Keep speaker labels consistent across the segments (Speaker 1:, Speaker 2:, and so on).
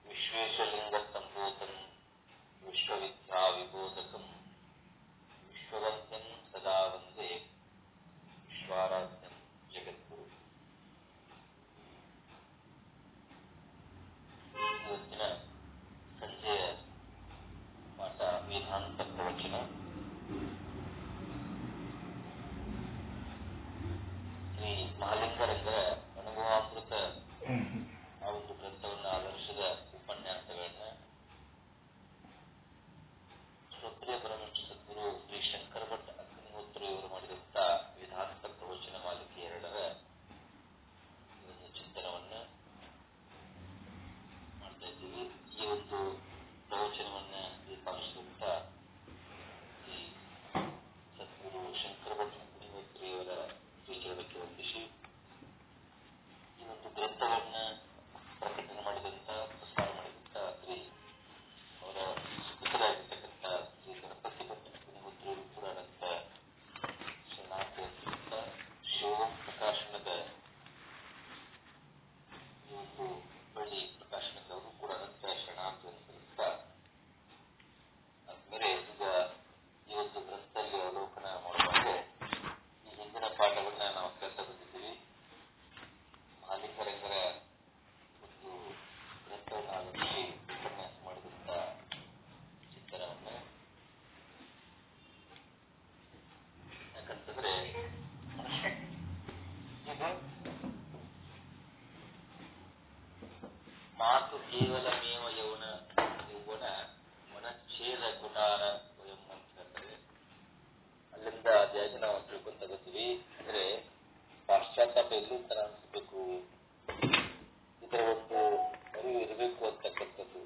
Speaker 1: ವಿಶ್ವೇಶಲಿಂಗ ಸಂಬೋಧಂ ವಿಶ್ವವಿದ್ಯಾ ವಿಬೋಧಕಂ ವಿಶ್ವವಂದ್ಯಂ ಸದಾ ವಂದೇ ವಿಶ್ವಾರಾಧ್ಯಂ ಜಗದ್ಗುರು. ಇವತ್ತಿನ ಸಂಜೆಯ ಪಾಠ ವೇದಾಂತ ಪ್ರವಚನ. ಶ್ರೀ ಮಹಾಲಿಂಗರಂಗರ ಅನುಭವಾಮೃತ ಆ ಒಂದು ಗ್ರಂಥವನ್ನು ಆಧರಿಸಿದ ಉಪನ್ಯಾಸಗಳನ್ನ ಶ್ರೋತ್ರಿಯ ಪರಮಹಂಸ ಸದ್ಗುರು ಶ್ರೀ ಶಂಕರ ಭಟ್ ಅಗ್ನಿಹೋತ್ರಿ ಅವರು ಮಾಡಿದಂಥ ವೇದಾಂತ ಪ್ರವಚನ ಮಾಲಿಕೆ 2ರ ಒಂದು ಚಿಂತನವನ್ನ ಮಾಡ್ತಾ ಇದ್ದೀವಿ. ಈ ಒಂದು ಪ್ರವಚನವನ್ನ ಪ್ರಸ್ತಾಪಿಸಿದಂಥ ಶ್ರೀ ಸದ್ಗುರು ಶಂಕರ ಭಟ್ ಅಗ್ನಿಹೋತ್ರಿ ಅವರ ಶ್ರೀಚರಣಕ್ಕೆ ವಂದಿಸಿ ಈ ಒಂದು ಗ್ರಂಥವನ್ನ ಪ್ರಕಟಣೆ ಮಾಡಿದಂಥ ಪ್ರಸಾರ ಮಾಡಿದಂಥ ಶ್ರೀ ಅವರ ಸುಪುತ್ರರಾಗಿರ್ತಕ್ಕಂಥ ಶ್ರೀ ಗಣಪತಿ ಭಟ್ ಅಗ್ನಿಹೋತ್ರಿಯವರು ಕೂಡ ಅನಂತ ಶರಣಾರ್ಥಿಯಾಗಿದ್ದಂಥ ಶಿವಂ ಪ್ರಕಾಶನದ ಈ ಒಂದು ಬಳ್ಳಿ ಪ್ರಕಾಶನಕ್ಕೆ ಅವರು ಕೂಡ ಅನಂತ ಶರಣಾರ್ಥಿಯಾಗಿದ್ದಂಥ ಆದ್ಮೇಲೆ ಈಗ ಈ ಒಂದು ಗ್ರಂಥದಲ್ಲಿ ಅವಲೋಕನ ಮಾಡುವಾಗ ಈ ಹಿಂದಿನ ಪಾಠವನ್ನ ನಾವು ಕೇಳ್ತಾ ಬಂದಿದ್ದೀವಿ. ಮಹಾಲಿಂಗರಂಗರ ಒಂದು ಗ್ರಂಥವನ್ನು ಆಧರಿಸಿ ಉಪನ್ಯಾಸ ಮಾಡಿದಂಥ ಚಿಂತನವನ್ನ. ಯಾಕಂತಂದ್ರೆ ಇದು ಮಾತು ಕೇವಲಮೇವ ಯೌವನ ಮನಚ್ಛೇದ ಗುಟಾರ ವಯಂ ಅಂತ ಹೇಳ್ತಾರೆ. ಅಲ್ಲಿಂದ ಅದಾಗಿ ನಾವು ತಿಳ್ಕೊಂತ ಬರ್ತೀವಿ. ಅಂದ್ರೆ ಪಾಶ್ಚಾತ್ತಾಪ ಎಲ್ಲೂ ತರ ಅನಿಸ್ಬೇಕು, ಇದರ ಒಂದು ಅರಿವು ಇರಬೇಕು ಅಂತಕ್ಕಂಥದ್ದು.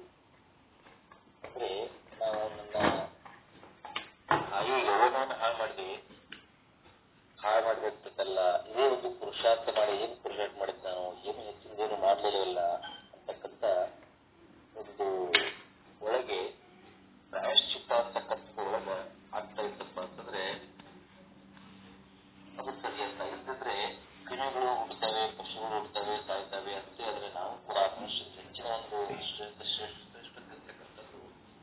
Speaker 1: ಅಂದ್ರೆ ನಾವು ನನ್ನ ಯೌವನವನ್ನು ಹಾಳು ಮಾಡಿದಂಥದ್ದಲ್ಲ, ಇದೇ ಒಂದು ಪುರುಷಾರ್ಥ ಮಾಡಿ ಏನು ಪುರುಷಾರ್ಥ ಮಾಡಿದ್ ನಾನು ಏನು ಹೆಚ್ಚಿನದೇನು ಮಾಡಲಿಲ್ಲವಲ್ಲ ಅಂತಕ್ಕಂಥ ಒಂದು ಒಳಗೆ ಪ್ರಾಯಶ್ಚಿತ್ತ ಅಂತಕ್ಕಂಥದ್ದು ಒಳಗ ಆಗ್ತಾ ಇತ್ತಪ್ಪ ಅಂತಂದ್ರೆ ಅದು ಸರಿಯಲ್ಲ. ಇಲ್ಲದಿದ್ರೆ ಕ್ರಿಮಿಗಳು ಹುಡ್ತವೆ, ಪಶುಗಳು ಹುಡ್ತವೆ, ಸಾಯ್ತವೆ ಅಂತ. ಆದ್ರೆ ನಾವು ಕೂಡ ಮನುಷ್ಯನ ಹೆಚ್ಚಿನ ಒಂದು ಶ್ರೇಷ್ಠತಕ್ಕಂಥದ್ದು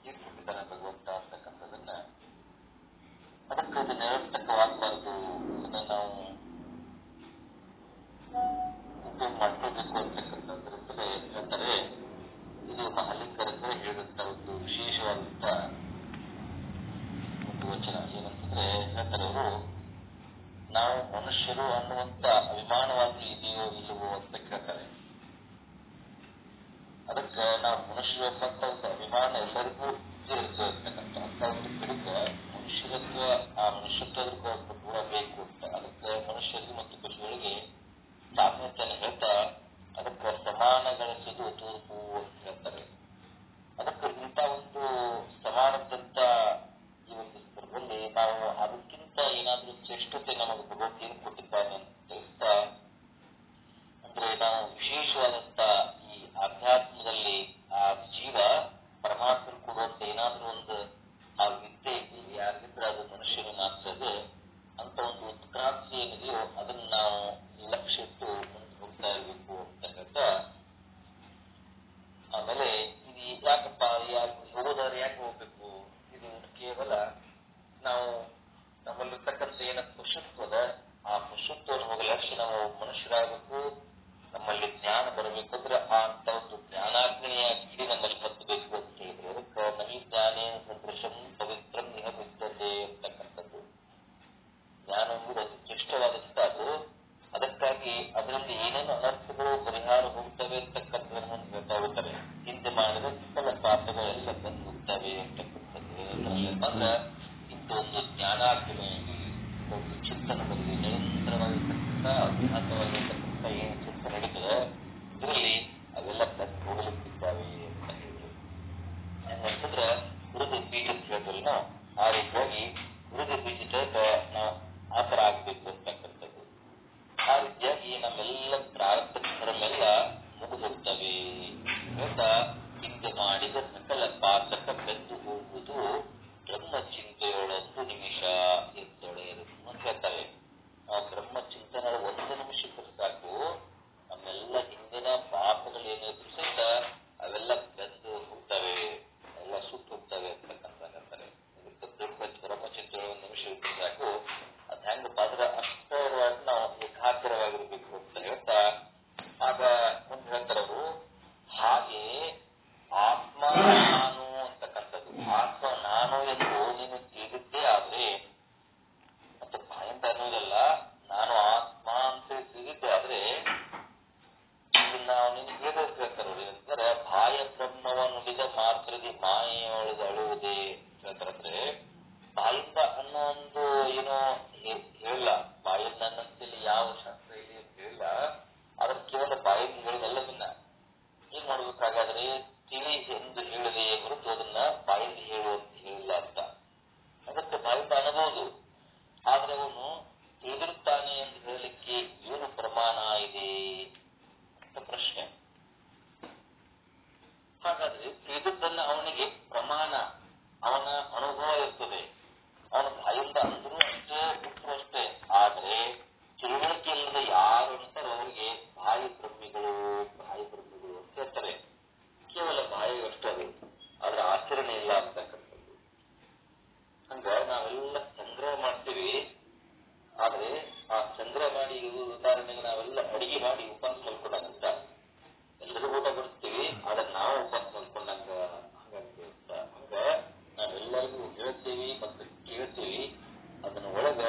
Speaker 1: ಏನು ಹುಟ್ಟಿದಾನೆ ಭಗವಂತ ಅಂತಕ್ಕಂಥದನ್ನ ಅದಕ್ಕೆ ಅದು ನಿರರ್ಥಕವಾಗಬಾರ್ದು, ಅದನ್ನ ನಾವು ಉಪಯೋಗ ಮಾಡ್ಕೊಳ್ಬೇಕು ಅಂತಕ್ಕಂಥದ್ರಿಂದಲೇ ಹೇಳ್ತಾರೆ. ಇದು ಮಹಾಲಿಂಗರಂಗರ ಹೇಳಿದಂತ ಒಂದು ವಿಶೇಷವಾದಂತ ಒಂದು ವಚನ. ಏನಂತಂದ್ರೆ ಹೇಳ್ತಾರೆ ಅವರು, ನಾವು ಮನುಷ್ಯರು ಅನ್ನುವಂತ ಅಭಿಮಾನವಾದ್ರೂ ಇದೆಯೋ ಇಲ್ಲವೋ ಅಂತ ಕೇಳ್ತಾರೆ. ಅದಕ್ಕೆ ನಾವು ಮನುಷ್ಯರು ಎಂಬಂತ ಒಂದು ಅಭಿಮಾನ ಎಲ್ಲರಿಗೂ ಇರ್ತಕ್ಕಂಥ ಅಂತ ಒಂದು ಪಿಡುಗ ಮನುಷ್ಯರತ್ವ, ಆ ಮನುಷ್ಯತ್ವದಕ್ಕೂ ಕೂಡ ಬೇಕು ಅಂತ. ಅದಕ್ಕೆ ಮನುಷ್ಯರಿಗೆ ಮತ್ತು ಪಶುಗಳಿಗೆ ಸಾಮ್ಯತೆಯನ್ನು ಹೇಳ್ತಾ ಅದಕ್ಕೆ ಸಮಾನಗೊಳಿಸುವುದು ತೋರ್ಪು ಅಂತ ಹೇಳ್ತಾರೆ. ಅದಕ್ಕೆ ಇಂಥ ಒಂದು ಸಮಾನದಂತ ಈ ಒಂದು ಸಂದರ್ಭದಲ್ಲಿ ನಾವು ಅದಕ್ಕಿಂತ ಏನಾದ್ರೂ ಶ್ರೇಷ್ಠತೆ ನಮಗೆ ಭಗವಂತ ಏನು ಕೊಟ್ಟಿದ್ದಾನೆ ಅಂತ ತಿಳಿಸ್ತಾ, ಅಂದ್ರೆ ನಾವು ವಿಶೇಷವಾದಂತ ಈ ಅಧ್ಯಾತ್ಮದಲ್ಲಿ ಆ ಜೀವ ಪರಮಾತ್ಮನ ಕೊಡುವಂತ ಏನಾದ್ರೂ ಒಂದು ಆ ವಿದ್ಯೆ ಯಾರಿಗಿದ್ರೆ ಅದು ಮನುಷ್ಯನ ಮಾತ್ರ. ಅಂತ ಒಂದು ಉತ್ಕ್ರಾಂತಿ ಏನಿದೆಯೋ ಅದನ್ನ ನಾವು ಲಕ್ಷ್ಯ ಇಟ್ಟು ಮುಂದೆ ಹೋಗ್ತಾ ಇರಬೇಕು ಅಂತ ಹೇಳ್ತಾ, ಆಮೇಲೆ ಇದು ಯಾಕಪ್ಪ ಹೋಗೋದಾದ್ರೆ ಯಾಕೆ ಹೋಗ್ಬೇಕು, ಇದು ಕೇವಲ ನಾವು ನಮ್ಮಲ್ಲಿರ್ತಕ್ಕಂಥ ಏನ ಪಶುತ್ವದ ಆ ಪಶುತ್ವವನ್ನು ಹೋಗಲಕ್ಷ ನಾವು ಮನುಷ್ಯರಾಗಬೇಕು. ನಮ್ಮಲ್ಲಿ ಜ್ಞಾನ ಬರಬೇಕಂದ್ರೆ ಆ ಅಂತ ಒಂದು ಜ್ಞಾನಾಗ್ನಿಯಾಗಿ ನಮ್ಮಲ್ಲಿ ಹತ್ತಬೇಕು ಅಂತ ಹೇಳಿದ್ರೆ, ಅದಕ್ಕೆ ನವಿ ಜ್ಞಾನೇ ಸದೃಶಂ ಪವಿತ್ರಂ ಇಹ ವಿದ್ಯತೆ ಅಂತಕ್ಕಂಥದ್ದು. ಜ್ಞಾನ ಎಂಬುದು ಅತಿ ಶ್ರೇಷ್ಠವಾದಂತ ಅದು. ಅದಕ್ಕಾಗಿ ಅದರಲ್ಲಿ ಏನೇನು ಅನರ್ಥಗಳು ಪರಿಹಾರ ಹೋಗ್ತವೆ ಅಂತಕ್ಕಂಥದ್ದನ್ನು ಹೇಳ್ತಾ ಹೋಗ್ತಾರೆ. ಹಿಂದೆ ಮಾಡಿದ ಸಕಲ ಪಾಪಗಳೆಲ್ಲ ಬಂದು ಹೋಗ್ತವೆ ಅಂತಕ್ಕಂಥದ್ದು. ಅಂದ್ರೆ ಇಂಥೊಂದು ಜ್ಞಾನಾಗ್ನಿಯಲ್ಲಿ ಒಂದು ಚಿಂತನದಲ್ಲಿ ನಿರಂತರವಾಗಿರ್ತಕ್ಕಂಥ ಅಜ್ಞಾತವಾಗಿರ್ತಕ್ಕಂಥ ಏನು ಚಿಂತನೆ ನಡೀತದೆ ಇದರಲ್ಲಿ ಅವೆಲ್ಲ ಬಂದು ಹೋಗಲಿಕ್ಕಿದ್ದಾವೆ ಅಂತ ಹೇಳಿದ್ರು. ಹೆಂಗಂತಂದ್ರೆ ಹುರಿದ ಬೀಜ ಅಂತ ಹೇಳಿದ್ರಲ್ಲ ನಾವು, ಆ ರೀತಿಯಾಗಿ ಹುರಿದ ಬೀಜದ ನಾವು ಆ ಥರ ಆಗ್ಬೇಕು ಅಂತಕ್ಕಂಥದ್ದು. ಆ ರೀತಿಯಾಗಿ ನಮ್ಮೆಲ್ಲ ಪ್ರಾರಂಭಿಕ ಕರ್ಮೆಲ್ಲ ಮುಗಿದು ಹೋಗ್ತವೆ ಅಂತ. ಹಿಂದೆ ಮಾಡಿದ ಸಕಲ ಪಾತಕ ಬೆಂದು ಹೋಗುವುದು ಬ್ರಹ್ಮ ಚಿಂತೆಯೊಳೊಂದು ನಿಮಿಷ ಎದ್ದೊಳೆಯರು ಅಂತ ಹೇಳ್ತಾರೆ. ಆ ಬ್ರಹ್ಮ ಚಿಂತನೆ 1 ನಿಮಿಷ ಸಾಕು. ಶಾಸ್ತ್ರದಿ ಮಾಯೆಯೊಳಗೆ ಅಳುವುದೇ ಹೇಳ್ತಾರಂದ್ರೆ ಬಾಯಿಂದ ಅನ್ನೋ ಒಂದು ಏನೋ ಹೇಳ ಬಾಯಿಂದ ಅನ್ನಂತೇಳಿ ಯಾವ ಶಾಸ್ತ್ರ ಇದೆ ಅಂತ ಹೇಳಿಲ್ಲ. ಅದ್ರ ಕೇವಲ ಬಾಯಿಂದ ಹೇಳಿದಲ್ಲದನ್ನ ಏನ್ ಮಾಡ್ಬೇಕಾಗಾದ್ರೆ ತಿಳಿ ಎಂದು ಹೇಳಿದೆ ಹೊರತು ಅದನ್ನ ಬಾಯಿಂದ ಹೇಳುವಂತ ಹೇಳಿಲ್ಲ ಅಂತ. ಅದಕ್ಕೆ ಬಾಯಿಂದ ಅನ್ನಬಹುದು, ಆದ್ರೆ ಅವನು ತಿಳಿದಿರುತ್ತಾನೆ ಎಂದು ಹೇಳಲಿಕ್ಕೆ ಏನು ಪ್ರಮಾಣ ಇದೆ ಅಂತ ಪ್ರಶ್ನೆ. ಹಾಗಾದ್ರೆ ತಿಳಿದದ್ದನ್ನ ಅವನಿಗೆ ಪ್ರಮಾಣ, ಅವನ ಅನುಭವ ಇರ್ತದೆ. ಅವನ ಬಾಯಿಂದ ಅಂದ್ರೂ ಅಷ್ಟೇ ಬಿಟ್ಟರು ಅಷ್ಟೇ. ಆದ್ರೆ ತಿಳುವಳಿಕೆ ಇಲ್ಲದ ಯಾರು ಅಂತಾರೋ ಅವರಿಗೆ ಬಾಯಿ ಬ್ರಹ್ಮಿಗಳು ಅಂತ ಹೇಳ್ತಾರೆ. ಕೇವಲ ಬಾಯಿ ಅಷ್ಟೇ ಅದು, ಆದ್ರೆ ಆಚರಣೆ ಇಲ್ಲ ಅಂತಕ್ಕಂಥದ್ದು. ಹಂಗ ನಾವೆಲ್ಲ ಸಂಗ್ರಹ ಮಾಡ್ತೀವಿ, ಆದ್ರೆ ಆ ಸಂಗ್ರಹ ಮಾಡಿ ಉದಾಹರಣೆಗೆ ನಾವೆಲ್ಲ ಅಡಿಗೆ ಮಾಡಿ ಉಪವಾಸ ಮಲ್ಕೊಂಡಂತ ಎಲ್ಲರೂ ಊಟ ಬಡಿಸ್ತೀವಿ, ಆದ್ರೆ ನಾವು ಉಪವಾಸ ಮಲ್ಕೊಂಡಂಗ ಹಂಗಾಗ್ತೀವಿ ಅಂತ. ಹಂಗ ನಾವೆಲ್ಲರಿಗೂ ಹೇಳ್ತೀವಿ ಮತ್ತು ಕೇಳ್ತೀವಿ, ಅದನ್ನ ಒಳಗ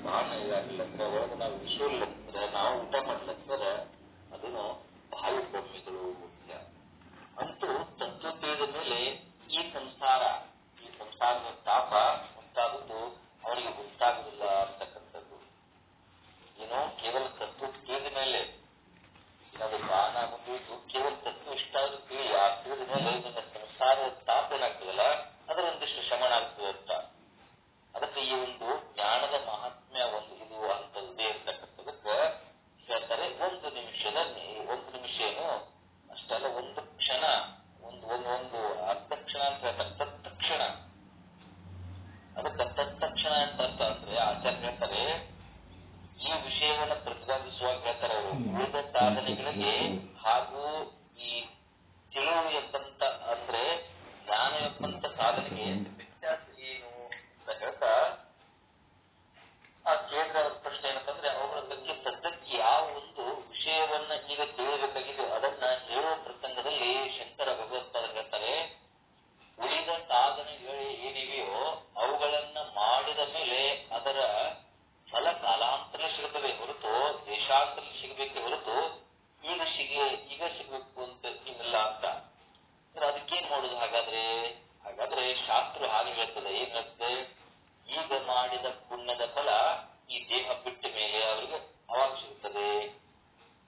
Speaker 1: ಬಾಣ ಇದಾಗಿಲ್ಲ ಅಂದ್ರೆ ಒಳಗ ನಾವು ವಿಷಯಲ್ಲಂದ್ರೆ ನಾವು ಊಟ ಮಾಡ್ಲಂದ್ರೆ ಅದನ್ನು ಬಾಯಿ ಬ್ರಹ್ಮಿಗಳು ಮುಖ್ಯ. ಅಂತೂ ತತ್ವ ತಿಳಿದ ಮೇಲೆ ಈ ಸಂಸಾರದ ತಾಪ ಉಂಟಾಗುವುದು ಅವರಿಗೆ ಗೊತ್ತಾಗುದಿಲ್ಲ ಅಂತಕ್ಕಂಥದ್ದು. ಏನೋ ಕೇವಲ ತತ್ವ ತಿಳಿದ ಮೇಲೆ ಅದು ಬಾಣ ಮುಂದುವರಿದು ಕೇವಲ ತತ್ವ ಇಷ್ಟ ಆದ್ರೂ ತಿಳಿ, ಆ ತಿಳಿದ ಮೇಲೆ ನಿನ್ನ ಸಂಸಾರದ ತಾಪ ಏನಾಗ್ತದಲ್ಲ ಅದರ ಒಂದಿಷ್ಟು ಶಮನ ಆಗ್ತದೆ ಅಂತ. ಅದಕ್ಕೆ ಈ ಒಂದು ಜ್ಞಾನದ ಮಹಾತ್ಮ್ಯ ಒಂದು ಇದು ಅಂತದ್ದೇ ಇರ್ತಕ್ಕಂಥದಕ್ಕೆ ಹೇಳ್ತಾರೆ. ಒಂದು ನಿಮಿಷ ಏನು ಅಷ್ಟೆಲ್ಲ ಒಂದು ಕ್ಷಣ, ಒಂದು ಅರ್ಧ ಕ್ಷಣ ಅಂತ ಹೇಳ್ತಾರೆ, ತತ್ಕ್ಷಣ. ಅದಕ್ಕೆ ತತ್ಕ್ಷಣ ಅಂತ ಅರ್ಥ ಅಂದ್ರೆ ಆಚಾರ್ಯ ಹೇಳ್ತಾರೆ, ಈ ವಿಷಯವನ್ನು ಪ್ರತಿಪಾದಿಸುವಾಗ ಹೇಳ್ತಾರೆ ಅವರು ಉಳಿದ ಸಾಧನೆಗಳಿಗೆ ಹಾಗೂ ಈ ತಿಳಿವು ಎಂಬಂತ ಅಂದ್ರೆ ಜ್ಞಾನ ಎಂಬಂತ ಸಾಧನೆಗೆ ವ್ಯತ್ಯಾಸ ಏನು ಅಂತ ಹೇಳ್ತಾ ಆ ಕೇಂದ್ರ ಪ್ರಶ್ನೆ ಏನಂತಂದ್ರೆ ಅವರ ಬಗ್ಗೆ ಸದ್ಯಕ್ಕೆ ಯಾವ ಒಂದು ವಿಷಯವನ್ನ ಈಗ ತಿಳಿಯಬೇಕಾಗಿದೆ ಅದನ್ನ ಹೇಳುವ ಪ್ರಸಂಗದಲ್ಲಿ ಶಂಕರ ಭಗವತ್ಪಾದ ಹೇಳ್ತಾರೆ, ಉಳಿದ ಸಾಧನೆಗಳು ಏನಿವೆಯೋ ಅವುಗಳನ್ನ ಮಾಡಿದ ಮೇಲೆ ಅದರ ಫಲ ಕಾಲಾಂತರ ಸಿಗುತ್ತದೆ ಹೊರತು ದೇಶಾಂತರ ಸಿಗಬೇಕೆ ಹೊರತು ಈಗ ಸಿಗಬೇಕು ಅಂತ ಏನಿಲ್ಲ ಅಂತ. ಅದಕ್ಕೇನ್ ಮಾಡೋದು ಹಾಗಾದ್ರೆ ಶಾಸ್ತ್ರ ಹಾಗೆ ಹೇಳ್ತದೆ. ಏನ್ ಹೇಳ್ತದೆ, ಈಗ ಮಾಡಿದ ಪುಣ್ಯದ ಫಲ ಈ ದೇಹ ಬಿಟ್ಟ ಮೇಲೆ ಅವರಿಗೆ ಅವಾಗ ಸಿಗುತ್ತದೆ,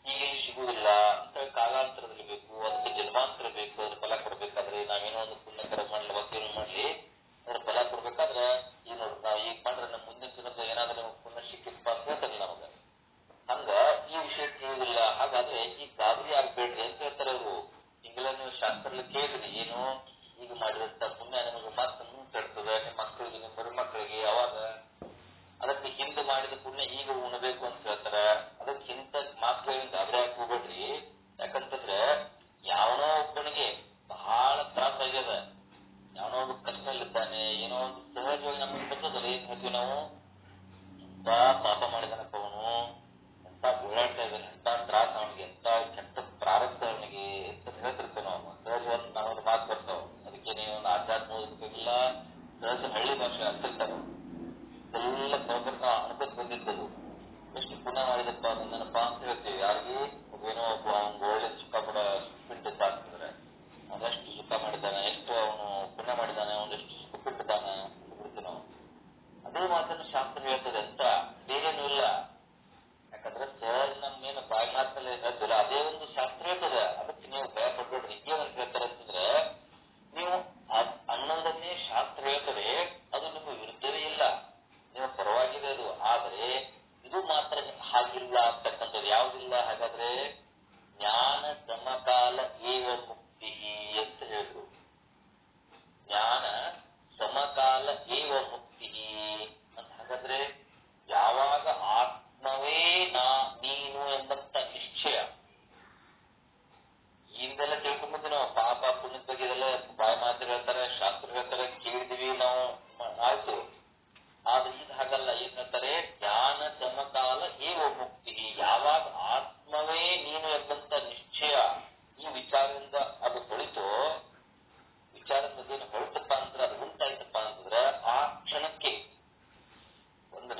Speaker 1: ಈಗೇನು ಸಿಗುವುದಿಲ್ಲ ಅಂತ ಕಾಲಾಂತರದಲ್ಲಿ ಬೇಕು, ಅದಕ್ಕೆ ಜನ್ಮಾಂತರ ಬೇಕು. ಅದ್ರ ಫಲ ಕೊಡ್ಬೇಕಾದ್ರೆ ನಾವೇನೋ ಒಂದು ಪುಣ್ಯ ಕರ್ಮ ಮಾಡಲಿ ಮತ್ತೇನು ಮಾಡ್ಲಿ ಅದ್ರ ಫಲ ಕೊಡ್ಬೇಕಾದ್ರೆ ಈಗ ನೋಡ್ರಿ ನಾವು ಈಗ ಮಾಡ್ರೆ ನಮ್ಮ ಮುಂದಿನ ದಿನದ ಏನಾದ್ರೂ ಪುಣ್ಯ ಸಿಕ್ಕಿಪ್ಪ ಅಂತ ಹೇಳ್ತಾರೆ ನಮಗ. ಹಂಗ ಈ ವಿಷಯ ತಿಳಿದಿಲ್ಲ, ಹಾಗಾದ್ರೆ ಈಗ ಗಾಬರಿ ಆಗ್ಬೇಡ್ರಿ ಅಂತ ಹೇಳ್ತಾರೆ ಅವರು. ಈಗೆಲ್ಲ ನೀವು ಶಾಸ್ತ್ರದಲ್ಲಿ ಕೇಳಿದ್ರಿ, ಏನು ಈಗ ಮಾಡಿದಂತ ಪುಣ್ಯ ನಿಮಗೆ ಮತ್ತೆ ಮುಂದೆ ನಿಮ್ಮ ಮಕ್ಕಳಿಗೆ ನಿಮ್ಮ ಬಡ ಮಕ್ಕಳಿಗೆ ಅವಾಗ ಅದಕ್ಕೆ ಹಿಂದೆ ಮಾಡಿದ ಪುಣ್ಯ ಈಗ ಉಣಬೇಕು ಅಂತ ಹೇಳ್ತಾರ. ಅದಕ್ಕೆ ಇಂಥ ಮಾತುಗಳಿಂದ ಗಾಬರಿ ಹಾಕಿ ಹೋಗ್ಬೇಡ್ರಿ. ಯಾಕಂತಂದ್ರೆ ಯಾವನೋ ಒಬ್ಬನಿಗೆ ಬಹಳ ತ್ರಾಸ ಆಗ್ಯದ, ಯಾವನೋ ಒಬ್ಬ ಕಷ್ಟದಲ್ಲಿದ್ದಾನೆ, ಏನೋ ಒಂದು ಸಹಜವಾಗಿ ನಮಗೆ ಬರ್ತದಲ್ಲ, ಏನ್ ಹೇಳ್ತೀವಿ ನಾವು, ಎಂತ ಪಾಪ ಮಾಡಿದಾನಪ್ಪ ಅವನು, ಎಂತ ಓಡಾಡ್ತಾ ಇದ್ದಾನೆ, ಎಂತ ತ್ರಾಸ ಅವನಿಗೆ, ಎಂತ ಕೆಟ್ಟ ಪ್ರಾರಬ್ಧ ಅವನಿಗೆ ಅಂತ ಹೇಳ್ತಿರ್ತೇವೆ ನಾವು. ಸಹಜವಾಗಿ ನಾವೊಂದು ಮಾತು ಬರ್ತಾವ, ಅದಕ್ಕೆ ನೀವೊಂದು ಆಧ್ಯಾತ್ಮ ಓದಬೇಕಿಲ್ಲ, ಸಹಜ ಹಳ್ಳಿ ಭಾಷೆ ಅಂತಿರ್ತಾವ. ಎಲ್ಲ ಸೌಕರ್ಯ ಅನುಭವಕ್ಕೆ ಬಂದಿರ್ತದು. ಎಷ್ಟು ಪುಣ್ಯ ಮಾಡಿದಪ್ಪ ಅದನ್ನಪ್ಪ ಅಂತ ಹೇಳ್ತೀವಿ. ಯಾರಿಗೆ ಏನೋ ಒಬ್ಬ ಅವ್ನಿಗೆ ಒಳ್ಳೆ ಸುಖ ಪಡ ಪಿಂಡಿದ್ದ ಆಗ್ತಿದ್ರೆ ಅವನೆಷ್ಟು ಸುಖ ಮಾಡಿದ್ದಾನೆ, ಎಷ್ಟು ಅವನು ಪುಣ್ಯ ಮಾಡಿದ್ದಾನೆ, ಅವನೆಷ್ಟು ಸುಖ ಪಿಟ್ಟಿದ್ದಾನೆ ಅಂತ ಬಿಡ್ತೀವಿ ನಾವು. ಅದೇ ಮಾತನ್ನು ಶಾಸ್ತ್ರ ಹೇಳ್ತದೆ ಅಂತ ಬೇರೇನೂ ಇಲ್ಲ. ಯಾಕಂದ್ರೆ ಸಹಜ ನಮ್ಗೇನು ಬಾಯಿ ಮಾತಿನಲ್ಲಿ ಹೇಳ್ತಿಲ್ಲ, ಅದೇ ಒಂದು ಶಾಸ್ತ್ರ ಹೇಳ್ತದೆ. ಅದಕ್ಕೆ ನೀವು ಭಯ ಪಡ್ಬೇಡ್ರಿ. ಏನಂತ ಹೇಳ್ತಾರೆ ಅಂತಂದ್ರೆ, ನೀವು ಅನ್ನೋದನ್ನೇ ಶಾಸ್ತ್ರ ಹೇಳ್ತದೆ, ಅದು ನಿಮಗೆ ವಿರುದ್ಧವೇ ಇಲ್ಲ, ನೀವು ಪರವಾಗಿದೆ ಅದು. ಆದ್ರೆ ಇದು ಮಾತ್ರ ಹಾಗಿಲ್ಲ ಅಂತಕ್ಕಂಥದ್ದು. ಯಾವುದಿಲ್ಲ ಹಾಗಾದ್ರೆ, ಜ್ಞಾನ ಸಮಕಾಲ ಏವ ಮುಕ್ತಿ ಅಂತ ಹೇಳಿದ್ರು. ಜ್ಞಾನ ಸಮಕಾಲ ಏವ ಮುಕ್ತಿ ಅಂತ ಹಾಗಾದ್ರೆ ಯಾವಾಗ ಆತ್ಮವೇ ನೀನು ಎಂಬಂತ ನಿಶ್ಚಯ, ಈಗೆಲ್ಲ ತಿಳ್ಕೊಂಡ್ಬಂದಿ ನಾವು ಪಾಪ ಪುಣ್ಯದ ಬಗ್ಗೆ ಇದೆಲ್ಲ ಬಾಯಿ ಮಾತು ಹೇಳ್ತಾರೆ, ಶಾಸ್ತ್ರ ಹೇಳ್ತಾರೆ, ಕೇಳಿದೀವಿ ನಾವು, ಆಯ್ತು. ಆದ್ರೆ ಇದು ಹಾಗಲ್ಲ. ಏನ್ ಹೇಳ್ತಾರೆ, ಜ್ಞಾನ ಸಮಕಾಲ ಏವ ಮುಕ್ತಿ, ಯಾವಾಗ ಆತ್ಮವೇ ನೀನು ಎಂಬಂತ ನಿಶ್ಚಯ ಈ ವಿಚಾರದಿಂದ ಅದು ಹೊಳಿತೋ, ವಿಚಾರದ ಏನು ಹೊಳಿತಪ್ಪ ಅಂದ್ರೆ ಅದು ಉಂಟಾಯ್ತಪ್ಪ ಅಂತಂದ್ರೆ ಆ ಕ್ಷಣಕ್ಕೆ ಒಂದು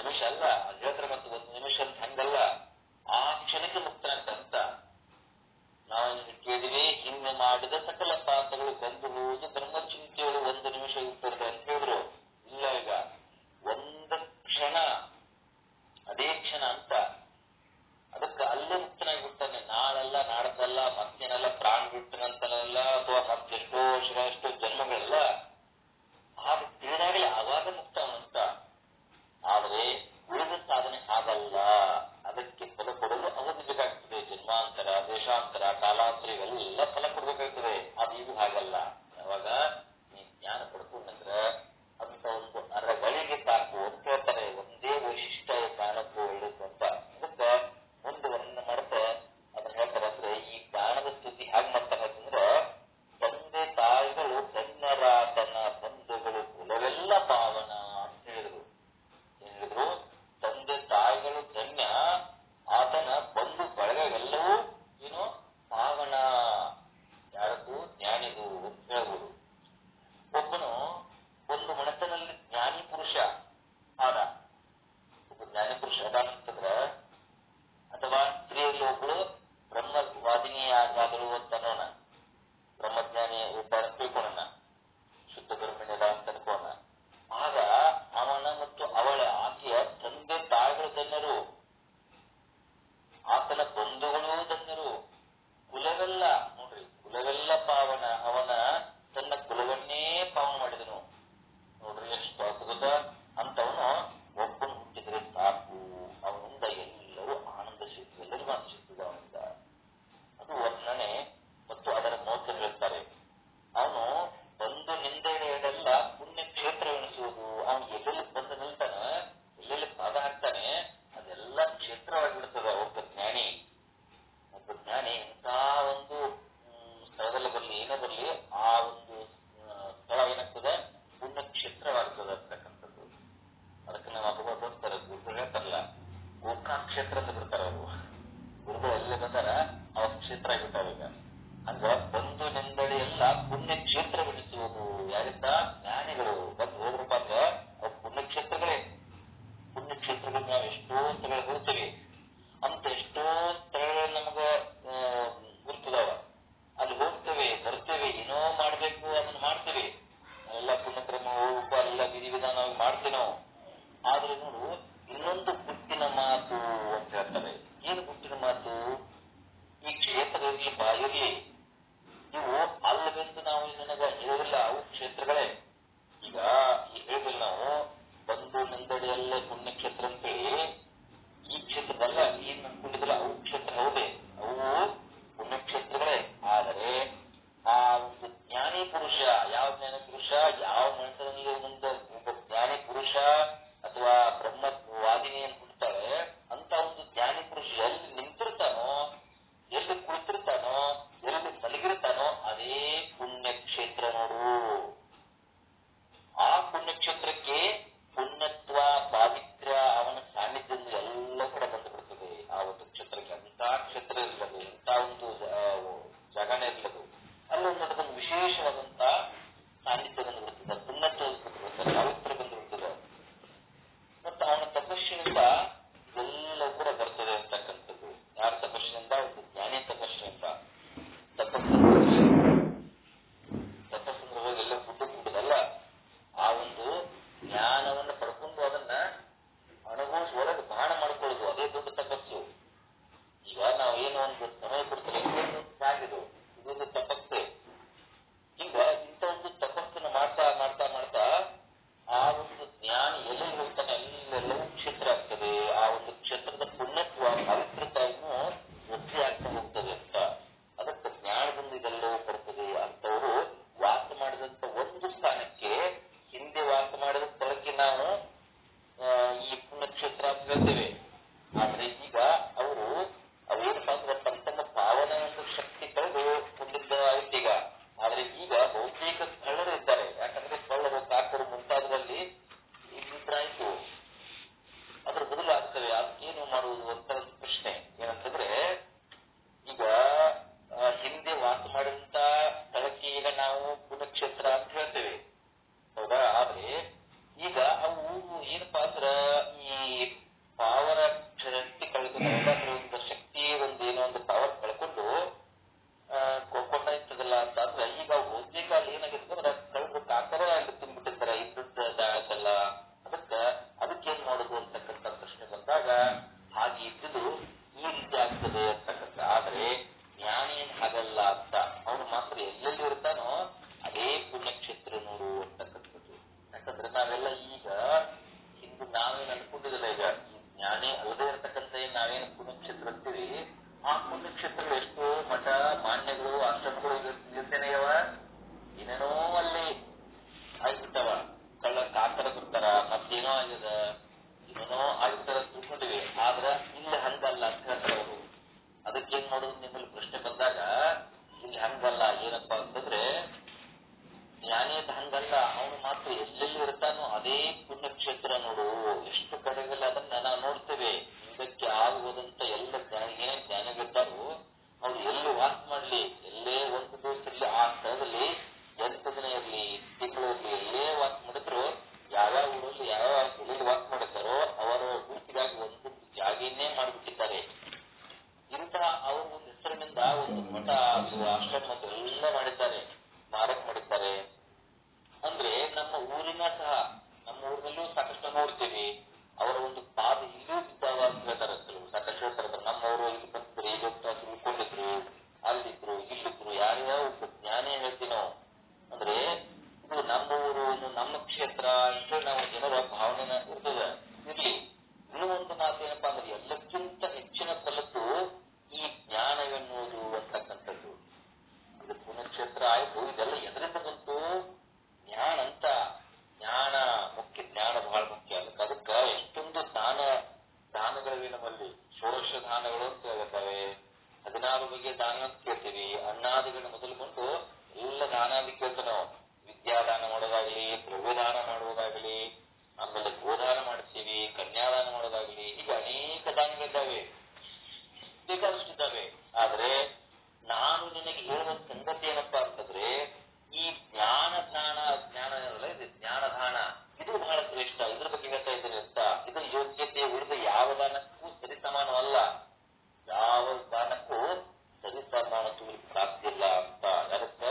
Speaker 1: ಮನುಷ್ಯನ ಅಂತ. ಅದಕ್ಕೆ ಅಲ್ಲೇ ಮುಕ್ತನಾಗಿ ಬಿಡ್ತಾನೆ. ನಾಳೆಲ್ಲ ನಾಡದಲ್ಲ ಮತ್ತೇನೆಲ್ಲ ಪ್ರಾಣ ಬಿಡ್ತಾನಂತನಲ್ಲ ಅಥವಾ ಮತ್ತೆಷ್ಟೋ ವರ್ಷ ಎಷ್ಟೋ ಜನ್ಮಗಳೆಲ್ಲ ಆಗ ತಿಳಿದಾಗಲೇ ಆವಾಗ ಮುಕ್ತ ಅವನಂತ. ಆದ್ರೆ ಉಳಿದ ಸಾಧನೆ ಆಗಲ್ಲ. ಅದಕ್ಕೆ ಫಲ ಕೊಡಲು ಅವಧಿ ಬೇಕಾಗ್ತದೆ. ಜನ್ಮಾಂತರ, ದೇಶಾಂತರ, ಕಾಲಾಂತರ ಇವೆಲ್ಲ ಫಲ ಕೊಡ್ಬೇಕಾಗ್ತದೆ. ಅದು ಇದು ಹಾಗಲ್ಲ. ಯಾವಾಗ ನೀ ಜ್ಞಾನ ಪಡ್ಕೊಂಡ್ರೆ ಅಂತ ಒಂದು ಅರಗಳಿಗೆ ಸಾಕು ಅಂತ ಹೇಳ್ತಾರೆ. ಒಂದೇ ವೈಶಿಷ್ಟ್ಯ ಜ್ಞಾನಕ್ಕೂ ಒಳ್ಳೇದು ಅಂತ. ಅದಕ್ಕೆ ಮುಂದೆ ವರ್ಣನೆ ಮಾಡ್ತಾ ಅದನ್ನ ಹೇಳ್ತಾರೆ. ಅಂದ್ರೆ ಈ ಜ್ಞಾನದ ಸ್ಥಿತಿ ಹೇಗ್ ಮಾಡ್ತಾರೆ ಅಂತಂದ್ರೆ, ತಂದೆ ತಾಯಿಗಳು ಧನ್ಯರಾತನ ಬಂಧುಗಳು ಕುಲವೆಲ್ಲ ಪಾವನ ಅಂತ ಹೇಳಿದ್ರು. ಏನ್ ಹೇಳಿದ್ರು? ತಂದೆ ತಾಯಿಗಳು ಧನ್ಯ, ಆತನ ಬಂಧು ಬಳಗವೆಲ್ಲವೂ ಏನು ಪಾವನ. ಯಾರದ್ದು? ಜ್ಞಾನಿದು ಅಂತ ಹೇಳ್ಬೋದು. ಒಬ್ಬನು ಒಂದು ಮನಸ್ಸಿನಲ್ಲಿ ಜ್ಞಾನಿ ಪುರುಷ ಆದ, ಒಬ್ಬ ಜ್ಞಾನಿ ಪುರುಷ ಅದ ಅಂತಂದ್ರೆ, ಅಥವಾ ಸ್ತ್ರೀಯಲ್ಲಿ ಒಬ್ಬಳು ಬ್ರಹ್ಮವಾದಿನಿಯಾದಳು ಅಂತ ಅನ್ನೋಣ, ಬ್ರಹ್ಮಜ್ಞಾನಿ ಇದ್ದಾರೆ ತಿಳ್ಕೊಳ್ಳೋಣ, ಶುದ್ಧ ಗರ್ಭಿಣಿಯದ ಅಂತ ಅನ್ಕೋಣ. ಆಗ ಅವನ ಮತ್ತು ಅವಳ ಆಕೆಯ ತಂದೆ ತಾಯಿಗಳು ಧನ್ಯರು, ಆತನ ಬಂಧುಗಳು ಧನ್ಯರು, ಕುಲವೆಲ್ಲ ನೋಡ್ರಿ, ಕುಲವೆಲ್ಲ ಪಾವನ. ಅವನ ತನ್ನ ಕುಲವನ್ನೇ ಪಾವನ ಮಾಡಿದನು. ನೋಡ್ರಿ ಎಷ್ಟು ಅದ್ಭುತ. ಅಂತವನು ಒಬ್ಬನು ಹುಟ್ಟಿದ್ರೆ ಸಾಕು, ಅವನಿಂದ ಎಲ್ಲರೂ ಆನಂದ ಸಿಗ್ತದೆ, ಎಲ್ಲರಿಗೂ ಆನಂದ ಸಿಗ್ತದೆ ಅವನಿಂದ. ಅದು ವರ್ಣನೆ ಮತ್ತು ಅದರ ಮಹತ್ವ ಹೇಳ್ತಾರೆ. ಅವನು ಬಂದು ನಿಂದೆಡೆಲ್ಲ ಪುಣ್ಯ ಕ್ಷೇತ್ರವೆನಿಸುವುದು. ಅವನು ಎಲ್ಲೆಲ್ಲಿ ಬಂದು ನಿಲ್ತಾನೆ, ಎಲ್ಲೆಲ್ಲಿ ಪಾದ ಹಾಕ್ತಾನೆ, ಅದೆಲ್ಲ ಕ್ಷೇತ್ರವಾಗಿಬಿಡ್ತದೆ. ಒಬ್ಬ ಜ್ಞಾನಿ ಇಂಥ ಒಂದು ಸ್ಥಳದಲ್ಲಿ ಬರಲಿ, ಏನೇ ಬರಲಿ, ಆ ಒಂದು ಸ್ಥಳ ಏನಾಗ್ತದೆ? ಪುಣ್ಯ ಕ್ಷೇತ್ರವಾಗ್ತದೆ ಅಂತಕ್ಕಂಥದ್ದು. ಅದಕ್ಕೆ ನಾವು ಅನುಭವ ತೋರಿಸ್ತಾರೆ. ಗುರುಗಳು ಹೇಳ್ತಾರಲ್ಲ, ಗೋಕರ್ಣ ಕ್ಷೇತ್ರ ಅಂತ ಬಿಡ್ತಾರೆ ಅವರು. ಗುರುಗಳು ಎಲ್ಲಿ ಬಂದಾರ ಅವ ಕ್ಷೇತ್ರ ಆಗಿಬಿಟ್ಟಾವ. ಈಗ ಹಂಗ ಬಂದು ನಿಂದಡಿ ಎಲ್ಲ ಪುಣ್ಯ ಕ್ಷೇತ್ರವೆನಿಸುವುದು. ಯಾರಿಂದ? ಜ್ಞಾನಿಗಳು ಬಂದು ಹೋದ್ರಪ್ಪ ಅಂದ್ರ ಅವು ಪುಣ್ಯಕ್ಷೇತ್ರಗಳೇ. ಪುಣ್ಯಕ್ಷೇತ್ರಗಳು ನಾವು ಎಷ್ಟೋ ಸ್ಥಳಗಳು ಹೋಗ್ತೇವೆ ಅಂತ, ಎಷ್ಟೋ ಸ್ಥಳಗಳು ನಮಗ ಗುರ್ತದಾವ. ಅಲ್ಲಿ ಹೋಗ್ತೇವೆ, ಬರ್ತೇವೆ, ಏನೋ ಮಾಡ್ಬೇಕು ಅದನ್ನ ಮಾಡ್ತೇವೆ. ಅಲ್ಲೆಲ್ಲ ಪುಣ್ಯಕ್ರಮ ಹೋಗ್ಬೇಕು, ಅಲ್ಲೆಲ್ಲ ವಿಧಿ ವಿಧಾನವಾಗಿ ಮಾಡ್ತೇವೆ ನಾವು. ಆದ್ರೆ ನೋಡು, ಇನ್ನೊಂದು ಗುಟ್ಟಿನ ಮಾತು ಅಂತ ಹೇಳ್ತಾರೆ. ಏನು ಗುಟ್ಟಿನ ಮಾತು? ಈ ಕ್ಷೇತ್ರ ಇರಲಿ, ಇವು ಅಲ್ಲವೆಂದು ನಾವು ನನಗ ಹೇಳಿಲ್ಲ, ಅವು ಕ್ಷೇತ್ರಗಳೇ. ಈಗ ಹೇಳಿಲ್ಲ ನಾವು, ಬಂದು ನಿಂದಡಿಯಲ್ಲೇ ಪುಣ್ಯಕ್ಷೇತ್ರ ಅಂತೇಳಿ. ಈ ಕ್ಷೇತ್ರದಲ್ಲ, ಏನ್ ಅನ್ಕೊಂಡಿದ್ರಲ್ಲ ಅವು ಕ್ಷೇತ್ರ ಹೌದೇ, ಅವು ಪುಣ್ಯಕ್ಷೇತ್ರಗಳೇ. ಆದರೆ ಆ ಒಂದು ಜ್ಞಾನಿ ಪುರುಷ, ಯಾವ ಜ್ಞಾನಿ ಪುರುಷ, ಯಾವ ಮನುಷ್ಯನಲ್ಲಿ ಒಂದು ಒಬ್ಬ ಜ್ಞಾನಿ ಪುರುಷ ಅಥವಾ ಬ್ರಹ್ಮವಾದಿನಿ ಅಂತ ಹುಡ್ತಾರೆ, ಅಂತ ಒಂದು ಜ್ಞಾನಿ ಪುರುಷ ಎಲ್ಲಿ ನಿಂತಿರ್ತಾನೋ, ಎಲ್ಲಿ ಕುಳಿತಿರ್ತಾನೋ, ಎಲ್ಲಿ ಮಲಗಿರ್ತಾನೋ, ಅದೇ ಪುಣ್ಯಕ್ಷೇತ್ರ ನೋಡು. ಆ ಪುಣ್ಯಕ್ಷೇತ್ರಕ್ಕೆ ಪುಣ್ಯತ್ವ, ಪಾವಿತ್ರ್ಯ, ಅವನ ಸಾನ್ನಿಧ್ಯದಿಂದ ಎಲ್ಲ ಕೂಡ ಬಂದು ಬಿಡ್ತದೆ. ಆ ಒಂದು ಕ್ಷೇತ್ರಕ್ಕೆ ಅಂತ ಕ್ಷೇತ್ರ ಇರಲದು, ಇಂಥ ಒಂದು ಜಾಗನೇ ಇರಲದು. ಅಲ್ಲೊಂದು ಅದೊಂದು ವಿಶೇಷವಾದಂತ ಸಾನ್ನಿಧ್ಯ ಬಂದು ಬಿಡ್ತದೆ, ಪುಣ್ಯತ್ವ ಬಂದು ಪಾವಿತ್ರ್ಯ ಬಂದು ಬಿಡ್ತದೆ. ಮತ್ತು ಅವನ ತಪಸ್ಸಿನಿಂದ ಎಲ್ಲ ಕೂಡ ಬರ್ತದೆ ಅಂತಕ್ಕಂಥದ್ದು. ಯಾರ ತಪಸ್ಸಿನಿಂದ? ಒಂದು ಜ್ಞಾನಿ ತಪಸ್ಸಿನಿಂದ. ತಪಸ್ಸಂದ್ರೆ ಹೋಗಿ ಎಲ್ಲ ಫುಡ್ಡು ಕುಡುದಲ್ಲ, ಆ ಒಂದು ಜ್ಞಾನವನ್ನು ಪಡ್ಕೊಂಡು ಅದನ್ನ ಅನುಭವಿಸಿ ಒಳಗೆ ಬಾಣ ಮಾಡ್ಕೊಳ್ಳೋದು, ಅದೇ ದೊಡ್ಡ ತಪಸ್ಸು. ಈಗ ನಾವು ಏನೋ ಒಂದು ಸಮಯ ಕೊಡ್ತೇವೆ, ಸಾಗಿದು ಇದೊಂದು ತಪಸ್ಸೆ. ಹಿಂಗ ಇಂಥ ಒಂದು ತಪಸ್ಸನ್ನು ಮಾಡ್ತಾ ಮಾಡ್ತಾ ಮಾಡ್ತಾ ಆ ಒಂದು ಜ್ಞಾನಿ ಎಲ್ಲೆಲ್ಲಿ ಹೋಗ್ತಾನೆ ಅಲ್ಲೆಲ್ಲವೂ ಕ್ಷೇತ್ರ ಆಗ್ತದೆ. ಆ ಒಂದು ಕ್ಷೇತ್ರದ ಪುಣ್ಯತ್ವ, ಪವಿತ್ರತೆಯನ್ನು ವೃದ್ಧಿ ಆಗ್ತಾ ಹೋಗ್ತದೆ ಅಂತ. ಅದಕ್ಕೆ ಜ್ಞಾನದಿಂದ ಇದೆಲ್ಲವೂ ಬರ್ತದೆ. ಅಂತವರು ವಾಸ ಮಾಡಿದಂತ ಒಂದು ಸ್ಥಾನಕ್ಕೆ, ಹಿಂದೆ ವಾಸ ಮಾಡಿದ ಸ್ಥಳಕ್ಕೆ ನಾವು ಈ ಪುಣ್ಯಕ್ಷೇತ್ರ ಅಂತ ಹೇಳ್ತೇವೆ. ಆದ್ರೆ ಈಗ ಅವರು ಅವೇನಪ್ಪ ಅಂದ್ರೆ ತಮ್ಮ ಪಾವನ ಒಂದು ಶಕ್ತಿ ಕಳೆದು ಕೊಂಡಿದ್ದ ಆಯ್ತು ಈಗ. ಆದ್ರೆ ಈಗ ಬಹುತೇಕ ಕಳ್ಳರು ಇದ್ದಾರೆ. ಯಾಕಂದ್ರೆ ಕಳ್ಳರು, ಕಾಕರು ಮುಂತಾದರಲ್ಲಿ ಇದ್ರಾಯ್ತು, ಅದ್ರ ಬದಲಾಗ್ತವೆ. ಅದಕ್ಕೇನು ಮಾಡುವುದು ಅಂತ ಒಂದು ಪ್ರಶ್ನೆ. ಏನಂತಂದ್ರೆ, ಈಗ ಹಿಂದೆ ವಾಸ ಮಾಡಿದಂತ ಸ್ಥಳಕ್ಕೆ ಈಗ ನಾವು ಪುಣ್ಯಕ್ಷೇತ್ರ ಅಂತ ಹೇಳ್ತೇವೆ, ಹೌದಾ? ಆದ್ರೆ ಈಗ ಅವು ಏನಪ್ಪಾ ಅಂದ್ರ ಈ ಪಾವನ ಶಕ್ತಿ ಕಳ್ಕೊಂಡು, ಒಂದು ಶಕ್ತಿ ಒಂದು ಏನೋ ಒಂದು ಪವರ್ ಕಳ್ಕೊಂಡು ಕೊಂಡಾಯ್ತದಲ್ಲ ಅಂತ ಅಂದ್ರೆ, ಈಗ ಬಹುತೇಕ ಅಲ್ಲಿ ಏನಾಗಿರ್ತದೆ ಅಂದ್ರೆ ಕಳೆದು ಕಾಕರೇ ಅಲ್ಲಿ ತುಂಬಿಟ್ಟಿರ್ತಾರೆ ಇದ್ದಲ್ಲ. ಅದಕ್ಕೇನ್ ಮಾಡುದು ಅಂತಕ್ಕಂಥ ಪ್ರಶ್ನೆ ಬಂದಾಗ ನಾವೇನು ಪುಣ್ಯಕ್ಷೇತ್ರ ಅಂತೀವಿ, ಆ ಪುಣ್ಯಕ್ಷೇತ್ರಗಳು ಎಷ್ಟು ಮಠ ಮಾನ್ಯಗಳು ಆಶ್ರಮಗಳು ಇರ್ತೇನೆಯವ, ಏನೇನೋ ಅಲ್ಲಿ ಆಗ್ಬಿಟ್ಟವ. ಕಳ್ಳ ಕಾತರ ಬಿಡ್ತಾರ, ಮತ್ತೇನೋ ಆಗ್ಯದ, ಏನೇನೋ ಆಗಿರ್ತಾರ ತಿಳ್ಕೊಂಡಿವಿ. ಆದ್ರ ಇಲ್ಲಿ ಹಂಗಲ್ಲ ಅಂತ ಹೇಳ್ತಾರೆ ಅವರು. ಅದಕ್ಕೇನ್ ಮಾಡೋದು ನಿಮ್ಮಲ್ಲಿ ಪ್ರಶ್ನೆ ಬಂದಾಗ, ಇಲ್ಲಿ ಹಂಗಲ್ಲ ಏನಪ್ಪಾ ಅಂತಂದ್ರೆ, ಜ್ಞಾನಿಯದ ಹಂಗಲ್ಲ, ಅವನು ಮಾತ್ರ ಎಲ್ಲೆಲ್ಲಿ ಇರ್ತಾನೋ ಅದೇ ಪುಣ್ಯಕ್ಷೇತ್ರ ನೋಡು. ಎಷ್ಟು ಕಡೆಗಳಲ್ಲಿ ಅದನ್ನ ನಾವು ನೋಡ್ತೇವೆ. ಇದಕ್ಕೆ ಆಗುವುದಂತ ಎಲ್ಲ ಏನೇ ಜ್ಞಾನಿಗಳಿದ್ದಾರೋ ಅವ್ರು ಎಲ್ಲಿ ವಾಸ ಮಾಡ್ಲಿ, ಎಲ್ಲೇ ಒಂದು ದಿವಸದಲ್ಲಿ ಆ ಸ್ಥಳದಲ್ಲಿ 8 ದಿನ ಇರಲಿ, ತಿಂಗಳು ಇರಲಿ, ಎಲ್ಲೇ ವಾಸ ಮಾಡಿದ್ರು, ಯಾವ್ಯಾವ ಊರಲ್ಲಿ ಯಾವ್ಯಾವ ಎಲ್ಲಿ ವಾಸ ಮಾಡಿದ್ದಾರೋ ಅವರ ಗುರುತಿಗಾಗಿ ಒಂದು ಜಾಗೇನೇ ಮಾಡಿಬಿಟ್ಟಿದ್ದಾರೆ. ಇಂತಹ ಅವ್ರ ಒಂದು ಹೆಸರಿನಿಂದ ಒಂದು ಮಠ, ಆಶ್ರಮ ಎಲ್ಲ ಮಾಡಿದ್ದಾರೆ, ಸ್ಮಾರಕ ಮಾಡಿದ್ದಾರೆ. ಅಂದ್ರೆ ನಮ್ಮ ಊರಿನ ಸಹ, ನಮ್ಮ ಊರಿನಲ್ಲೂ ಸಾಕಷ್ಟು ನೋಡ್ತೀವಿ. ಅವರ ಒಂದು ಪಾದ ಇಲ್ಲೂ ಇದ್ದಾವ ಅಂತ ಹೇಳ್ತಾರೆ. ಸಾಕಷ್ಟು ಹೇಳ್ತಾರೆ, ನಮ್ಮವರು ಇಲ್ಲಿ ಬಂದ್ರೆ ಈಗ ತಿಳ್ಕೊಂಡಿದ್ರು, ಅಲ್ಲಿದ್ರು, ಇಲ್ಲಿದ್ರು, ಯಾರ್ಯಾವ ಜ್ಞಾನೇ ಹೇಳ್ತೀವಿ ನಾವು. ಅಂದ್ರೆ ಇದು ನಮ್ಮ ಊರು, ನಮ್ಮ ಕ್ಷೇತ್ರ ಅಂತ ನಾವು ಜನರ ಭಾವನೆ ಇರ್ತದೆ. ಇರ್ಲಿ, ಇನ್ನೂ ಒಂದು ಮಾತು ಏನಪ್ಪಾ ಅಂದ್ರೆ, ಎಲ್ಲಕ್ಕಿಂತ ಹೆಚ್ಚಿನ ಫಲದ್ದು ಈ ಜ್ಞಾನವೆನ್ನುವುದು ಅಂತಕ್ಕಂಥದ್ದು. ಇದು ಪುಣ್ಯಕ್ಷೇತ್ರ ಆಯ್ತು, ಇದೆಲ್ಲ ಎದರಿಂದ ಬಂತು? ಜ್ಞಾನ ಅಂತ. ಜ್ಞಾನ ಮುಖ್ಯ, ಜ್ಞಾನ ಬಹಳ ಮುಖ್ಯ. ಅದಕ್ಕ ಎಷ್ಟೊಂದು ದಾನಗಳಿವೆ ನಮ್ಮಲ್ಲಿ. ಷೋಡಶ ದಾನಗಳು ಅಂತ ಹೇಳ್ತವೆ, 16 ಬಗೆಯ ದಾನ ಅಂತ ಕೇಳ್ತೀವಿ. ಅನ್ನಾದಿಗಳನ್ನ ಮೊದಲುಗೊಂಡು ಎಲ್ಲ ದಾನಾದಿ ಕೇಳ್ತೇವೆ ನಾವು. ವಿದ್ಯಾದಾನ ಮಾಡೋದಾಗ್ಲಿ, ದ್ರವ್ಯದಾನ ಮಾಡುವುದಾಗ್ಲಿ, ಆಮೇಲೆ ಗೋದಾನ ಮಾಡ್ತೀವಿ, ಕನ್ಯಾದಾನ ಮಾಡೋದಾಗ್ಲಿ, ಈಗ ಅನೇಕ ದಾನಗಳಿದ್ದಾವೆ, ಬೇಕಾದಷ್ಟಿದ್ದಾವೆ. ಆದ್ರೆ ನಾನು ನಿನಗೆ ಹೇಳುವ ಸಂಗತಿ ಏನಪ್ಪಾ ಅಂತಂದ್ರೆ, ಈ ಜ್ಞಾನದಾನ ಇದು ಬಹಳ ಶ್ರೇಷ್ಠ. ಇದ್ರ ಬಗ್ಗೆ ಹೇಳ್ತಾ ಇದ್ದೇನೆ ಅಂತ. ಇದು ಯೋಗ್ಯತೆ ಉಳಿದ ಯಾವ ದಾನಕ್ಕೂ ಸರಿಸಮಾನವಲ್ಲ, ಯಾವ ದಾನಕ್ಕೂ ಸರಿಸಮಾನ ತೂಲಿಕ್ಕೆ ಸಾಧ್ಯ ಇಲ್ಲ ಅಂತ. ಅದಕ್ಕ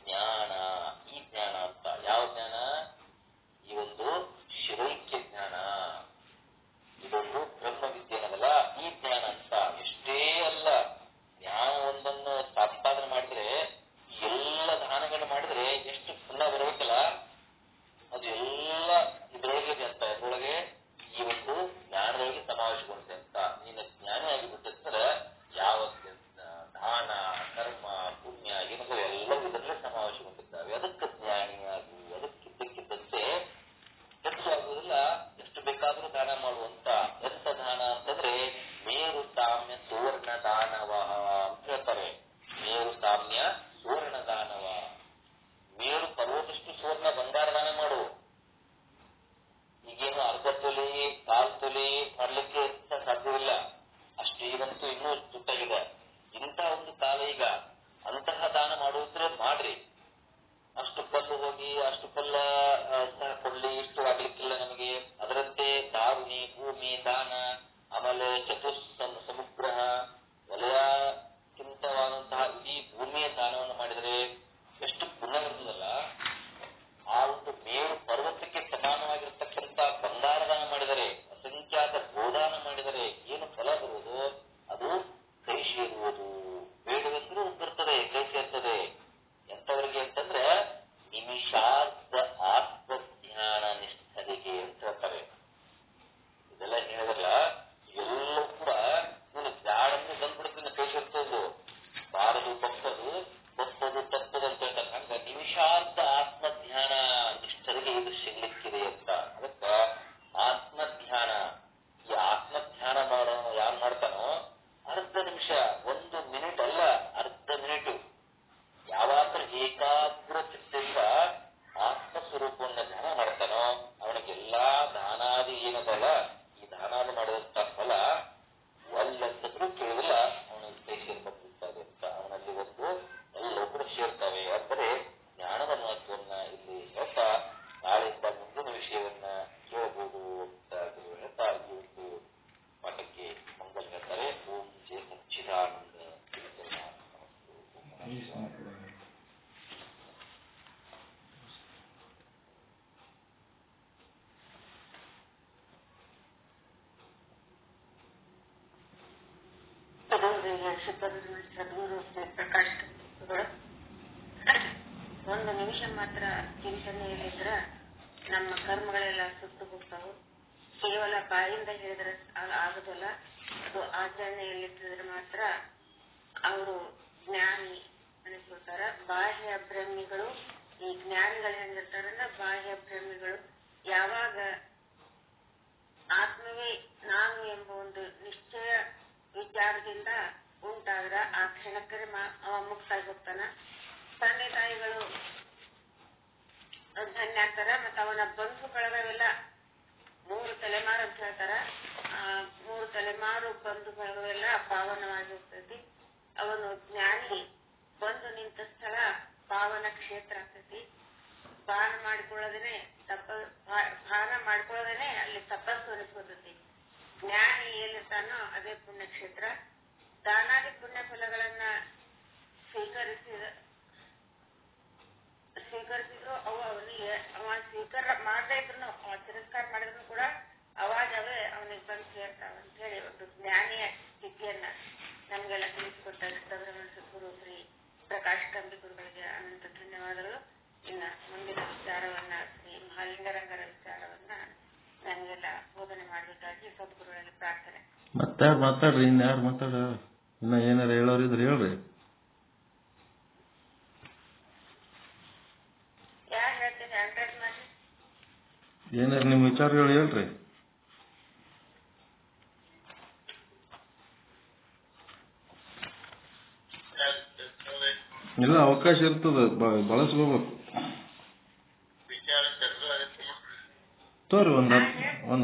Speaker 1: ಜ್ಞಾನ, ಈ ಜ್ಞಾನ ಅಂತ. ಯಾವ ಜ್ಞಾನ? ಈ ಒಂದು ಶಿವೈಕ್ಯ ಜ್ಞಾನ, ಇದೊಂದು ಬ್ರಹ್ಮ ವಿದ್ಯೆ ಅನ್ನೋದಲ್ಲ, ಈ ಜ್ಞಾನ ಅಂತ. ಎಷ್ಟೇ ಅಲ್ಲ, ಜ್ಞಾನ ಒಂದನ್ನು ಸಂಪಾದನೆ ಮಾಡಿದ್ರೆ, ಎಲ್ಲ ದಾನಗಳನ್ನು ಮಾಡಿದ್ರೆ ಎಷ್ಟು ಪುಣ್ಯ ಬರಬೇಕಲ್ಲ, ಅದು ಎಲ್ಲ ಇದ್ರೊಳಗೆ ಅಂತ. ಇದ್ರೊಳಗೆ ಈ ಒಂದು ಜ್ಞಾನದೊಳಗೆ ಸಮಾವೇಶಗೊಂಡಿದೆ ಅಂತ. ನೀನು ಜ್ಞಾನಿ ಆಗಿಬಿಟ್ಟಿರ್ತಾರೆ, ಯಾವ ದಾನ, ಕರ್ಮ, ಪುಣ್ಯ ಏನಂದ್ರೆ ಎಲ್ಲವೂ ಇದರಲ್ಲೇ ಸಮಾವೇಶಗೊಂಡಿದ್ದಾವೆ. ಅದಕ್ಕೆ ಜ್ಞಾನಿಯಾಗು. ಅದಕ್ಕಿದ್ದಕ್ಕಿದ್ದಂತೆ ಹೆಚ್ಚಾಗುವುದಿಲ್ಲ, ಎಷ್ಟು ಬೇಕಾದರೂ ದಾನ ಮಾಡುವಂತ. ಎಂತ ದಾನ ಅಂತಂದ್ರೆ, ಮೇರು ಸಾಮ್ಯ ಸುವರ್ಣ ದಾನವ ಅಂತ ಹೇಳ್ತಾರೆ. ಮೇರು ಸಾಮ್ಯ ಸುವರ್ಣ ದಾನವ. ಮೇರು ಪರ್ವತಷ್ಟು ಸುವರ್ಣ ಬಂಗಾರ ದಾನ ಮಾಡು. ಈಗೇನು ಅರ್ಧ ತೊಲಿ, 1/4 ತೊಲಿ ಮಾಡ್ಲಿಕ್ಕೆ ಸಾಧ್ಯವಿಲ್ಲ, ಅಷ್ಟೇನಂತೂ ಇನ್ನೂ ತುಟ್ಟಾಗಿದೆ. ಇಂಥ ಒಂದು ಕಾಲ ಈಗ. ಅಂತಹ ದಾನ ಮಾಡುವುದ್ರೆ ಮಾಡ್ರಿ. ಅಷ್ಟು ಕಲ್ಲು ಹೋಗಿ ಅಷ್ಟು ಕಲ್ಲ ಕೊಡ್ಲಿ, ಇಷ್ಟು ಆಗ್ಲಿಕ್ಕಿಲ್ಲ ನಮಗೆ. ಅದರಂತೆ ದಾರುಣಿ, ಭೂಮಿ ದಾನ, ಆಮೇಲೆ ಸಮುದ್ರ ವಲಯಕ್ಕಿಂತವಾದಂತಹ ಇಡೀ ಭೂಮಿಯ ದಾನವನ್ನು ಮಾಡಿದರೆ ಎಷ್ಟು ಪುಣ್ಯ ಬರ್ತದಲ್ಲ. ಆ ಒಂದು ಮೇರು ಪರ್ವತಕ್ಕೆ ಸಮಾನವಾಗಿರ್ತಕ್ಕಂಥ ಬಂಗಾರ ದಾನ ಮಾಡಿದರೆ, ಅಸಂಖ್ಯಾತ ಗೋದಾನ ಮಾಡಿದರೆ ಏನು ಫಲ ಬರುವುದು? ಅದು ಕೈ ಸೇರುವುದು. ಬೇಡವೆಂದ್ರೂ ಬರ್ತದೆ, ಕೈ ಸೇರ್ತದೆ. ಎಂತವರಿಗೆ ಅಂತಂದ್ರೆ, ನಿಮಿಷಾರ್ಧ ಆತ್ಮಜ್ಞಾನ ನಿಷ್ಠರಿಗೆ ಅಂತ ಹೇಳ್ತಾರೆ. ಇದೆಲ್ಲ ಹೇಳಿದ್ರಲ್ಲ, ಎಲ್ಲವೂ ಕೂಡ ನೀನು ಬ್ಯಾಡಂದ್ರೆ ಬಂದ್ಬಿಡುತ್ತೆ, ಕೈ ಸೇರ್ತದ್ದು. ಬಾರದು ತಪ್ಪದು, ತಪ್ಪದು ತಪ್ಪದು ಅಂತ ಹೇಳ್ತಾರೆ. ಹಂಗ ನಿಮಿಷಾರ್ಧ ಆತ್ಮಧ್ಯಾನ ನಿಷ್ಠರಿಗೆ ಇದು ಸಿಗ್ಲಿಕ್ಕಿದೆ ಅಂತ. ಅದಕ್ಕ ಆತ್ಮಧ್ಯಾನ, ಈ ಆತ್ಮಧ್ಯಾನ ಯಾರು ಮಾಡ್ತಾನೋ, ಅರ್ಧ ನಿಮಿಷ, 1 ಮಿನಿಟ್ ಅಲ್ಲ, ಅರ್ಧ ಮಿನಿಟು ಯಾವಾಗಲೂ ಏಕಾಗ್ರ ಚಿತ್ತದಿಂದ ಆತ್ಮಸ್ವರೂಪವನ್ನು ಧ್ಯಾನ ಮಾಡ್ತಾನೋ, ಅವನಿಗೆಲ್ಲಾ ದಾನಾದಿ ಏನದಲ್ಲ, ಈ ದಾನಾದಿ ಮಾಡಿದಂತ ಫಲ ಒಲ್ಲಂತೂ ಕೇಳಿಲ್ಲ, ಅವನಿಗೆ ಕೈ ಸೇರ್ಪಟ್ಟಿರ್ತದೆ ಅಂತ. ಅವನಲ್ಲಿ ಒಂದು ಎಲ್ಲವೂ ಕೂಡ ಸೇರ್ತವೆ. ಅಂದರೆ ಜ್ಞಾನದ ಮಹತ್ವವನ್ನ ಇಲ್ಲಿ ಹೇಳ್ತಾ, ನಾಳೆಯಿಂದ ಮುಂದಿನ ವಿಷಯವನ್ನ ಕೇಳಬಹುದು ಅಂತ ಹೇಳ್ತಾ ಈ ಒಂದು ಪಾಠಕ್ಕೆ ಮಂಗಲ್ ಹೇಳ್ತಾರೆ. ಓಂ ಜಯ ಸಚ್ಚಿದಾನಂದ.
Speaker 2: ಸದ್ಗುರು ಪ್ರಕಾಶ್ ಒಂದು ನಿಮಿಷ ಮಾತ್ರ ಚಿಂತನೆಯಲ್ಲಿದ್ರೆ ನಮ್ಮ ಕರ್ಮಗಳೆಲ್ಲ ಸುಟ್ಟು ಹೋಗ್ತಾವೆ. ಕೇವಲ ಬಾಯಿಂದ ಹೇಳಿದ್ರೆ ಆಗುದಿಲ್ಲ, ಅದು ಆಚರಣೆಯಲ್ಲಿಟ್ಟಿದ್ರೆ ಮಾತ್ರ ಅವರು ಜ್ಞಾನಿ ಅನಿಸ್ಕೊಳ್ತಾರ. ಬಾಹ್ಯ ಬ್ರಹ್ಮಿಗಳು, ಈ ಜ್ಞಾನಿಗಳು ಹೆಂಗಿರ್ತಾರಲ್ಲ, ಬಾಹ್ಯ ಬ್ರಹ್ಮಿಗಳು ಯಾವಾಗ ಆತ್ಮವೇ ನಾನು ಎಂಬ ಒಂದು ನಿಶ್ಚಯ ವಿಚಾರದಿಂದ ಉಂಟಾದ್ರ ಆ ಕ್ಷಣಕ್ಕರೆ ಅವ ಮುಕ್ತಾಗಿ ಹೋಗ್ತಾನ. ತಂದೆ ತಾಯಿಗಳು ಧನ್ಯ ಆಗ್ತಾರ. ಮತ್ತ ಅವನ ಬಂಧು ಬಳಗವೆಲ್ಲ 3 ತಲೆಮಾರು ಅಂತ ಹೇಳ್ತಾರ. 3 ತಲೆಮಾರು ಬಂಧು ಬಳಗವೆಲ್ಲ ಪಾವನವಾಗಿ ಹೋಗ್ತೈತಿ. ಅವನು ಜ್ಞಾನಿ ಬಂದು ನಿಂತ ಸ್ಥಳ ಪಾವನ ಕ್ಷೇತ್ರ ಆಗ್ತೈತಿ. ಪಾನ ಮಾಡಿಕೊಳ್ಳೋದೇನೆ ಅಲ್ಲಿ ತಪಸ್ಸು ಅನಿಸ್ಕೊತೈತಿ. ಜ್ಞಾನಿ ಏನಿರ್ತಾನೋ ಅದೇ ಪುಣ್ಯಕ್ಷೇತ್ರ. ದಾನಾದಿ ಪುಣ್ಯ ಫಲಗಳನ್ನ ಸ್ವೀಕರಿಸಿದ್ರು ಅವನಿಗೆ, ಅವ ಸ್ವೀಕಾರ ಮಾಡದೇ ಇದ್ರು, ಅವ ತಿರಸ್ಕಾರ ಮಾಡಿದ್ರು ಕೂಡ ಅವಾಗವೇ ಅವನಿಗೆ ಬಂದು ಸೇರ್ತಾವ ಅಂತ ಹೇಳಿ ಒಂದು ಜ್ಞಾನಿಯ ಸ್ಥಿತಿಯನ್ನ ನಮ್ಗೆಲ್ಲ ತಿಳಿಸಿಕೊಟ್ಟ ಸದ್ಗುರು ಶ್ರೀ ಪ್ರಕಾಶ್ ಕಂಬಿಗುರುಗಳಿಗೆ ಅನಂತ ಧನ್ಯವಾದಗಳು. ಇನ್ನ ಮುಂದಿನ ವಿಚಾರವನ್ನ ಶ್ರೀ ಮಹಾಲಿಂಗರಂಗರ ವಿಚಾರವನ್ನ ನನಗೆಲ್ಲ ಬೋಧನೆ ಮಾಡಬೇಕಾಗಿ ಸದ್ಗುರುಗಳಲ್ಲಿ ಪ್ರಾರ್ಥನೆ.
Speaker 3: ಮಾತಾಡ್ರಿ, ಇನ್ಯಾರು ಮಾತಾಡ, ಇನ್ನ ಏನಾರ ಹೇಳೋರಿದ್ರೆ ಹೇಳ್ರಿ.
Speaker 2: ಯಾರು ಹೇಳ್ತೀನಿ ಅಡ್ರೆಸ್ ಮಾಡಿ,
Speaker 3: ಏನಾರ ನಿಮ್ ವಿಚಾರಗಳು ಹೇಳ್ರಿ. ಎಲ್ಲ ಅವಕಾಶ ಇರ್ತದ, ಬಳಸ್ಕೋಬೇಕು. ತೋರಿ ಒಂದ್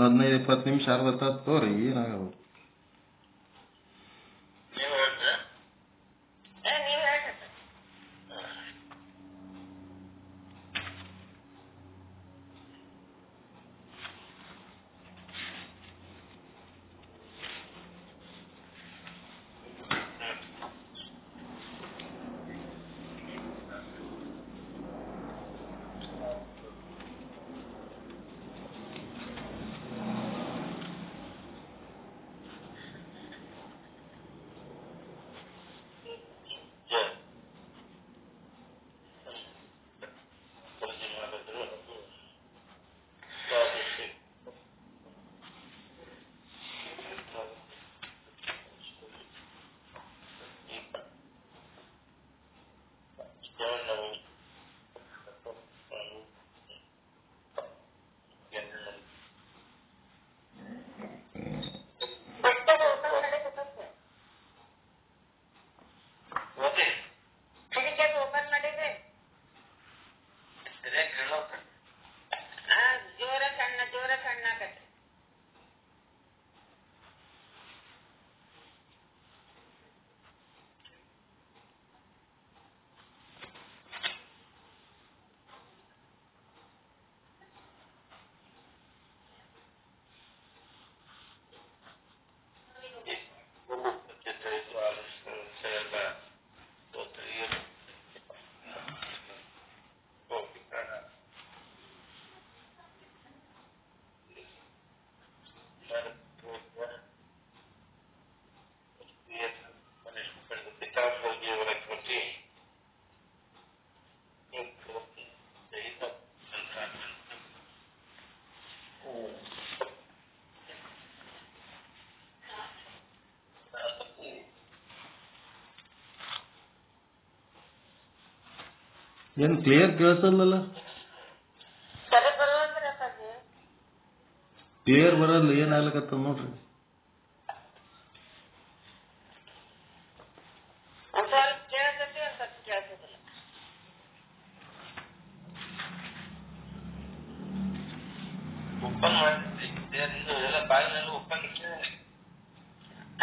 Speaker 3: 15-20 ನಿಮಿಷ ಅರ್ಧ ತಾಸು ತೋರಿ, ಏನಾಗಲ್ಲ. ಏನ್ ಕ್ಲಿಯರ್ ಕೇಳಿಸಲ್ಲ, ಕ್ಲಿಯರ್ ಬರಲ್ಲ. ಏನ್ ಆಗ್ಲಕತ್ತ ನೋಡ್ರಿ.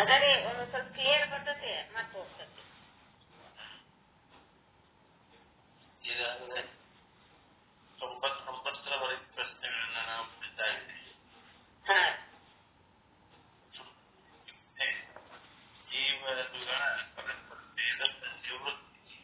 Speaker 2: ಅದೇ ಒಂದು ಸ್ವಲ್ಪ ಕ್ಲಿಯರ್ ಬರ್ತದೆ ಮತ್ತೆ ಹೋಗ್ತದೆ.
Speaker 1: ಈಗಾಗಲೇ 99ರವರೆಗೆ ಪ್ರಶ್ನೆಗಳನ್ನ ನಾವು ಬಿಡ್ತಾ ಇದ್ದೀವಿ. ಜೀವಗಳ ಪರಸ್ಪರತೆಯ ನಿವೃತ್ತಿ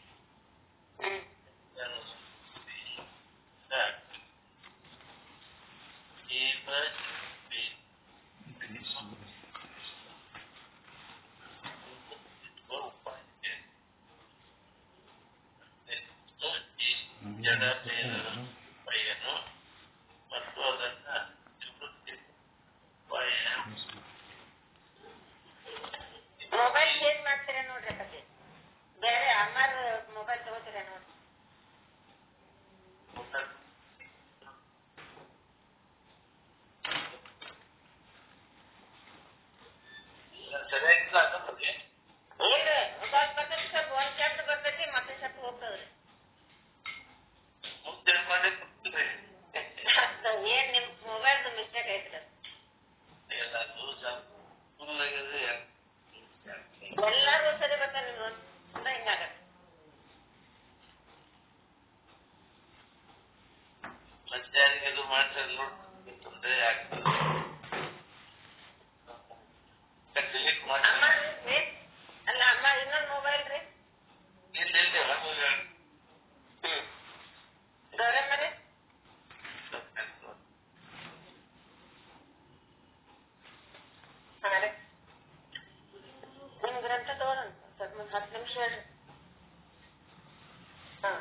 Speaker 1: ಜಡತೆಯನ್ನು ಮತ್ತು ಅದನ್ನ ನಿವೃತ್ತಿ
Speaker 2: ಖುಷಿ ಹೇಳ್ರಿ. ಹಾ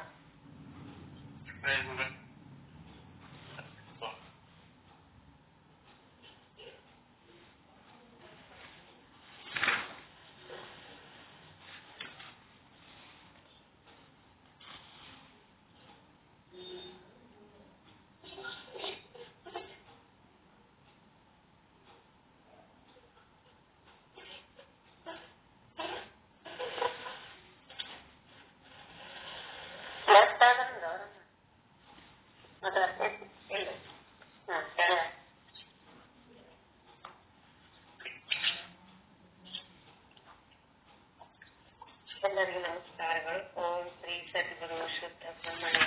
Speaker 2: ಎಲ್ಲರಿಗೂ ನಮಸ್ಕಾರಗಳು. ಓಂ ಶ್ರೀ ಸದ್ಗುರು ಶುದ್ಧ ಬ್ರಹ್ಮಣ್ಯ.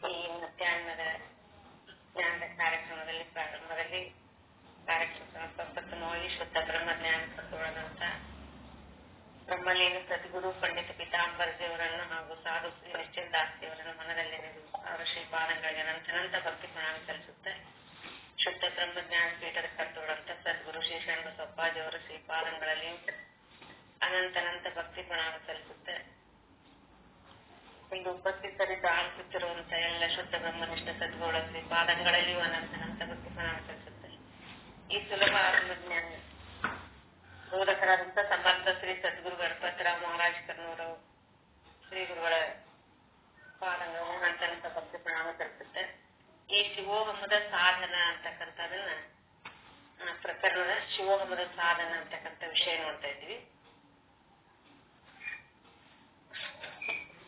Speaker 2: ಈ ಮಧ್ಯಾಹ್ನದ ಜ್ಞಾನದ ಕಾರ್ಯಕ್ರಮದಲ್ಲಿ ಪ್ರಾರಂಭದಲ್ಲಿ ಕಾರ್ಯಕ್ರಮ ಪ್ರಪ್ರಥಮವಾಗಿ ಶುದ್ಧ ಬ್ರಹ್ಮಜ್ಞಾನ ಪಡೆದುಕೊಳ್ಳದಂತ ಬ್ರಹ್ಮಲೀನ ಸದ್ಗುರು ಪಂಡಿತ ಪೀತಾಂಬರಜಿಯವರನ್ನು ಹಾಗೂ ಸಾಧು ಶ್ರೀ ನಿಶ್ಚಲ್ ದಾಸ್ತಿಯವರನ್ನು ಮನದಲ್ಲಿ ಅವರ ಶ್ರೀಪಾದಗಳಿಗೆ ಅನಂತ ಭಕ್ತಿ ಪ್ರಣಾಮ ಸಲ್ಲಿಸುತ್ತೆ. ಶುದ್ಧ ಬ್ರಹ್ಮಜ್ಞಾನ ಪೀಠದ ಕರ್ತೋಳಂತ ಸದ್ಗುರು ಶ್ರೀ ಶರಣ ಸಪ್ಪಾಜಿಯವರ ಶ್ರೀಪಾದಗಳಲ್ಲಿಯೂ ಅನಂತ ಭಕ್ತಿ ಪ್ರಣಾಮ ಸಲ್ಲಿಸುತ್ತೆ. ಇಲ್ಲಿ ಉಪಸ್ಥಿತರಿದ್ದು ಆಲಿಸುತ್ತಿರುವಂತಹ ಎಲ್ಲ ಶುದ್ಧ ಬ್ರಹ್ಮನಿಷ್ಠ ಸದ್ಗುರುಗಳ ಶ್ರೀಪಾದಗಳಲ್ಲಿಯೂ ಅನಂತ ಭಕ್ತಿ ಪ್ರಣಾಮ ಸಲ್ಲಿಸುತ್ತೆ. ಈ ಸುಲಭ ಆತ್ಮಜ್ಞಾನ ಬೋಧಕರಾದಂತಹ ಸಮರ್ಥ ಶ್ರೀ ಸದ್ಗುರು ಗಣಪತರಾವ್ ಮಹಾರಾಜ್ ಕರ್ನೂರು ಶ್ರೀ ಗುರುಗಳ ಪಾದಗಳು ಅನಂತ ಭಕ್ತಿ ಪ್ರಣಾಮ ಸಲ್ಲಿಸುತ್ತೆ. ಈ ಶಿವೋಹಮದ ಸಾಧನ ಅಂತಕ್ಕಂಥದನ್ನ ಪ್ರಕರಣದ ಶಿವೋಹಮದ ಸಾಧನ ಅಂತಕ್ಕಂಥ ವಿಷಯ ನೋಡ್ತಾ ಇದ್ವಿ.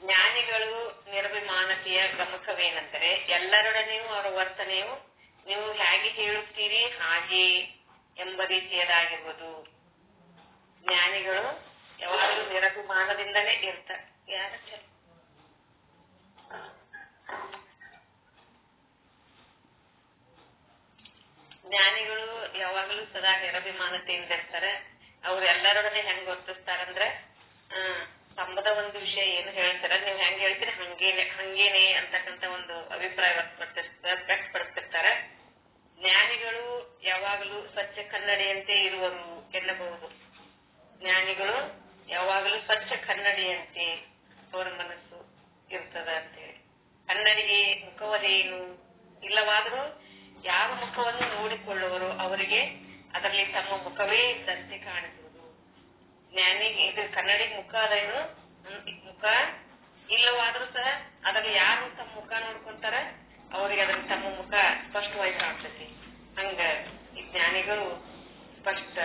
Speaker 2: ಜ್ಞಾನಿಗಳು ನಿರ್ವಿಮಾನತೆಯ ಪ್ರಮುಖವೇನೆಂದರೆ ಎಲ್ಲರೊಡನೆಯೂ ಅವರ ವರ್ತನೆಯು ನೀವು ಹೇಗೆ ಹೇಳುತ್ತೀರಿ ಹಾಗೆ ಎಂಬ ರೀತಿಯದಾಗಿರ್ಬೋದು. ಜ್ಞಾನಿಗಳು ಯಾವಾಗಲೂ ನಿರಭಿಮಾನದಿಂದಲೇ ಇರ್ತಾರೆ. ಜ್ಞಾನಿಗಳು ಯಾವಾಗಲೂ ಸದಾ ನಿರಭಿಮಾನತೆಯಿಂದ ಇರ್ತಾರೆ. ಅವ್ರು ಎಲ್ಲರೊಡನೆ ಹೆಂಗ್ ವರ್ತಿಸ್ತಾರಂದ್ರೆ ಸಂಬಂಧ ಒಂದು ವಿಷಯ ಏನು ಹೇಳ್ತಾರ, ನೀವು ಹೆಂಗ್ ಹೇಳ್ತೀರಿ ಹಂಗೇನೆ ಅಂತಕ್ಕಂಥ ಒಂದು ಅಭಿಪ್ರಾಯ ವ್ಯಕ್ತಪಡಿಸ್ತಿರ್ತಾರೆ. ಜ್ಞಾನಿಗಳು ಯಾವಾಗಲೂ ಸ್ವಚ್ಛ ಕನ್ನಡಿಯಂತೆ ಇರುವರು ಎನ್ನಬಹುದು. ಜ್ಞಾನಿಗಳು ಯಾವಾಗಲೂ ಸ್ವಚ್ಛ ಕನ್ನಡಿಯಂತೆ ಅವರ ಮನಸ್ಸು ಇರ್ತದ ಅಂತೇಳಿ. ಕನ್ನಡಿಗೆ ಮುಖವದೇನು ಇಲ್ಲವಾದರೂ ಯಾರ ಮುಖವನ್ನು ನೋಡಿಕೊಳ್ಳುವರು ಅವರಿಗೆ ಅದರಲ್ಲಿ ತಮ್ಮ ಮುಖವೇ ಇದ್ದಂತೆ ಕಾಣಿಸುವುದು. ಜ್ಞಾನಿಗೆ ಇದು ಕನ್ನಡಿ ಮುಖ ಅದೇನು ಮುಖ ಇಲ್ಲವಾದ್ರೂ ಸಹ ಅದರಲ್ಲಿ ಯಾರು ತಮ್ಮ ಮುಖ ನೋಡ್ಕೊಂತಾರ ಅವ್ರಿಗೆ ಅದ್ರಲ್ಲಿ ತಮ್ಮ ಮುಖ ಸ್ಪಷ್ಟವಾಗಿ ಕಾಣ್ತೈತಿ. ಹಂಗ ಈ ಜ್ಞಾನಿಗಳು ಸ್ಪಷ್ಟ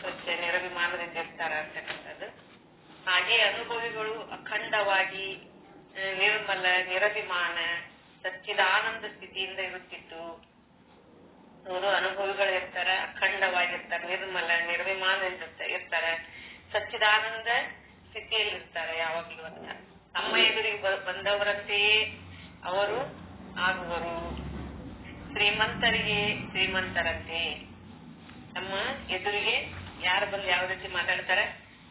Speaker 2: ಸ್ವಚ್ಛ ನಿರಭಿಮಾನದಿಂದ ಇರ್ತಾರ ಅಂತಕ್ಕಂಥದ್ದು. ಹಾಗೆ ಅನುಭವಿಗಳು ಅಖಂಡವಾಗಿ ನಿರ್ಮಲ ನಿರಭಿಮಾನ ಸಚ್ಚಿದಾನಂದ ಸ್ಥಿತಿಯಿಂದ ಇರುತ್ತಿತ್ತು. ಅವರು ಅನುಭವಿಗಳು ಇರ್ತಾರ, ಅಖಂಡವಾಗಿರ್ತಾರೆ, ನಿರ್ಮಲ ನಿರ್ವಿಮಾನದಿಂದ ಇರ್ತಾರ, ಸಚ್ಚಿದಾನಂದ ಸ್ಥಿತಿಯಲ್ಲಿ ಇರ್ತಾರೆ ಯಾವಾಗ್ಲೂ ಅಂತ. ತಮ್ಮ ಎದುರಿಗೆ ಬಂದವರಂತೆಯೇ ಅವರು ಆಗುವರು. ಶ್ರೀಮಂತರಿಗೆ ಶ್ರೀಮಂತರಂತೆ, ನಮ್ಮ ಎದುರಿಗೆ ಯಾರು ಬಂದು ಯಾವ ರೀತಿ ಮಾತಾಡ್ತಾರೆ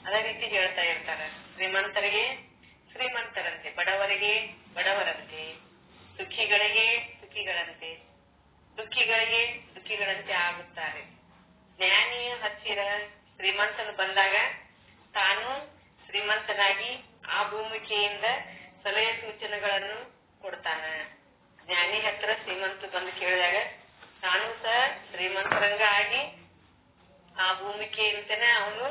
Speaker 2: ಅದೇ ರೀತಿ ಹೇಳ್ತಾ ಇರ್ತಾರೆ. ಶ್ರೀಮಂತರಿಗೆ ಶ್ರೀಮಂತರಂತೆ, ಬಡವರಿಗೆ ಬಡವರಂತೆ, ಸುಖಿಗಳಿಗೆ ಸುಖಿಗಳಂತೆ, ದುಃಖಿಗಳಿಗೆ ದುಃಖಿಗಳಂತೆ ಆಗುತ್ತಾರೆ. ಜ್ಞಾನಿಯ ಹತ್ತಿರ ಶ್ರೀಮಂತನು ಬಂದಾಗ ತಾನು ಶ್ರೀಮಂತನಾಗಿ ಆ ಭೂಮಿಕೆಯಿಂದ ಸಲಹೆ ಸೂಚನೆಗಳನ್ನು ಕೊಡ್ತಾನ. ಜ್ಞಾನಿ ಹತ್ರ ಶ್ರೀಮಂತ ಬಂದು ಕೇಳಿದಾಗ ತಾನು ಸಹ ಶ್ರೀಮಂತರಂಗ ಆಗಿ ಆ ಭೂಮಿಕೆಯಿಂದನೇ ಅವನು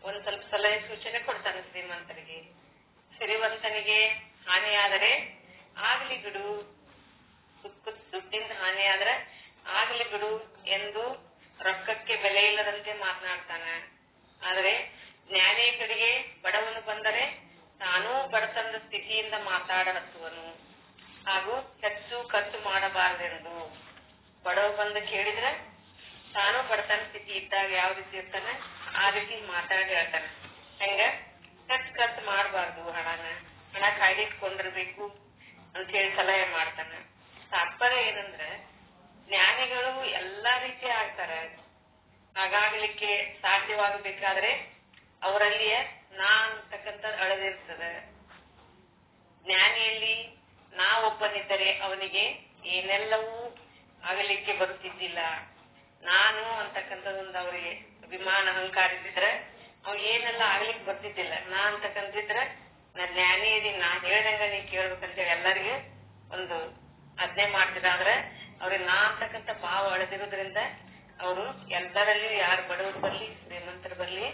Speaker 2: ಒಂದ್ ಸ್ವಲ್ಪ ಸಲಹೆ ಸೂಚನೆ ಕೊಡ್ತಾನೆ ಶ್ರೀಮಂತರಿಗೆ. ಶ್ರೀಮಂತನಿಗೆ ಹಾನಿಯಾದರೆ ಆಗ್ಲಿ ಬಿಡು, ದುಡ್ಡಿಂದ ಹಾನಿಯಾದ್ರೆ ಆಗ್ಲಿ ಬಿಡು ಎಂದು ರೊಕ್ಕಕ್ಕೆ ಬೆಲೆ ಇಲ್ಲದಂತೆ ಮಾತನಾಡ್ತಾನ. ಆದ್ರೆ ಜ್ಞಾನಿಯ ಕಡೆಗೆ ಬಡವನು ಬಂದರೆ ತಾನೂ ಬಡತನದ ಸ್ಥಿತಿಯಿಂದ ಮಾತಾಡಹತ್ತುವನು ಹಾಗೂ ಹೆಚ್ಚು ಖರ್ಚು ಮಾಡಬಾರದೆಂದು. ಬಡವ ಬಂದು ಕೇಳಿದ್ರೆ ತಾನು ಬಡತನ ಸ್ಥಿತಿ ಇದ್ದಾಗ ಯಾವ ರೀತಿ ಇರ್ತಾನೆ ಆ ರೀತಿ ಮಾತಾಡಿ ಹೇಳ್ತಾನೆ. ಹಂಗ ಹೆಚ್ಚು ಖರ್ಚು ಮಾಡಬಾರ್ದು, ಹಣ ಕಾಯ್ದಿಟ್ಕೊಂಡಿರ್ಬೇಕು ಅಂತ ಹೇಳಿ ಸಲಹೆ ಮಾಡ್ತಾನ. ತಾತ್ಪರ್ಯ ಏನಂದ್ರೆ ಜ್ಞಾನಿಗಳು ಎಲ್ಲಾ ರೀತಿ ಆಗ್ತಾರೆ. ಹಾಗಾಗ್ಲಿಕ್ಕೆ ಸಾಧ್ಯವಾಗಬೇಕಾದ್ರೆ ಅವರಲ್ಲಿಯ ನಾ ಅಂತಕ್ಕಂಥ ಅಳದಿರ್ತದೆ. ಜ್ಞಾನಿಯಲ್ಲಿ ನಾ ಒಬ್ಬನಿದ್ದರೆ ಅವನಿಗೆ ಏನೆಲ್ಲವೂ ಆಗಲಿಕ್ಕೆ ಬರುತ್ತಿದ್ದಿಲ್ಲ. ನಾನು ಅಂತಕ್ಕಂಥದ್ದೊಂದು ಅವರಿಗೆ ಅಭಿಮಾನ ಅಹಂಕಾರ ಇದ್ದಿದ್ರೆ ಅವ್ ಏನೆಲ್ಲ ಆಗ್ಲಿಕ್ಕೆ ಬರ್ತಿದ್ದಿಲ್ಲ. ನಾ ಅಂತಕ್ಕಂತಿದ್ರ ನಾ ಜ್ಞಾನಿ ಇದೀನಿ, ನಾ ಹೇಳ್ದಂಗ ನೀ ಕೇಳ್ಬೇಕಂತೇಳಿ ಎಲ್ಲರಿಗೂ ಒಂದು ಆಜ್ಞೆ ಮಾಡ್ತಿದ್ದ. ಆದ್ರೆ ಅವ್ರಿಗೆ ನಾ ಅಂತಕ್ಕಂಥ ಭಾವ ಅಳೆದಿರೋದ್ರಿಂದ ಅವರು ಎಲ್ಲರಲ್ಲಿಯೂ ಯಾರು ಬಡವರು ಬರ್ಲಿ ಶ್ರೀಮಂತರು ಬರ್ಲಿ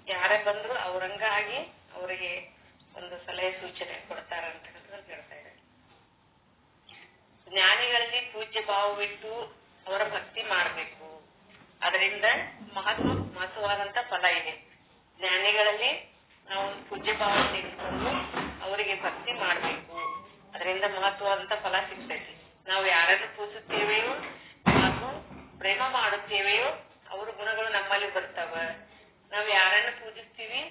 Speaker 2: ಯಾರೇ ಬಂದ್ರು ಅವ್ರಂಗ ಆಗಿ ಅವರಿಗೆ ಒಂದು ಸಲಹೆ ಸೂಚನೆ ಕೊಡ್ತಾರ ಅಂತಕ್ಕಂಥದ್ದು ಹೇಳ್ತಾ ಇದ್ದಾರೆ. ಜ್ಞಾನಿಗಳಲ್ಲಿ ಪೂಜ್ಯ ಭಾವವಿಟ್ಟು ಅವರ ಭಕ್ತಿ ಮಾಡಬೇಕು. ಅದರಿಂದ ಮಹತ್ವವಾದಂತ ಫಲ ಇದೆ. ಜ್ಞಾನಿಗಳಲ್ಲಿ ನಾವು ಪೂಜ್ಯ ಭಾವವನ್ನು ಇಟ್ಕೊಂಡು ಅವರಿಗೆ ಭಕ್ತಿ ಮಾಡಬೇಕು. ಅದರಿಂದ ಮಹತ್ವವಾದಂತ ಫಲ ಸಿಗ್ತೈತಿ. ನಾವು ಯಾರನ್ನು ಪೂಜಿಸುತ್ತೇವೆಯೋ ಹಾಗೂ ಪ್ರೇಮ ಮಾಡುತ್ತೇವೆಯೋ ಅವ್ರ ಗುಣಗಳು ನಮ್ಮಲ್ಲಿ ಬರ್ತಾವ. ನಾವು ಯಾರನ್ನು ಪೂಜಿಸ್ತೀವಿ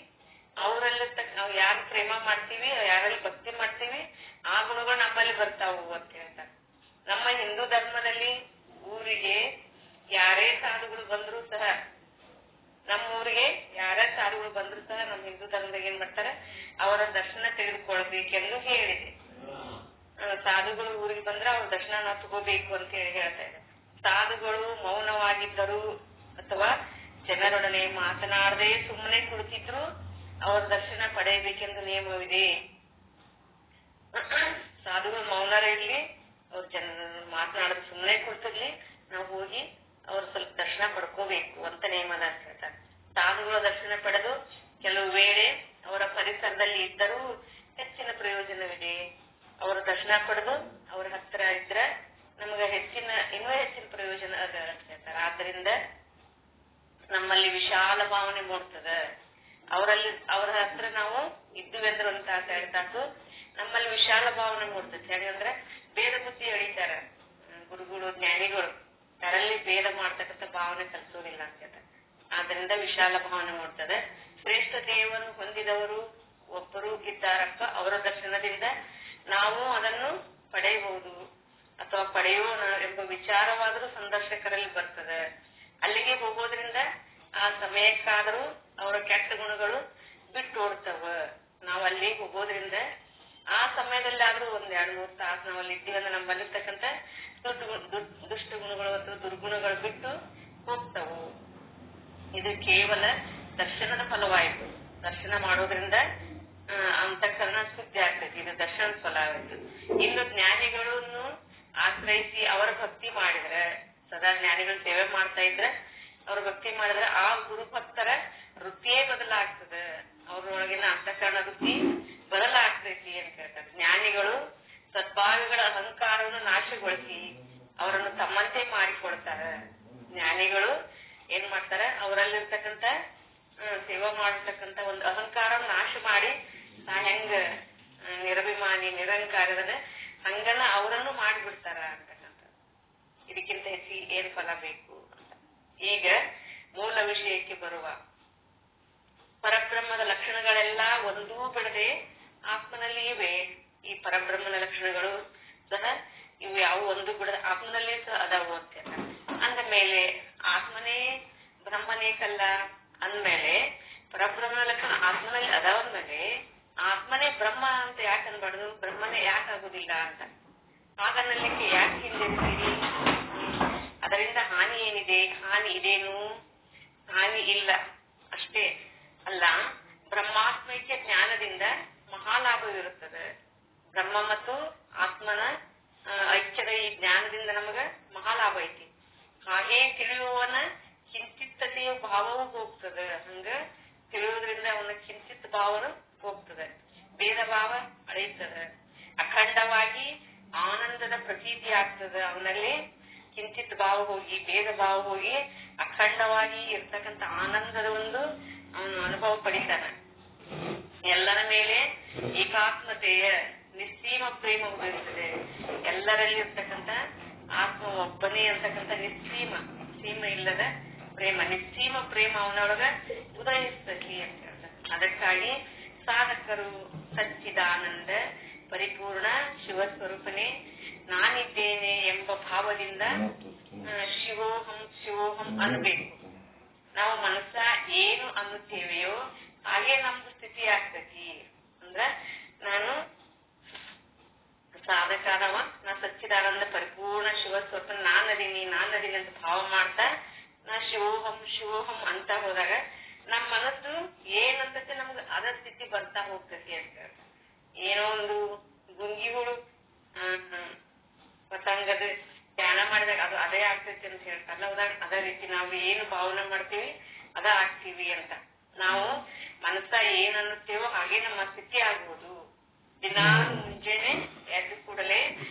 Speaker 2: ಅವರಲ್ಲಿ ನಾವು ಯಾರು ಪ್ರೇಮ ಮಾಡ್ತೀವಿ ಯಾರಲ್ಲಿ ಭಕ್ತಿ ಮಾಡ್ತೀವಿ ಆ ಗುಣಗಳು ನಮ್ಮಲ್ಲಿ ಬರ್ತಾವು ಅಂತ ಹೇಳ್ತಾರೆ. ನಮ್ಮ ಹಿಂದೂ ಧರ್ಮದಲ್ಲಿ ಊರಿಗೆ ಯಾರೇ ಸಾಧುಗಳು ಬಂದ್ರು ಸಹ ನಮ್ಮ ಊರಿಗೆ ಯಾರೇ ಸಾಧುಗಳು ಬಂದ್ರು ಸಹ ನಮ್ಮ ಹಿಂದೂ ಧರ್ಮದಾಗ ಏನ್ ಮಾಡ್ತಾರೆ, ಅವರ ದರ್ಶನ ತೆಗೆದುಕೊಳ್ಬೇಕೆಂದು ಹೇಳಿದೆ. ಸಾಧುಗಳು ಊರಿಗೆ ಬಂದ್ರೆ ಅವ್ರ ದರ್ಶನ ನಾವು ತಗೋಬೇಕು ಅಂತ ಹೇಳಿ ಹೇಳ್ತಾ ಇದೆ. ಸಾಧುಗಳು ಮೌನವಾಗಿದ್ದರು ಅಥವಾ ಜನರೊಡನೆ ಮಾತನಾಡದೆ ಸುಮ್ಮನೆ ಕುಳಿತಿದ್ರು ಅವರ ದರ್ಶನ ಪಡೆಯಬೇಕೆಂದು ನಿಯಮವಿದೆ. ಸಾಧುಗಳು ಮೌನರ ಇರ್ಲಿ, ಅವ್ರ ಮಾತನಾಡದೆ ಸುಮ್ಮನೆ ಕುಳಿತಿರ್ಲಿ, ನಾವು ಹೋಗಿ ಅವ್ರ ಸ್ವಲ್ಪ ದರ್ಶನ ಪಡ್ಕೋಬೇಕು ಅಂತ ನಿಯಮದ ಅಂತ ಹೇಳ್ತಾರೆ. ಸಾಧುಗಳ ದರ್ಶನ ಪಡೆದು ಕೆಲವು ವೇಳೆ ಅವರ ಪರಿಸರದಲ್ಲಿ ಇದ್ದರೂ ಹೆಚ್ಚಿನ ಪ್ರಯೋಜನವಿದೆ. ಅವರ ದರ್ಶನ ಪಡೆದು ಅವರ ಹತ್ತಿರ ಇದ್ರೆ ನಮ್ಗೆ ಇನ್ನೂ ಹೆಚ್ಚಿನ ಪ್ರಯೋಜನ ಅದ ಅಂತ ಹೇಳ್ತಾರೆ. ಆದ್ದರಿಂದ ನಮ್ಮಲ್ಲಿ ವಿಶಾಲ ಭಾವನೆ ಮೂಡ್ತದ. ಅವರ ಹತ್ರ ನಾವು ಇದ್ದುವೆಂದ್ರೆ ಒಂದು ತಾಸು 2 ತಾಸು ನಮ್ಮಲ್ಲಿ ವಿಶಾಲ ಭಾವನೆ ಮೂಡ್ತದೆ. ಹೇಗಂದ್ರೆ ಭೇದ ಬುದ್ಧಿ ಎಳಿತಾರ ಗುರುಗಳು ಜ್ಞಾನಿಗಳು, ಯಾರಲ್ಲಿ ಭೇದ ಮಾಡ್ತಕ್ಕಂಥ ಭಾವನೆ ಕಲಿಸೋದಿಲ್ಲ ಅಂತ ಹೇಳ್ತಾರೆ. ಆದ್ರಿಂದ ವಿಶಾಲ ಭಾವನೆ ಮೂಡ್ತದೆ. ಶ್ರೇಷ್ಠ ದೇವರು ಹೊಂದಿದವರು ಒಬ್ಬರು ಇದ್ದಾರಪ್ಪ, ಅವರ ದರ್ಶನದಿಂದ ನಾವು ಅದನ್ನು ಪಡೆಯಬಹುದು ಅಥವಾ ಪಡೆಯೋಣ ಎಂಬ ವಿಚಾರವಾದರೂ ಸಂದರ್ಶಕರಲ್ಲಿ ಬರ್ತದೆ. ಅಲ್ಲಿಗೆ ಹೋಗೋದ್ರಿಂದ ಆ ಸಮಯಕ್ಕಾದರೂ ಅವರ ಕೆಟ್ಟ ಗುಣಗಳು ಬಿಟ್ಟು ಓಡ್ತವ. ನಾವು ಅಲ್ಲಿ ಹೋಗೋದ್ರಿಂದ ಆ ಸಮಯದಲ್ಲಾದ್ರೂ 1-2-3 ತಾಸು ನಾವು ಅಲ್ಲಿ ಇದ್ದೀವಂದ್ರೆ ನಮ್ಮಲ್ಲಿರ್ತಕ್ಕಂಥ ದುಷ್ಟ ಗುಣಗಳು ಅಥವಾ ದುರ್ಗುಣಗಳು ಬಿಟ್ಟು ಹೋಗ್ತವು. ಇದು ಕೇವಲ ದರ್ಶನದ ಫಲವಾಯಿತು. ದರ್ಶನ ಮಾಡೋದ್ರಿಂದ ಅಂತಃಕರಣ ಶುದ್ಧಿ ಆಗ್ತೈತಿ. ಇದು ದರ್ಶನದ ಫಲ ಆಯಿತು. ಇನ್ನು ಜ್ಞಾನಿಗಳನ್ನು ಆಶ್ರಯಿಸಿ ಅವರ ಭಕ್ತಿ ಮಾಡಿದ್ರೆ, ಸದಾ ಜ್ಞಾನಿಗಳ ಸೇವೆ ಮಾಡ್ತಾ ಇದ್ರೆ ಅವ್ರ ಭಕ್ತಿ ಮಾಡಿದ್ರೆ ಆ ಗುರು ಭಕ್ತರ ವೃತ್ತಿಯೇ ಬದಲಾಗ್ತದೆ. ಅವ್ರೊಳಗಿನ ಅಂತಃಕರಣ ವೃತ್ತಿ ಬದಲಾಗ್ತೈತಿ ಅಂತ ಹೇಳ್ತಾರೆ. ಜ್ಞಾನಿಗಳು ಸದ್ಭಾವಿಗಳ ಅಹಂಕಾರವನ್ನು ನಾಶಗೊಳಿಸಿ ಅವರನ್ನು ತಮ್ಮಂತೆ ಮಾಡಿಕೊಡ್ತಾರೆ. ಜ್ಞಾನಿಗಳು ಏನ್ ಮಾಡ್ತಾರೆ, ಅವರಲ್ಲಿರ್ತಕ್ಕಂಥ ಸೇವಾ ಮಾಡಿರ್ತಕ್ಕಂಥ ಒಂದು ಅಹಂಕಾರ ನಾಶ ಮಾಡಿ ನಾ ಹೆಂಗ ನಿರಭಿಮಾನಿ ನಿರಂಕಾರದ ಹಂಗನ ಅವರನ್ನು ಮಾಡಿಬಿಡ್ತಾರ ಅಂತಕ್ಕಂಥ. ಇದಕ್ಕಿಂತ ಹೆಚ್ಚಿ ಏನ್ ಫಲ ಬೇಕು ಅಂತ. ಈಗ ಮೂಲ ವಿಷಯಕ್ಕೆ ಬರುವ ಪರಬ್ರಹ್ಮದ ಲಕ್ಷಣಗಳೆಲ್ಲ ಒಂದೂ ಬಿಡದೆ ಆತ್ಮನಲ್ಲಿ ಇವೆ. ಈ ಪರಬ್ರಹ್ಮನ ಲಕ್ಷಣಗಳು ಸಹ ಇವು ಯಾವ ಒಂದು ಬಿಡದ ಆತ್ಮನಲ್ಲೇ ಸಹ ಅದಾವು ಅಂತ. ಅಂದ ಮೇಲೆ ಆತ್ಮನೇ ಬ್ರಹ್ಮನೇ ಕಲ್ಲ ಅಂದ್ಮೇಲೆ ಪರಬ್ರಹ್ಮನ ಲಕ್ಷಣ ಆತ್ಮನಲ್ಲಿ ಅದಾವಂದ್ಮೇಲೆ ಆತ್ಮನೇ ಬ್ರಹ್ಮ ಅಂತ ಯಾಕೆ ಅನ್ಬಾರ್ದು, ಬ್ರಹ್ಮನೇ ಯಾಕೆ ಆಗುದಿಲ್ಲ ಅಂತ. ಹಾಗನ್ನಲಿಕ್ಕೆ ಯಾಕೆ ಹಿಂದಿರ್ತೀರಿ? ಅದರಿಂದ ಹಾನಿ ಏನಿದೆ? ಹಾನಿ ಇದೇನು? ಹಾನಿ ಇಲ್ಲ ಅಷ್ಟೇ ಅಲ್ಲ, ಬ್ರಹ್ಮಾತ್ಮೈಕ್ಯ ಜ್ಞಾನದಿಂದ ಮಹಾಲಾಭವಿರುತ್ತದೆ. ಬ್ರಹ್ಮ ಮತ್ತು ಆತ್ಮನ ಐಕ್ಯದ ಈ ಜ್ಞಾನದಿಂದ ನಮಗ ಮಹಾಲಾಭ ಐತಿ. ಹಾಗೇ ತಿಳಿಯುವವನ ಕಿಂಚಿತ್ತತೆಯ ಭಾವವೂ ಹೋಗ್ತದೆ. ಹಂಗ ತಿಳಿಯೋದ್ರಿಂದ ಅವನ ಕಿಂಚಿತ್ ಭಾವನು ಹೋಗ್ತದೆ. ಭೇದ ಭಾವ ಅಳೆಯುತ್ತದೆ. ಅಖಂಡವಾಗಿ ಆನಂದದ ಪ್ರತೀತಿ ಆಗ್ತದೆ. ಅವನಲ್ಲಿ ಕಿಂಚಿತ್ ಭಾವ ಹೋಗಿ ಭೇದ ಭಾವ ಹೋಗಿ ಅಖಂಡವಾಗಿ ಇರ್ತಕ್ಕಂಥ ಆನಂದದ ಒಂದು ಅವನು ಅನುಭವ ಪಡಿತಾನೆ. ಎಲ್ಲರ ಮೇಲೆ ಏಕಾತ್ಮತೆಯ ನಿಸ್ಸೀಮ ಪ್ರೇಮ ಉದಯಿಸ್ತದೆ. ಎಲ್ಲರಲ್ಲಿ ಇರ್ತಕ್ಕಂಥ ಆತ್ಮ ಒಬ್ಬನೇ ಅಂತಕ್ಕಂಥ ಸೀಮ ಇಲ್ಲದ ಪ್ರೇಮ, ನಿಸ್ಸೀಮ ಪ್ರೇಮ ಅವನೊಳಗ ಉದಯಿಸ್ತದೆ ಅಂತ ಹೇಳ್ತಾರೆ. ಅದಕ್ಕಾಗಿ ಸಾಧಕರು ಸಚ್ಚಿದಾನಂದ ಪರಿಪೂರ್ಣ ಶಿವಸ್ವರೂಪನೇ ನಾನಿದ್ದೇನೆ ಎಂಬ ಭಾವದಿಂದ ಶಿವೋಹಂ ಅನ್ಬೇಕು. ನಾವು ಮನಸ್ಸ ಏನು ಅನ್ನುತ್ತೇವೆಯೋ ಹಾಗೆ ನಮ್ದು ಸ್ಥಿತಿ ಆಗ್ತತಿ. ಅಂದ್ರ ನಾನು ಸಾಧಕಾದವ, ನಾ ಸಚ್ಚಿದಾನಂದ ಪರಿಪೂರ್ಣ ಶಿವಸ್ವರೂಪ ನಾನದೀನಿ ಅಂತ ಭಾವ ಮಾಡ್ತಾ ನಾ ಶಿವೋಹಂ ಅಂತ ಹೋದಾಗ ನಮ್ ಮನಸ್ಸು ಏನಂತತಿ ನಮ್ಗೆ ಅದ ಸ್ಥಿತಿ ಬರ್ತಾ ಹೋಗ್ತತಿ ಅಂತ. ಏನೋ ಒಂದು ಗುಂಗಿಗಳು ಪತಂಗದ ಧ್ಯಾನ ಮಾಡಿದಾಗ ಅದು ಅದೇ ಆಗ್ತೈತಿ ಅಂತ ಹೇಳ್ತಾರಲ್ಲ, ಉದಾಹರಣೆ ಅದೇ ರೀತಿ ನಾವು ಏನು ಭಾವನೆ ಮಾಡ್ತೀವಿ ಅದ ಆಗ್ತೀವಿ ಅಂತ. ನಾವು ಮನಸ್ಸ ಏನ್ ಅನ್ನುತ್ತೇವೋ ಹಾಗೆ ನಮ್ಮ ಸ್ಥಿತಿ ಆಗ್ಬೋದು. ದಿನಾ ಮುಂಜಾನೆ ಎದ್ದ ಕೂಡಲೇ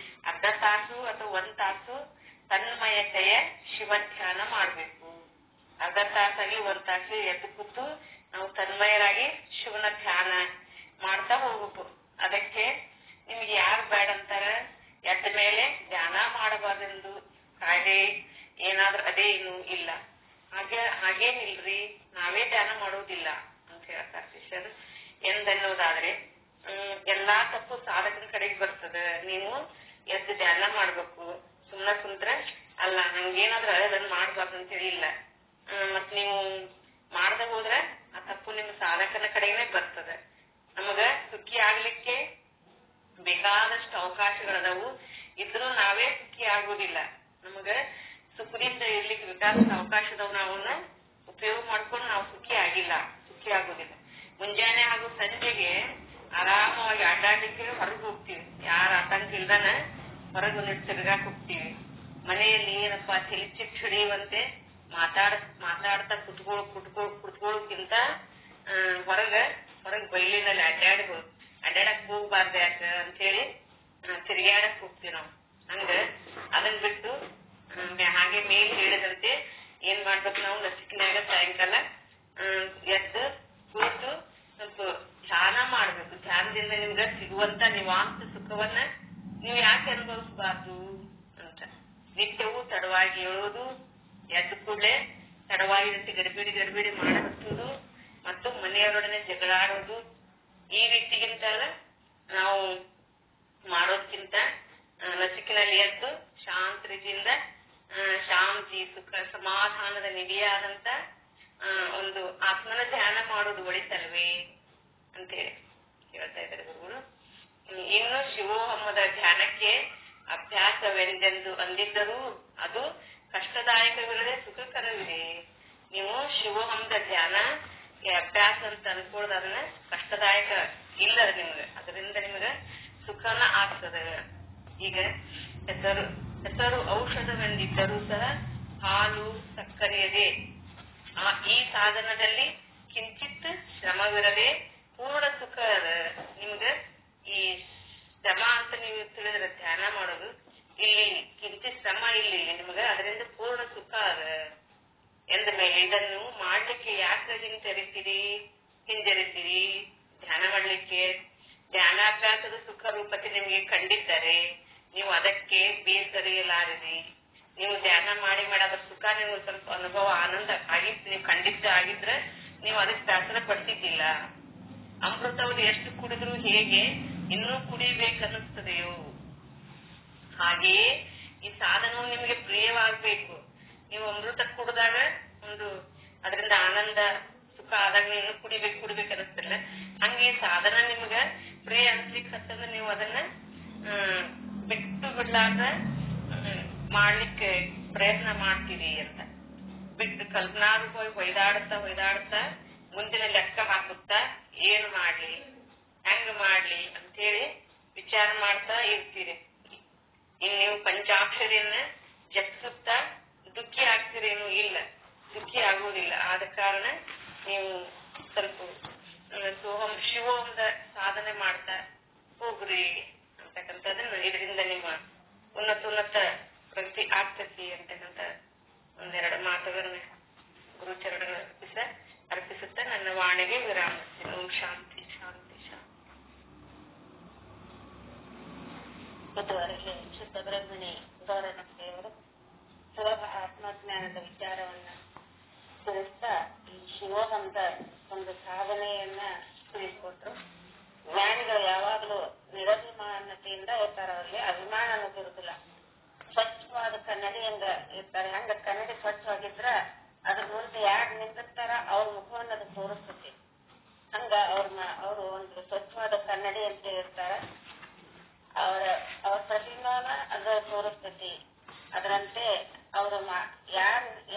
Speaker 2: ಅರ್ಧ ತಾಸು ಅಥವಾ 1 ತಾಸು ತನ್ಮಯತೆಯ ಶಿವ ಧ್ಯಾನ ಮಾಡ್ಬೇಕು. ಅರ್ಧ ತಾಸಾಗಿ 1 ತಾಸು ಎದ್ದು ಕೂತು ನಾವು ತನ್ಮಯರಾಗಿ ಶಿವನ ಧ್ಯಾನ ಮಾಡ್ತಾ ಹೋಗ್ಬೇಕು. ಅದಕ್ಕೆ ನಿಮ್ಗೆ ಯಾರು ಬೇಡ ಅಂತಾರ? ಎದ್ದ ಮೇಲೆ ಧ್ಯಾನ ಮಾಡಬಾರ್ದೆಂದು ಕಾಯ್ದೆ ಏನಾದ್ರೂ ಅದೇ ಏನು ಇಲ್ಲ. ಹಾಗೇನಿಲ್ರಿ, ನಾವೇ ಧ್ಯಾನ ಮಾಡೋದಿಲ್ಲ ಅಂತ ಹೇಳ್ತಾರೆ ಶಿಷ್ಯರು. ಎಂದೆನ್ನುವುದಾದ್ರೆ ಎಲ್ಲಾ ತಪ್ಪು ಸಾಧಕನ ಕಡೆಗೆ ಬರ್ತದ. ನೀವು ಎದ್ದು ಧ್ಯಾನ ಮಾಡ್ಬೇಕು. ಸುಮ್ನ ಕುಂತ್ರೆ ಅಲ್ಲ ನಂಗೇನಾದ್ರೂ ಅದನ್ನ ಮಾಡ್ಬಾರ್ದು ಅಂತ ಹೇಳಿ ಇಲ್ಲ. ಮತ್ ನೀವು ಮಾಡ್ದ ಹೋದ್ರೆ ಆ ತಪ್ಪು ನಿಮ್ ಸಾಧಕನ ಕಡೆಗೆ ಬರ್ತದ. ನಮಗ ಸುಖಿ ಆಗ್ಲಿಕ್ಕೆ ಬೇಕಾದಷ್ಟು ಅವಕಾಶಗಳದಾವು, ಇದ್ರೂ ನಾವೇ ಸುಖಿ ಆಗುದಿಲ್ಲ. ನಮಗ ಸುಖದಿಂದ ಇರ್ಲಿಕ್ಕೆ ಬೇಕಾದಷ್ಟು ಅವಕಾಶದವು ನಾವನ್ನ ಉಪಯೋಗ ಮಾಡ್ಕೊಂಡು ನಾವು ಸುಖಿ ಆಗುದಿಲ್ಲ. ಮುಂಜಾನೆ ಹಾಗೂ ಸಂಜೆಗೆ ಆರಾಮವಾಗಿ ಅಡ್ಡಾಡ್ಲಿಕ್ಕೆ ಹೊರಗೆ ಹೋಗ್ತೀವಿ. ಯಾರ ಆತಂಕ ಇಲ್ದಾನ ಹೊರಗೆ ತಿರ್ಗಾಕ್ ಹೋಗ್ತೀವಿ. ಮನೆಯಲ್ಲಿ ಏನಪ್ಪಾ ಚಿಟ್ ಹಿಡಿಯುವಂತೆ ಮಾತಾಡ್ತಾ ಕುತ್ಕೊಳ್ಳೋಕ್ಕಿಂತ ಹೊರಗೆ ಬಯಲಿನಲ್ಲಿ ಅಡ್ಡಾಡಕ್ ಹೋಗ್ಬಾರ್ದು ಯಾಕ ಅಂತ ಹೇಳಿ ತಿರ್ಗಾಡಕ್ ಹೋಗ್ತೀವಿ ನಾವು. ಹಂಗ ಅದನ್ ಬಿಟ್ಟು ಹಾಗೆ ಮೇಲೆ ಹೇಳಿದಂತೆ ಏನ್ ಮಾಡ್ಬೇಕು, ನಾವು ಲಸಿಕಿನಾಗ ಸಾಯಂಕಾಲ ಎದ್ದು ಕೂತು ಸ್ವಲ್ಪ ಧ್ಯಾನ ಮಾಡ್ಬೇಕು. ಧ್ಯಾನದಿಂದ ನಿಮ್ಗೆ ಸಿಗುವಂತ ನಿವಾಂತ ಸುಖವನ್ನ ನೀವು ಯಾಕೆ ಅನುಭವಿಸಬಾರ್ದು ಅಂತ. ನಿತ್ಯವೂ ತಡವಾಗಿ ಹೇಳೋದು, ಎದ್ದು ಕೂಡಲೇ ತಡವಾಗಿ ಗಡಿಬಿಡಿ ಮಾಡಬಹುದು ಮತ್ತು ಮನೆಯವರೊಡನೆ ಜಗಳಾಡೋದು, ಈ ರೀತಿಗಿಂತಲ್ಲ ನಾವು ಮಾಡೋದ್ಕಿಂತ ಲಸಿಕಿನಲ್ಲಿ ಎದ್ದು ಶಾಂತ ರೀತಿಯಿಂದ ಶಾಂತಿ ಸುಖ ಸಮಾಧಾನದ ನಿಧಿಯಾದಂತ ಒಂದು ಆತ್ಮನ ಧ್ಯಾನ ಮಾಡೋದು ಒಳಿತಲ್ವೇ ಅಂತೇಳಿ ಹೇಳ್ತಾ ಇದ್ದಾರೆ ಗುರುಗಳು. ಇನ್ನು ಶಿವೋಹಮದ ಧ್ಯಾನಕ್ಕೆ ಅಭ್ಯಾಸವೆಂದೆಂದು ಅಂದಿದ್ದರೂ ಅದು ಕಷ್ಟದಾಯಕವಿರದೆ ಸುಖಕರವಿದೆ. ನೀವು ಶಿವೋಹಮದ ಧ್ಯಾನ ಅಭ್ಯಾಸ ಅಂತ ಅನ್ಕೊಳ್ಳೋದು ಅದನ್ನ ಕಷ್ಟದಾಯಕ ಇಲ್ಲ ನಿಮ್ಗೆ, ಅದರಿಂದ ನಿಮ್ಗೆ ಸುಖನ ಆಗ್ತದ. ಈಗ ಹೆಸರು ಔಷಧವೆಂದಿದ್ದರೂ ಸಹ ಹಾಲು ಸಕ್ಕರೆಯದೆ ಈ ಸಾಧನದಲ್ಲಿ ಕಿಂಚಿತ್ ಶ್ರಮವಿರದೆ ಪೂರ್ಣ ಸುಖ ಅದ. ನಿಮ್ಗೆ ಈ ಶ್ರಮ ಅಂತ ನೀವು ತಿಳಿದ್ರೆ ಧ್ಯಾನ ಮಾಡೋದು, ಇಲ್ಲಿ ಕಿಂಚಿತ್ ಶ್ರಮ ಇಲ್ಲಿ ನಿಮ್ಗೆ ಅದರಿಂದ ಪೂರ್ಣ ಸುಖ ಅದ ಎಂದ ಮೇಲೆ ಇದನ್ನು ಮಾಡ್ಲಿಕ್ಕೆ ಯಾಕೆ ಹಿಂಜರಿತೀರಿ? ಧ್ಯಾನ ಮಾಡ್ಲಿಕ್ಕೆ ಧ್ಯಾನಾಭ್ಯಾಸದ ಸುಖ ರೂಪತೆ ನಿಮ್ಗೆ ಕಂಡಿದ್ದರೆ ನೀವು ಅದಕ್ಕೆ ಬೇಸರಿಯಲಾರಿರಿ. ನೀವು ಧ್ಯಾನ ಮಾಡಿ ಅದ್ರ ಸುಖ ನೀವು ಸ್ವಲ್ಪ ಅನುಭವ ಆನಂದ ಆಗಿತ್ತು, ನೀವು ಖಂಡಿತ ಆಗಿದ್ರೆ ನೀವು ಅದಕ್ಕೆ ಬೇಸರ ಪಡ್ತಿದ್ದಿಲ್ಲ. ಅಮೃತವನ್ನು ಎಷ್ಟು ಕುಡಿದ್ರು ಹೇಗೆ ಇನ್ನೂ ಕುಡಿಬೇಕನ್ನಿಸ್ತದೆಯೋ ಹಾಗೆಯೇ ಈ ಸಾಧನವು ನಿಮಗೆ ಪ್ರಿಯವಾಗಬೇಕು. ನೀವು ಅಮೃತ ಕುಡಿದಾಗ ಒಂದು ಅದರಿಂದ ಆನಂದ ಸುಖ ಆದಾಗ ನೀವು ಕುಡಿಬೇಕು ಅನಿಸ್ತಿಲ್ಲ. ಹಂಗೆ ಸಾಧನ ನಿಮ್ಗ ಪ್ರಿಯ ಅನ್ಸ್ಲಿಕ್ಕೆ ಹತ್ತಂದ್ರೆ ನೀವು ಅದನ್ನ ಬಿಟ್ಟು ಬಿಡ್ಲಾರ್ದ ಮಾಡ್ಲಿಕ್ಕೆ ಪ್ರಯತ್ನ ಮಾಡ್ತೀರಿ ಅಂತ. ಬಿಟ್ಟು ಕಲ್ಪನಾರೂಪವಾಗಿ ಹೊಯ್ದಾಡ್ತಾ ಮುಂದಿನ ಲೆಕ್ಕ ಹಾಕುತ್ತಾ ಏನ್ ಮಾಡ್ಲಿ ಹೆಂಗ್ ಮಾಡ್ಲಿ ಅಂತೇಳಿ ವಿಚಾರ ಮಾಡ್ತಾ ಇರ್ತೀರಿ. ಇನ್ ನೀವು ಪಂಚಾಕ್ಷರಿಯನ್ನ ಜಪಿಸುತ್ತಾ ದುಃಖಿ ಆಗ್ತೀರೇನು? ಇಲ್ಲ, ದುಃಖಿ ಆಗುವುದಿಲ್ಲ. ಆದ ಕಾರಣ ನೀವು ಸ್ವಲ್ಪ ಶಿವೋಹಮದ ಸಾಧನೆ ಮಾಡ್ತಾ ಹೋಗ್ರಿ ಅಂತಕ್ಕಂಥದ್ದನ್ನ ಇದರಿಂದ ನಿಮ್ಮ ಉನ್ನತ ಪ್ರಗತಿ ಆಗ್ತತಿ ಅಂತಕ್ಕಂಥ ಒಂದೆರಡು ಮಾತುಗಳನ್ನ ಗುರುಚರಣ ಅರ್ಪಿಸುತ್ತಾ ನನ್ನ ವಾಣಿಗೆ ವಿರಾಮ. ಓಂ ಶಾಂತಿ ಶಾಂತಿ ಶಾಂತಿ. ಇದುವರೆಗೆ ಶುದ್ಧ ಬ್ರಹ್ಮಣಿ ಗೌರನಂತೆಯವರು ಸುಲಭ ಆತ್ಮಜ್ಞಾನದ ವಿಚಾರವನ್ನ ತಿಳಿಸ್ತಾ ಈ ಶಿವೋಹಮದ ಒಂದು ಸಾಧನೆಯನ್ನ ತಿಳಿಸ್ಕೊಟ್ರು. ಜ್ಞಾನಿಗಳು ಯಾವಾಗಲೂ ನಿರಭಿಮಾನತೆಯಿಂದ ಇರ್ತಾರೆ. ಅವರಿಗೆ ಅಭಿಮಾನ ಅನ್ನೋದಿರುದಿಲ್ಲ. ಸ್ವಚ್ಛವಾದ ಕನ್ನಡಿಯಿಂದ ಇರ್ತಾರೆ. ಹಂಗ ಕನ್ನಡಿ ಸ್ವಚ್ಛವಾಗಿದ್ರ ಅದ್ರ ಮುಂದೆ ಯಾರು ನಿಂತಿರ್ತಾರ ಅವ್ರ ಮುಖವನ್ನ ಅದು ತೋರಿಸ್ತತಿ. ಹಂಗ ಅವರು ಒಂದು ಸ್ವಚ್ಛವಾದ ಕನ್ನಡಿ ಅಂತ ಇರ್ತಾರ. ಅವ್ರ ಪ್ರತಿಮಾನ ಅದ ತೋರಿಸ್ತತಿ. ಅದರಂತೆ ಅವರು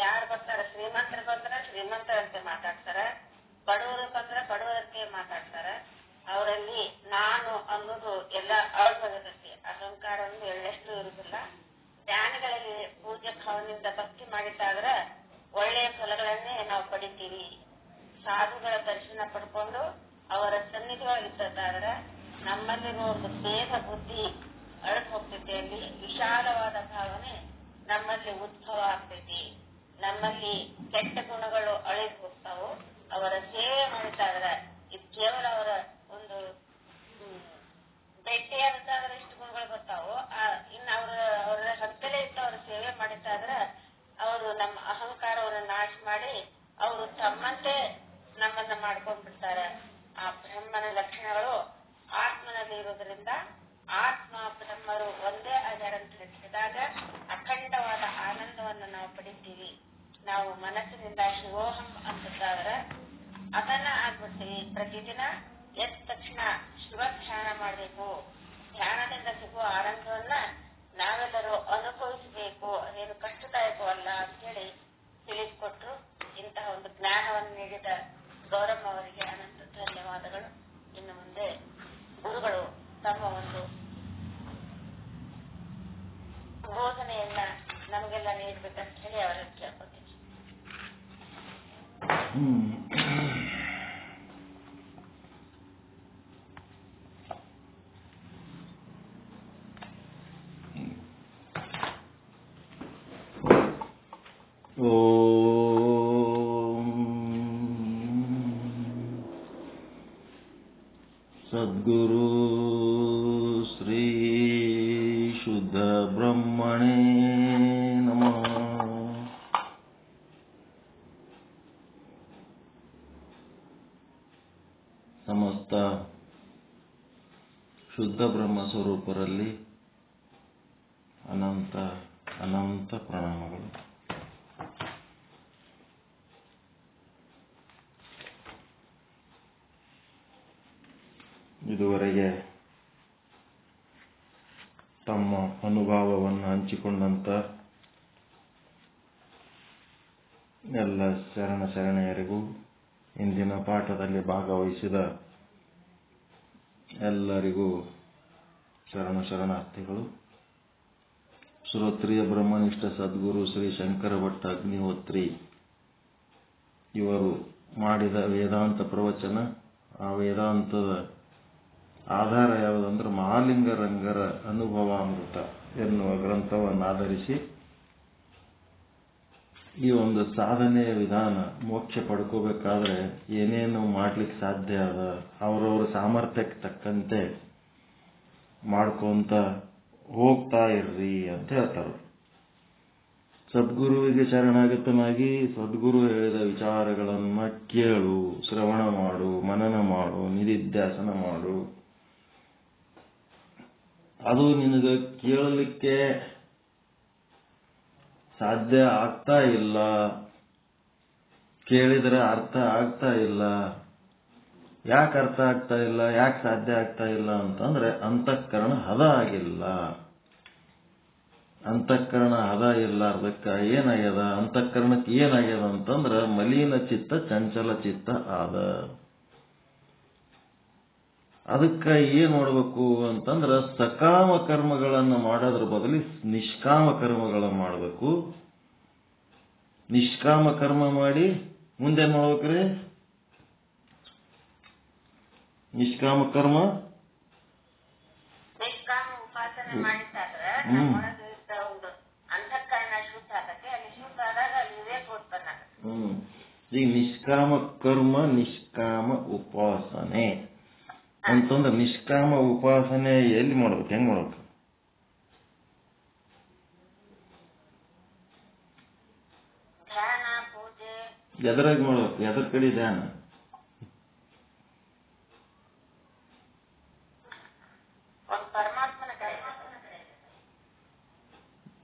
Speaker 2: ಯಾರು ಬರ್ತಾರ, ಶ್ರೀಮಂತರು ಬಂದ್ರ ಶ್ರೀಮಂತರಂತೆ ಮಾತಾಡ್ತಾರ, ಬಡವರು ಬಂದ್ರೆ ಬಡವರಂತೆ ಮಾತಾಡ್ತಾರೆ. ಅವರಲ್ಲಿ ನಾನು ಅನ್ನೋದು ಎಲ್ಲ ಅಳ್ಬರುತ್ತೆ. ಅಹಂಕಾರ ಒಂದು ಎಳ್ಳಷ್ಟು ಇರುವುದಿಲ್ಲ. ಜ್ಞಾನಿಗಳಲ್ಲಿ ಪೂಜ್ಯ ಭಾವನೆಯಿಂದ ಭಕ್ತಿ ಮಾಡಿದ್ದಾದ್ರೆ ಒಳ್ಳೆಯ ಫಲಗಳನ್ನೇ ನಾವು ಪಡಿತೀವಿ. ಸಾಧುಗಳ ದರ್ಶನ ಪಡ್ಕೊಂಡು ಅವರ ಸನ್ನಿಧಿಯೊಳಗಿದ್ದಾದ್ರೆ ನಮ್ಮಲ್ಲಿರುವ ಒಂದು ಭೇದ ಬುದ್ಧಿ ಅಳದು ಹೋಗ್ತೈತಿ. ಅಲ್ಲಿ ವಿಶಾಲವಾದ ಭಾವನೆ ನಮ್ಮಲ್ಲಿ ಉದ್ಭವ ಆಗ್ತೈತಿ. ನಮ್ಮಲ್ಲಿ ಕೆಟ್ಟ ಗುಣಗಳು ಅಳಿದು ಹೋಗ್ತಾವು. ಅವರ ಸೇವೆ ಮಾಡಿದ್ದಾದ್ರೆ ಇದು ಕೇವಲ ಅವರ ಒಂದು ಭೇಟಿಯಾದ್ರೆ ಇಷ್ಟು ಗುಣಗಳು ಬರ್ತಾವು. ಇನ್ನು ಅವರ ಹತ್ತಲೇ ಇತ್ತು ಅವರ ಸೇವೆ ಮಾಡಿದ್ದಾದ್ರೆ ಅವರು ನಮ್ಮ ಅಹಂಕಾರವನ್ನು ನಾಶ ಮಾಡಿ ಅವರು ತಮ್ಮಂತೆ ನಮ್ಮನ್ನ ಮಾಡ್ಕೊಂಡ್ಬಿಡ್ತಾರೆ. ಆ ಬ್ರಹ್ಮನ ಲಕ್ಷಣಗಳು ಆತ್ಮನಲ್ಲಿ ಇರೋದ್ರಿಂದ ಆತ್ಮ ಬ್ರಹ್ಮರು ಒಂದೇ ಆಗ್ಯಾರಂತ ತಿಳಿಸಿದಾಗ ಅಖಂಡವಾದ ಆನಂದವನ್ನು ನಾವು ಪಡಿತೀವಿ. ನಾವು ಮನಸ್ಸಿನಿಂದ ಶಿವೋಹಂ ಅಂತಿದ್ದಾದ್ರೆ ಅದನ್ನ ಆಗ್ಬಿಡ್ತೀವಿ. ಪ್ರತಿದಿನ ಎದ್ದ ತಕ್ಷಣ ಶಿವ ಧ್ಯಾನ ಮಾಡಬೇಕು. ಧ್ಯಾನದಿಂದ ಸಿಗುವ ಆನಂದವನ್ನ ನಾವೆಲ್ಲರೂ ಅನುಭವಿಸಬೇಕು. ಅದೇನು ಕಷ್ಟದಾಯಕವಲ್ಲ ಅಂತೇಳಿ ತಿಳಿಸಿಕೊಟ್ರು. ಇಂತಹ ಒಂದು ಜ್ಞಾನವನ್ನು ನೀಡಿದ ಗೌರಮ್ಮ ಅವರಿಗೆ ಅನಂತ ಧನ್ಯವಾದಗಳು. ಇನ್ನು ಮುಂದೆ ಗುರುಗಳು ತಮ್ಮ ಒಂದು ಬೋಧನೆಯನ್ನ ನಮಗೆಲ್ಲ ನೀಡಬೇಕಂತ ಹೇಳಿ ಅವರಲ್ಲಿ ಕೇಳ್ಕೊತೀನಿ.
Speaker 3: ಸದ್ಗುರು ಶ್ರೀ ಶುದ್ಧ ಬ್ರಹ್ಮಣೇ ನಮಃ. ಸಮಸ್ತ ಶುದ್ಧ ಬ್ರಹ್ಮ ಸ್ವರೂಪರಲ್ಲಿ ಅನಂತ ಅನಂತ ಪ್ರಣಾಮಗಳು. ಇದುವರೆಗೆ ತಮ್ಮ ಅನುಭವವನ್ನು ಹಂಚಿಕೊಂಡಂತ ಎಲ್ಲ ಶರಣೆಯರಿಗೂ, ಇಂದಿನ ಪಾಠದಲ್ಲಿ ಭಾಗವಹಿಸಿದ ಎಲ್ಲರಿಗೂ ಶರಣಾರ್ಥಿಗಳು. ಶ್ರೋತ್ರಿಯ ಬ್ರಹ್ಮನಿಷ್ಠ ಸದ್ಗುರು ಶ್ರೀ ಶಂಕರ ಭಟ್ಟ ಅಗ್ನಿಹೋತ್ರಿ ಇವರು ಮಾಡಿದ ವೇದಾಂತ ಪ್ರವಚನ, ಆ ವೇದಾಂತದ ಆಧಾರ ಯಾವುದಂದ್ರೆ ಮಹಾಲಿಂಗರಂಗರ ಅನುಭವಾಮೃತ ಎನ್ನುವ ಗ್ರಂಥವನ್ನು ಆಧರಿಸಿ ಈ ಒಂದು ಸಾಧನೆಯ ವಿಧಾನ, ಮೋಕ್ಷ ಪಡ್ಕೋಬೇಕಾದ್ರೆ ಏನೇನು ಮಾಡ್ಲಿಕ್ಕೆ ಸಾಧ್ಯ ಅದ, ಅವರವರ ಸಾಮರ್ಥ್ಯಕ್ಕೆ ತಕ್ಕಂತೆ ಮಾಡ್ಕೊಂತ ಹೋಗ್ತಾ ಇರ್ರಿ ಅಂತ ಹೇಳ್ತಾರೆ. ಸದ್ಗುರುವಿಗೆ ಶರಣಾಗತನಾಗಿ ಸದ್ಗುರು ಹೇಳಿದ ವಿಚಾರಗಳನ್ನ ಕೇಳು, ಶ್ರವಣ ಮಾಡು, ಮನನ ಮಾಡು, ನಿಧಿಧ್ಯಾಸನ ಮಾಡು. ಅದು ನಿನಗೆ ಕೇಳಲಿಕ್ಕೆ ಸಾಧ್ಯ ಆಗ್ತಾ ಇಲ್ಲ, ಕೇಳಿದರೆ ಅರ್ಥ ಆಗ್ತಾ ಇಲ್ಲ. ಯಾಕೆ ಅರ್ಥ ಆಗ್ತಾ ಇಲ್ಲ, ಯಾಕೆ ಸಾಧ್ಯ ಆಗ್ತಾ ಇಲ್ಲ ಅಂತಂದ್ರೆ ಅಂತಃಕರಣ ಹದ ಆಗಿಲ್ಲ. ಅಂತಃಕರಣ ಹದ ಇಲ್ಲಾರ್ದಕ್ಕ ಏನಾಗ್ಯದ, ಅಂತಃಕರಣಕ್ಕೆ ಏನಾಗ್ಯದ ಅಂತಂದ್ರ ಮಲೀನ ಚಿತ್ತ ಚಂಚಲ ಚಿತ್ತ ಆದ. ಅದಕ್ಕ ಏನ್ ಮಾಡಬೇಕು ಅಂತಂದ್ರ ಸಕಾಮ ಕರ್ಮಗಳನ್ನು ಮಾಡೋದ್ರ ಬದಲಿ ನಿಷ್ಕಾಮ ಕರ್ಮಗಳನ್ನು ಮಾಡಬೇಕು. ನಿಷ್ಕಾಮ ಕರ್ಮ ಮಾಡಿ ಮುಂದೆ ಮಾಡ್ಬೇಕ್ರಿ ನಿಷ್ಕಾಮ ಕರ್ಮ
Speaker 2: ಉಪಾಸನೆ ಮಾಡಿದ್ದಾದ್ರೆ ಅಂತಃಕರಣ ಶುದ್ಧ ಆಗತ್ತೆ. ಅಲ್ಲಿ ಶುದ್ಧ ಆದಾಗ ಅಲ್ಲಿ ವಿವೇಕ ಉತ್ಪನ್ನ ಆಗುತ್ತೆ.
Speaker 3: ಈಗ ನಿಷ್ಕಾಮ ಕರ್ಮ, ನಿಷ್ಕಾಮ ಉಪಾಸನೆ ಅಂತಂದ್ರೆ ನಿಷ್ಕಾಮ ಉಪಾಸನೆ ಎಲ್ಲಿ ಮಾಡ್ಬೇಕು, ಹೆಂಗ್ ಮಾಡ್ಬೇಕು?
Speaker 2: ಧ್ಯಾನ, ಪೂಜೆ
Speaker 3: ಎದರಾಗ ಮಾಡ್ಬೇಕು? ಎದರ ಕಡೆ ಧ್ಯಾನ?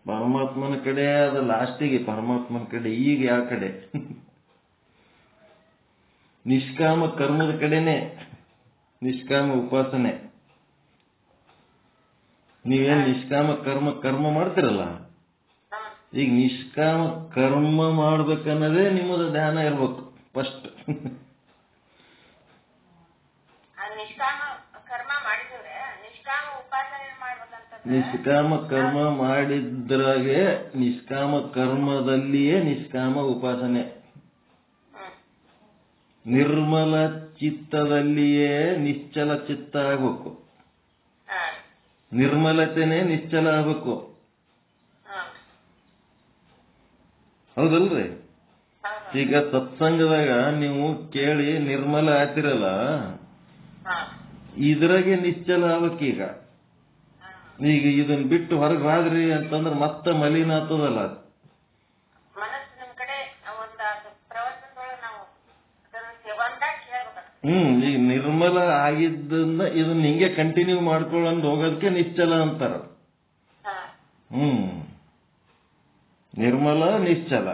Speaker 3: ಪರಮಾತ್ಮನ ಕಡೆ. ಅದು ಲಾಸ್ಟಿಗೆ ಪರಮಾತ್ಮನ ಕಡೆ. ಈಗ ಯಾವ ಕಡೆ? ನಿಷ್ಕಾಮ ಕರ್ಮದ ಕಡೆನೆ ನಿಷ್ಕಾಮ ಉಪಾಸನೆ. ನೀವೇನ್ ನಿಷ್ಕಾಮ ಕರ್ಮ ಮಾಡ್ತಿರಲ್ಲ, ಈಗ ನಿಷ್ಕಾಮ ಕರ್ಮ ಮಾಡ್ಬೇಕನ್ನೋದೇ ನಿಮ್ಮದು ಧ್ಯಾನ ಇರ್ಬೇಕು ಫಸ್ಟ್. ನಿಷ್ಕಾಮ ಕರ್ಮ ಮಾಡಿದ್ರಾಗೆ ನಿಷ್ಕಾಮ ಕರ್ಮದಲ್ಲಿಯೇ ನಿಷ್ಕಾಮ ಉಪಾಸನೆ, ನಿರ್ಮಲ ಚಿತ್ತದಲ್ಲಿಯೇ ನಿಶ್ಚಲ ಚಿತ್ತ ಆಗ್ಬೇಕು, ನಿರ್ಮಲತೆನೇ ನಿಶ್ಚಲ ಆಗ್ಬೇಕು. ಹೌದಲ್ರಿ? ಈಗ ಸತ್ಸಂಗದಾಗ ನೀವು ಕೇಳಿ ನಿರ್ಮಲ ಆಗ್ತಿರಲ್ಲ, ಇದ್ರಾಗೆ ನಿಶ್ಚಲ ಆಗ್ಬೇಕೀಗ. ಈಗ ಇದನ್ನ ಬಿಟ್ಟು ಹೊರಗೆ ಹೋದ್ರಿ ಅಂತಂದ್ರೆ ಮತ್ತೆ ಮಲಿನ ಆಗ್ತದಲ್ಲ. ಈಗ ನಿರ್ಮಲ ಆಗಿದ್ದನ್ನ ಇದನ್ನ ಹಿಂಗೆ ಕಂಟಿನ್ಯೂ ಮಾಡ್ಕೊಳ್ಳಂದು ಹೋಗೋದಕ್ಕೆ ನಿಶ್ಚಲ ಅಂತಾರ. ನಿರ್ಮಲ ನಿಶ್ಚಲ,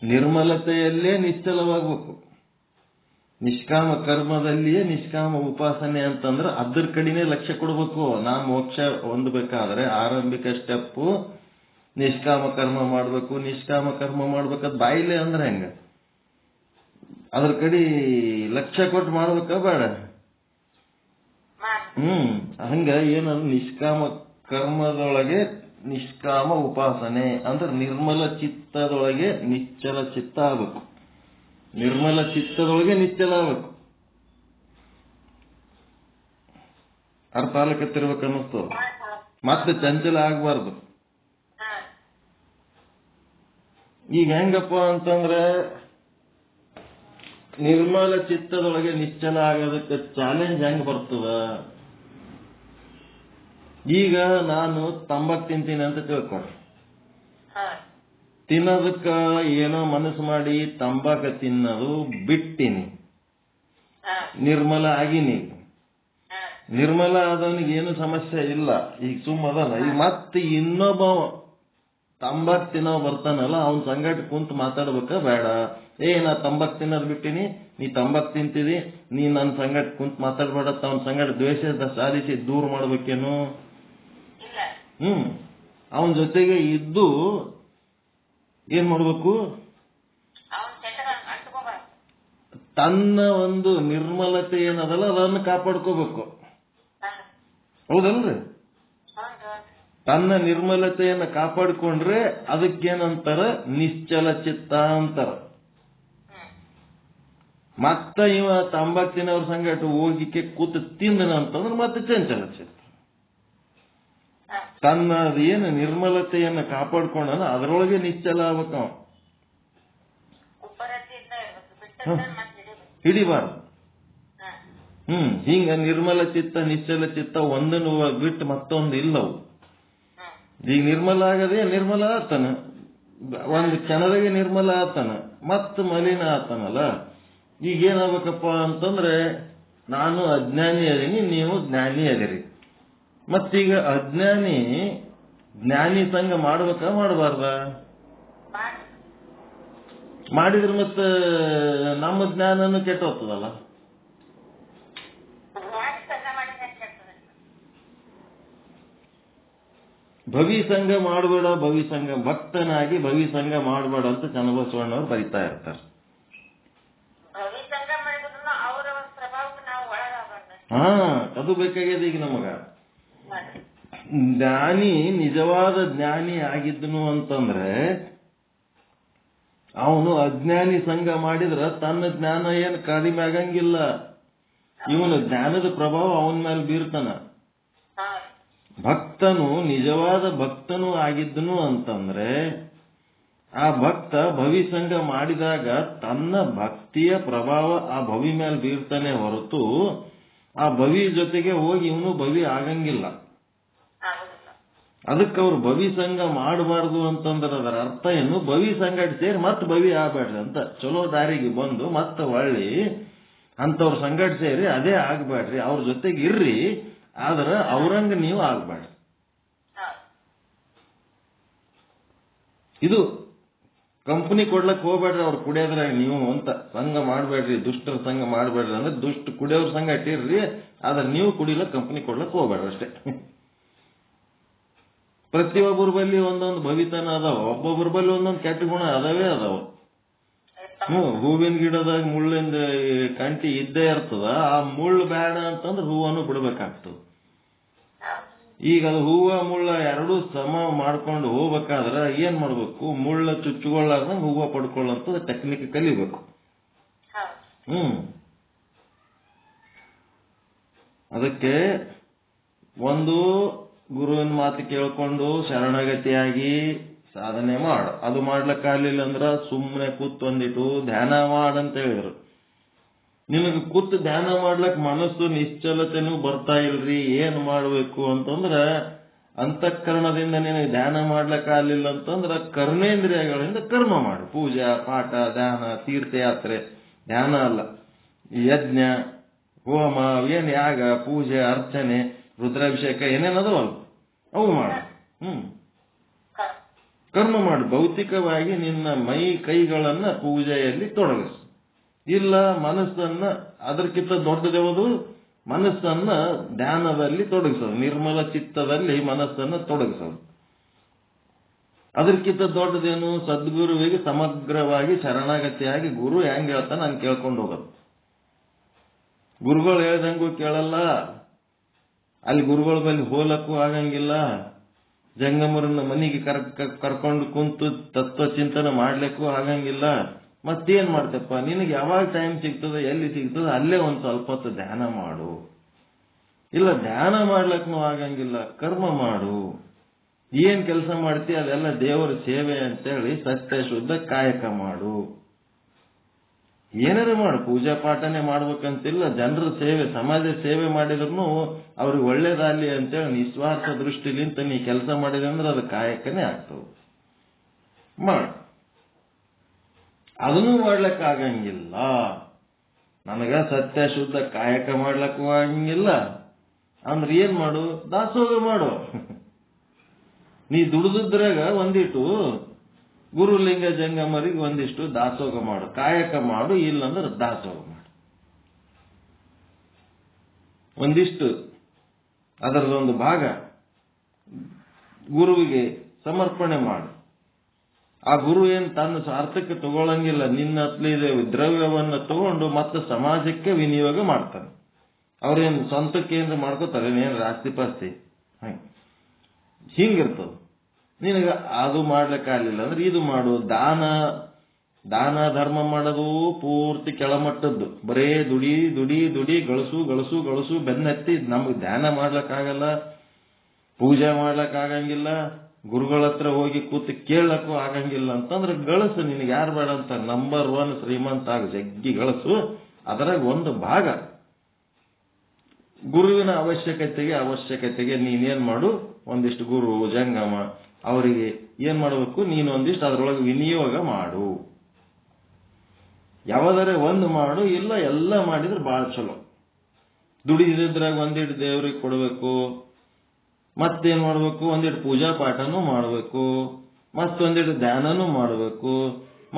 Speaker 3: ನಿರ್ಮಲತೆಯಲ್ಲೇ ನಿಶ್ಚಲವಾಗಬೇಕು. ನಿಷ್ಕಾಮ ಕರ್ಮದಲ್ಲಿಯೇ ನಿಷ್ಕಾಮ ಉಪಾಸನೆ ಅಂತಂದ್ರೆ ಅದ್ರ ಕಡೆನೇ ಲಕ್ಷ್ಯ ಕೊಡ್ಬೇಕು. ನಾ ಮೋಕ್ಷ ಹೊಂದಬೇಕಾದ್ರೆ ಆರಂಭಿಕ ಸ್ಟೆಪ್ ನಿಷ್ಕಾಮ ಕರ್ಮ ಮಾಡ್ಬೇಕು. ನಿಷ್ಕಾಮ ಕರ್ಮ ಮಾಡ್ಬೇಕದ್ ಬಾಯಿಲೆ ಅಂದ್ರೆ ಹೆಂಗ? ಅದ್ರ ಕಡೆ ಲಕ್ಷ್ಯ ಕೊಟ್ಟು ಮಾಡ್ಬೇಕ ಬೇಡ? ಹಂಗ ಏನಂದ್ರೆ ನಿಷ್ಕಾಮ ಕರ್ಮದೊಳಗೆ ನಿಷ್ಕಾಮ ಉಪಾಸನೆ ಅಂದ್ರೆ ನಿರ್ಮಲ ಚಿತ್ತದೊಳಗೆ ನಿಶ್ಚಲ ಚಿತ್ತ ಆಗ್ಬೇಕು. ನಿರ್ಮಲ ಚಿತ್ತದೊಳಗೆ ನಿಶ್ಚಲ ಆಗ್ಬೇಕು. ಅರ್ಥ ಆಲಕತ್ತಿರ್ಬೇಕು ಅನ್ನಿಸ್ತು. ಮತ್ತೆ ಚಂಚಲ ಆಗ್ಬಾರ್ದು. ಈಗ ಹೆಂಗಪ್ಪ ಅಂತಂದ್ರೆ ನಿರ್ಮಲ ಚಿತ್ತದೊಳಗೆ ನಿಶ್ಚಲ ಆಗೋದಕ್ಕೆ ಚಾಲೆಂಜ್ ಹೆಂಗ್ ಬರ್ತದ? ಈಗ ನಾನು ತಂಬಾಕು ತಿಂತೀನಿ ಅಂತ ತಿಳ್ಕೊಳ್ರಿ. ತಿನ್ನೋದಕ್ಕ ಏನೋ ಮನಸ್ಸು ಮಾಡಿ ತಂಬಾಕ ತಿನ್ನೋದು ಬಿಟ್ಟಿನಿ, ನಿರ್ಮಲ ಆಗಿನಿ. ನಿರ್ಮಲ ಆದವನಿಗೆ ಏನು ಸಮಸ್ಯೆ ಇಲ್ಲ, ಈಗ ಸುಮ್ಮದಲ್ಲ. ಈಗ ಮತ್ತೆ ಇನ್ನೊಬ್ಬ ತಂಬಾಕ್ ತಿನ್ನೋ ಬರ್ತಾನಲ್ಲ, ಅವನ್ ಸಂಗಟ ಕುಂತ ಮಾತಾಡ್ಬೇಕ ಬೇಡ? ನಾ ತಂಬಾಕ್ ತಿನ್ನೋದು ಬಿಟ್ಟಿನಿ, ನೀ ತಂಬಾಕ್ ತಿಂತಿದಿ, ನೀ ನನ್ನ ಸಂಗಟ ಕುಂತ ಮಾತಾಡ್ಬೇಡತ್ತ ಅವನ ಸಂಗಟ ದ್ವೇಷದ ಸಾಧಿಸಿ ದೂರ ಮಾಡ್ಬೇಕೇನು? ಅವನ ಜೊತೆಗೆ ಇದ್ದು ಏನ್ ಮಾಡ್ಬೇಕು? ತನ್ನ ಒಂದು ನಿರ್ಮಲತೆ ಏನದಲ್ಲ ಅದನ್ನು ಕಾಪಾಡ್ಕೋಬೇಕು. ಹೌದಲ್ರಿ? ತನ್ನ ನಿರ್ಮಲತೆಯನ್ನ ಕಾಪಾಡಿಕೊಂಡ್ರೆ ಅದಕ್ಕೇನಂತಾರ? ನಿಶ್ಚಲ ಚಿತ್ತ ಅಂತಾರ. ಮತ್ತ ಇವ ತಂಬಾಕು ತಿನ್ನೋರ್ ಸಂಗಟ ಹೋಗಿಕ್ಕೆ ಕೂತು ತಿಂದನಂತಂದ್ರೆ ಮತ್ತೆ ಚಂಚಲ ಚಿತ್ತ. ತನ್ನ ಏನು ನಿರ್ಮಲತೆಯನ್ನ ಕಾಪಾಡ್ಕೊಂಡ ಅದರೊಳಗೆ ನಿಶ್ಚಲ ಆಗ್ಬೇಕು. ಹಿಡಿಬಾರ್ದು. ಹಿಂಗ ನಿರ್ಮಲ ಚಿತ್ತ ನಿಶ್ಚಲ ಚಿತ್ತ ಒಂದನ್ನು ಬಿಟ್ಟು ಮತ್ತೊಂದು ಇಲ್ಲವು. ಈಗ ನಿರ್ಮಲ ಆಗದೆ ನಿರ್ಮಲ ಆತನ, ಒಂದು ಕ್ಷಣದಾಗೆ ನಿರ್ಮಲ ಆತನ, ಮತ್ತ ಮಲಿನ ಆತನಲ್ಲ. ಈಗ ಏನಾಗಬೇಕಪ್ಪ ಅಂತಂದ್ರೆ ನಾನು ಅಜ್ಞಾನಿ ಅದೀನಿ, ನೀವು ಜ್ಞಾನಿ ಅದಿರಿ. ಮತ್ತೀಗ ಅಜ್ಞಾನಿ ಜ್ಞಾನಿ ಸಂಘ ಮಾಡ್ಬೇಕ ಮಾಡಬಾರ್ದ? ಮಾಡಿದ್ರೆ ಮತ್ತೆ ನಮ್ಮ ಜ್ಞಾನನು ಕೆಟ್ಟ ಹೋಗ್ತದಲ್ಲ. ಭವಿ ಸಂಘ ಮಾಡಬೇಡ, ಭವಿ ಸಂಘ ಭಕ್ತನಾಗಿ ಭವಿ ಸಂಘ ಮಾಡಬೇಡ ಅಂತ ಚನ್ನಬಸವಣ್ಣವ್ರು ಬರೀತಾ ಇರ್ತಾರೆ. ಅದು ಬೇಕಾಗ್ಯದ ಈಗ ನಮಗ. ಜ್ಞಾನಿ ನಿಜವಾದ ಜ್ಞಾನಿ ಆಗಿದ್ದನು ಅಂತಂದ್ರೆ ಅವನು ಅಜ್ಞಾನಿ ಸಂಘ ಮಾಡಿದ್ರ ತನ್ನ ಜ್ಞಾನ ಏನು ಕಡಿಮೆ ಆಗಂಗಿಲ್ಲ. ಇವನು ಜ್ಞಾನದ ಪ್ರಭಾವ ಅವನ ಮೇಲೆ ಬೀರ್ತಾನ. ಭಕ್ತನು ನಿಜವಾದ ಭಕ್ತನು ಆಗಿದ್ದನು ಅಂತಂದ್ರೆ ಆ ಭಕ್ತ ಭವಿ ಸಂಘ ಮಾಡಿದಾಗ ತನ್ನ ಭಕ್ತಿಯ ಪ್ರಭಾವ ಆ ಭವಿ ಮೇಲೆ ಬೀರ್ತಾನೆ ಹೊರತು ಆ ಭವಿ ಜೊತೆಗೆ ಹೋಗಿ ಇವನು ಭವಿ ಆಗಂಗಿಲ್ಲ. ಅದಕ್ಕೆ ಅವ್ರು ಭವಿ ಸಂಘ ಮಾಡಬಾರ್ದು ಅಂತಂದ್ರೆ ಅದರ ಅರ್ಥ ಏನು? ಭವಿ ಸಂಘಟ ಸೇರಿ ಮತ್ತೆ ಭವಿ ಆಗ್ಬೇಡ್ರಿ ಅಂತ. ಚಲೋ ದಾರಿಗೆ ಬಂದು ಮತ್ತೆ ಹೊಳ್ಳಿ ಅಂತವ್ರ ಸಂಘಟ ಸೇರಿ ಅದೇ ಆಗ್ಬೇಡ್ರಿ, ಅವ್ರ ಜೊತೆಗೆ ಇರ್ರಿ, ಆದ್ರೆ ಅವ್ರಂಗ ನೀವು ಆಗ್ಬೇಡ್ರಿ. ಇದು ಕಂಪನಿ ಕೊಡ್ಲಕ್ ಹೋಗ್ಬೇಡ್ರಿ ಅವ್ರು ಕುಡಿಯೋದ್ರಾಗ ನೀವು ಅಂತ. ಸಂಘ ಮಾಡ್ಬೇಡ್ರಿ, ದುಷ್ಟರ ಸಂಘ ಮಾಡ್ಬೇಡ್ರಿ ಅಂದ್ರೆ ದುಷ್ಟ ಕುಡಿಯೋರ್ ಸಂಘ ಇಟ್ಟಿರ್ರಿ, ಆದ್ರೆ ನೀವು ಕುಡಿಲಕ್ ಕಂಪನಿ ಕೊಡ್ಲಕ್ ಹೋಗ್ಬೇಡ್ರಿ ಅಷ್ಟೇ. ಪ್ರತಿಯೊಬ್ಬರ ಬಲ್ಲಿ ಒಂದೊಂದು ಭವಿತನ ಅದಾವ, ಒಬ್ಬೊಬ್ಬರ ಬಲ್ಲಿ ಒಂದೊಂದು ಕೆಟ್ಟ ಗುಣ ಅದಾವೇ ಅದಾವ. ಹೂವಿನ ಗಿಡದಾಗ ಮುಳ್ಳಿಂದ ಕಂಟಿ ಇದ್ದೇ ಇರ್ತದ. ಆ ಮುಳ್ಳು ಬೇಡ ಅಂತಂದ್ರೆ ಹೂವನ್ನು ಬಿಡ್ಬೇಕಾಗ್ತದ. ಈಗ ಅದು ಹೂವ ಮುಳ್ಳ ಎರಡೂ ಸಮ ಮಾಡ್ಕೊಂಡು ಹೋಗ್ಬೇಕಾದ್ರೆ ಏನ್ ಮಾಡ್ಬೇಕು, ಮುಳ್ಳ ಚುಚ್ಚುಕೊಳ್ಳಾರ್ದಂಗೆ ಹೂವ ಪಡ್ಕೊಳ್ಳೋಂಥದ್ದು ಟೆಕ್ನಿಕ್ ಕಲಿಬೇಕು. ಅದಕ್ಕೆ ಒಂದು ಗುರುವಿನ ಮಾತು ಕೇಳ್ಕೊಂಡು ಶರಣಗತಿಯಾಗಿ ಸಾಧನೆ ಮಾಡು. ಅದು ಮಾಡ್ಲಿಕ್ಕಾಗಲಿಲ್ಲ ಅಂದ್ರ ಸುಮ್ಮನೆ ಕೂತ್ಕೊಂದಿಟ್ಟು ಧ್ಯಾನ ಮಾಡಂತ ಹೇಳಿದ್ರು. ನಿನಗೆ ಕೂತು ಧ್ಯಾನ ಮಾಡ್ಲಕ್ ಮನಸ್ಸು ನಿಶ್ಚಲತೆನೂ ಬರ್ತಾ ಇಲ್ರಿ, ಏನ್ ಮಾಡ್ಬೇಕು ಅಂತಂದ್ರ ಅಂತಃಕರಣದಿಂದ ನಿನಗೆ ಧ್ಯಾನ ಮಾಡ್ಲಿಕ್ಕಾಗಲಿಲ್ಲ ಅಂತಂದ್ರ ಕರ್ಮೇಂದ್ರಿಯಗಳಿಂದ ಕರ್ಮ ಮಾಡು. ಪೂಜಾ ಪಾಠ ಧ್ಯಾನ ತೀರ್ಥಯಾತ್ರೆ, ಧ್ಯಾನ ಅಲ್ಲ, ಯಜ್ಞ ಹೋಮ, ಏನ್ ಯಾಗ ಪೂಜೆ ಅರ್ಚನೆ ರುದ್ರಾಭಿಷೇಕ ಏನೇನದವಲ್ಲ ಅವು ಮಾಡು. ಕರ್ಮ ಮಾಡು. ಭೌತಿಕವಾಗಿ ನಿನ್ನ ಮೈ ಕೈಗಳನ್ನ ಪೂಜೆಯಲ್ಲಿ ತೊಡಗಿಸು. ಇಲ್ಲ ಮನಸ್ಸನ್ನ, ಅದಕ್ಕಿಂತ ದೊಡ್ಡದೇವುದು ಮನಸ್ಸನ್ನ ಧ್ಯಾನದಲ್ಲಿ ತೊಡಗಿಸೋದು, ನಿರ್ಮಲ ಚಿತ್ತದಲ್ಲಿ ಮನಸ್ಸನ್ನ ತೊಡಗಿಸೋದು. ಅದಕ್ಕಿಂತ ದೊಡ್ಡದೇನು, ಸದ್ಗುರುವಿಗೆ ಸಮಗ್ರವಾಗಿ ಶರಣಾಗತಿಯಾಗಿ ಗುರು ಹೆಂಗ್ ಹೇಳ್ತಾನೆ ನಾನು ಕೇಳ್ಕೊಂಡು ಹೋಗೋದು. ಗುರುಗಳು ಹೇಳ್ದಂಗೂ ಕೇಳಲ್ಲ, ಅಲ್ಲಿ ಗುರುಗಳ ಬಳಿ ಹೋಲಕ್ಕೂ ಆಗಂಗಿಲ್ಲ, ಜಂಗಮರನ್ನ ಮನೆಗೆ ಕರ್ಕೊಂಡು ಕುಂತು ತತ್ವ ಚಿಂತನೆ ಮಾಡ್ಲಿಕ್ಕೂ ಆಗಂಗಿಲ್ಲ. ಮತ್ತೇನ್ ಮಾಡ್ತಪ್ಪ, ನಿನಗೆ ಯಾವಾಗ ಟೈಮ್ ಸಿಗ್ತದೆ, ಎಲ್ಲಿ ಸಿಗ್ತದೆ ಅಲ್ಲೇ ಒಂದ್ ಸ್ವಲ್ಪ ಹೊತ್ತು ಧ್ಯಾನ ಮಾಡು. ಇಲ್ಲ ಧ್ಯಾನ ಮಾಡ್ಲಕ್ಕೂ ಆಗಂಗಿಲ್ಲ, ಕರ್ಮ ಮಾಡು. ಏನ್ ಕೆಲಸ ಮಾಡ್ತಿ ಅದೆಲ್ಲ ದೇವರ ಸೇವೆ ಅಂತೇಳಿ ಸತ್ಯ ಶುದ್ಧ ಕಾಯಕ ಮಾಡು. ಏನಾರು ಮಾಡು, ಪೂಜಾ ಪಾಠನೆ ಮಾಡ್ಬೇಕಂತಿಲ್ಲ, ಜನರ ಸೇವೆ ಸಮಾಜ ಸೇವೆ ಮಾಡಿದ್ರು ಅವ್ರಿಗೆ ಒಳ್ಳೇದಾಗ್ಲಿ ಅಂತೇಳಿ ನಿಸ್ವಾರ್ಥ ದೃಷ್ಟಿಲಿಂತ ನೀ ಕೆಲಸ ಮಾಡಿದೆ ಅಂದ್ರೆ ಅದು ಕಾಯಕನೇ ಆಗ್ತವೆ. ಮಾಡು. ಅದನ್ನೂ ಮಾಡ್ಲಕ್ಕ ಆಗಂಗಿಲ್ಲ, ನನಗ ಸತ್ಯ ಶುದ್ಧ ಕಾಯಕ ಮಾಡ್ಲಕ್ಕೂ ಆಗಂಗಿಲ್ಲ ಅಂದ್ರೆ ಏನ್ ಮಾಡು, ದಾಸೋಹ ಮಾಡು. ನೀ ದುಡಿದ್ರಾಗ ಒಂದಿಟ್ಟು ಗುರುಲಿಂಗ ಜಂಗಮರಿಗೆ ಒಂದಿಷ್ಟು ದಾಸೋಹ ಮಾಡು, ಕಾಯಕ ಮಾಡು. ಇಲ್ಲಂದ್ರೆ ದಾಸೋಹ ಮಾಡು. ಒಂದಿಷ್ಟು ಅದರದೊಂದು ಭಾಗ ಗುರುವಿಗೆ ಸಮರ್ಪಣೆ ಮಾಡು. ಆ ಗುರು ಏನ್ ತನ್ನ ಸ್ವಾರ್ಥಕ್ಕೆ ತಗೊಳ್ಳಂಗಿಲ್ಲ, ನಿನ್ನ ಹತ್ಲಿದೆ ದ್ರವ್ಯವನ್ನ ತಗೊಂಡು ಮತ್ತೆ ಸಮಾಜಕ್ಕೆ ವಿನಿಯೋಗ ಮಾಡ್ತಾನೆ. ಅವ್ರೇನ್ ಸ್ವಂತಕ್ಕೆ ಏನ್ರ ಮಾಡ್ಕೋತಾರೆ, ಏನ್ ಆಸ್ತಿ ಪಾಸ್ತಿ ಹಿಂಗಿರ್ತದ. ನಿನಗ ಅದು ಮಾಡ್ಲಿಕ್ಕಾಗಲಿಲ್ಲ ಅಂದ್ರೆ ಇದು ಮಾಡು. ದಾನ ಧರ್ಮ ಮಾಡೋದು ಪೂರ್ತಿ ಕೆಳಮಟ್ಟದ್ದು, ಬರೇ ದುಡಿ ದುಡಿ ದುಡಿ ಗಳಿಸು ಗಳಿಸು ಗಳಿಸು ಬೆನ್ನತ್ತಿ ನಮ್ಗೆ ಧ್ಯಾನ ಮಾಡ್ಲಕ್ಕಾಗಲ್ಲ, ಪೂಜೆ ಮಾಡ್ಲಕ್ಕಾಗಂಗಿಲ್ಲ, ಗುರುಗಳ ಹತ್ರ ಹೋಗಿ ಕೂತು ಕೇಳಕ್ಕೂ ಆಗಂಗಿಲ್ಲ ಅಂತಂದ್ರೆ ಗಳಿಸು. ನಿನಗೆ ಯಾರು ಬೇಡ ಅಂತ, ನಂಬರ್ 1 ಶ್ರೀಮಂತ ಆಗ ಜಗ್ಗಿ ಗಳಿಸು. ಅದರಾಗ ಒಂದು ಭಾಗ ಗುರುವಿನ ಅವಶ್ಯಕತೆಗೆ ನೀನೇನ್ ಮಾಡು, ಒಂದಿಷ್ಟು ಗುರು ಜಂಗಮ ಅವರಿಗೆ ಏನ್ ಮಾಡಬೇಕು, ನೀನು ಒಂದಿಷ್ಟು ಅದರೊಳಗೆ ವಿನಿಯೋಗ ಮಾಡು. ಯಾವ್ದಾರೆ ಒಂದು ಮಾಡು, ಇಲ್ಲ ಎಲ್ಲ ಮಾಡಿದ್ರೆ ಬಹಳ ಚಲೋ. ದುಡಿದಿದ್ರಾಗ ಒಂದಿಟ್ಟು ದೇವ್ರಿಗೆ ಕೊಡಬೇಕು, ಮತ್ತೇನ್ ಮಾಡ್ಬೇಕು, ಒಂದಿಟ್ಟು ಪೂಜಾ ಪಾಠನೂ ಮಾಡಬೇಕು, ಮತ್ತೊಂದಿಟ್ಟು ಧ್ಯಾನನೂ ಮಾಡಬೇಕು,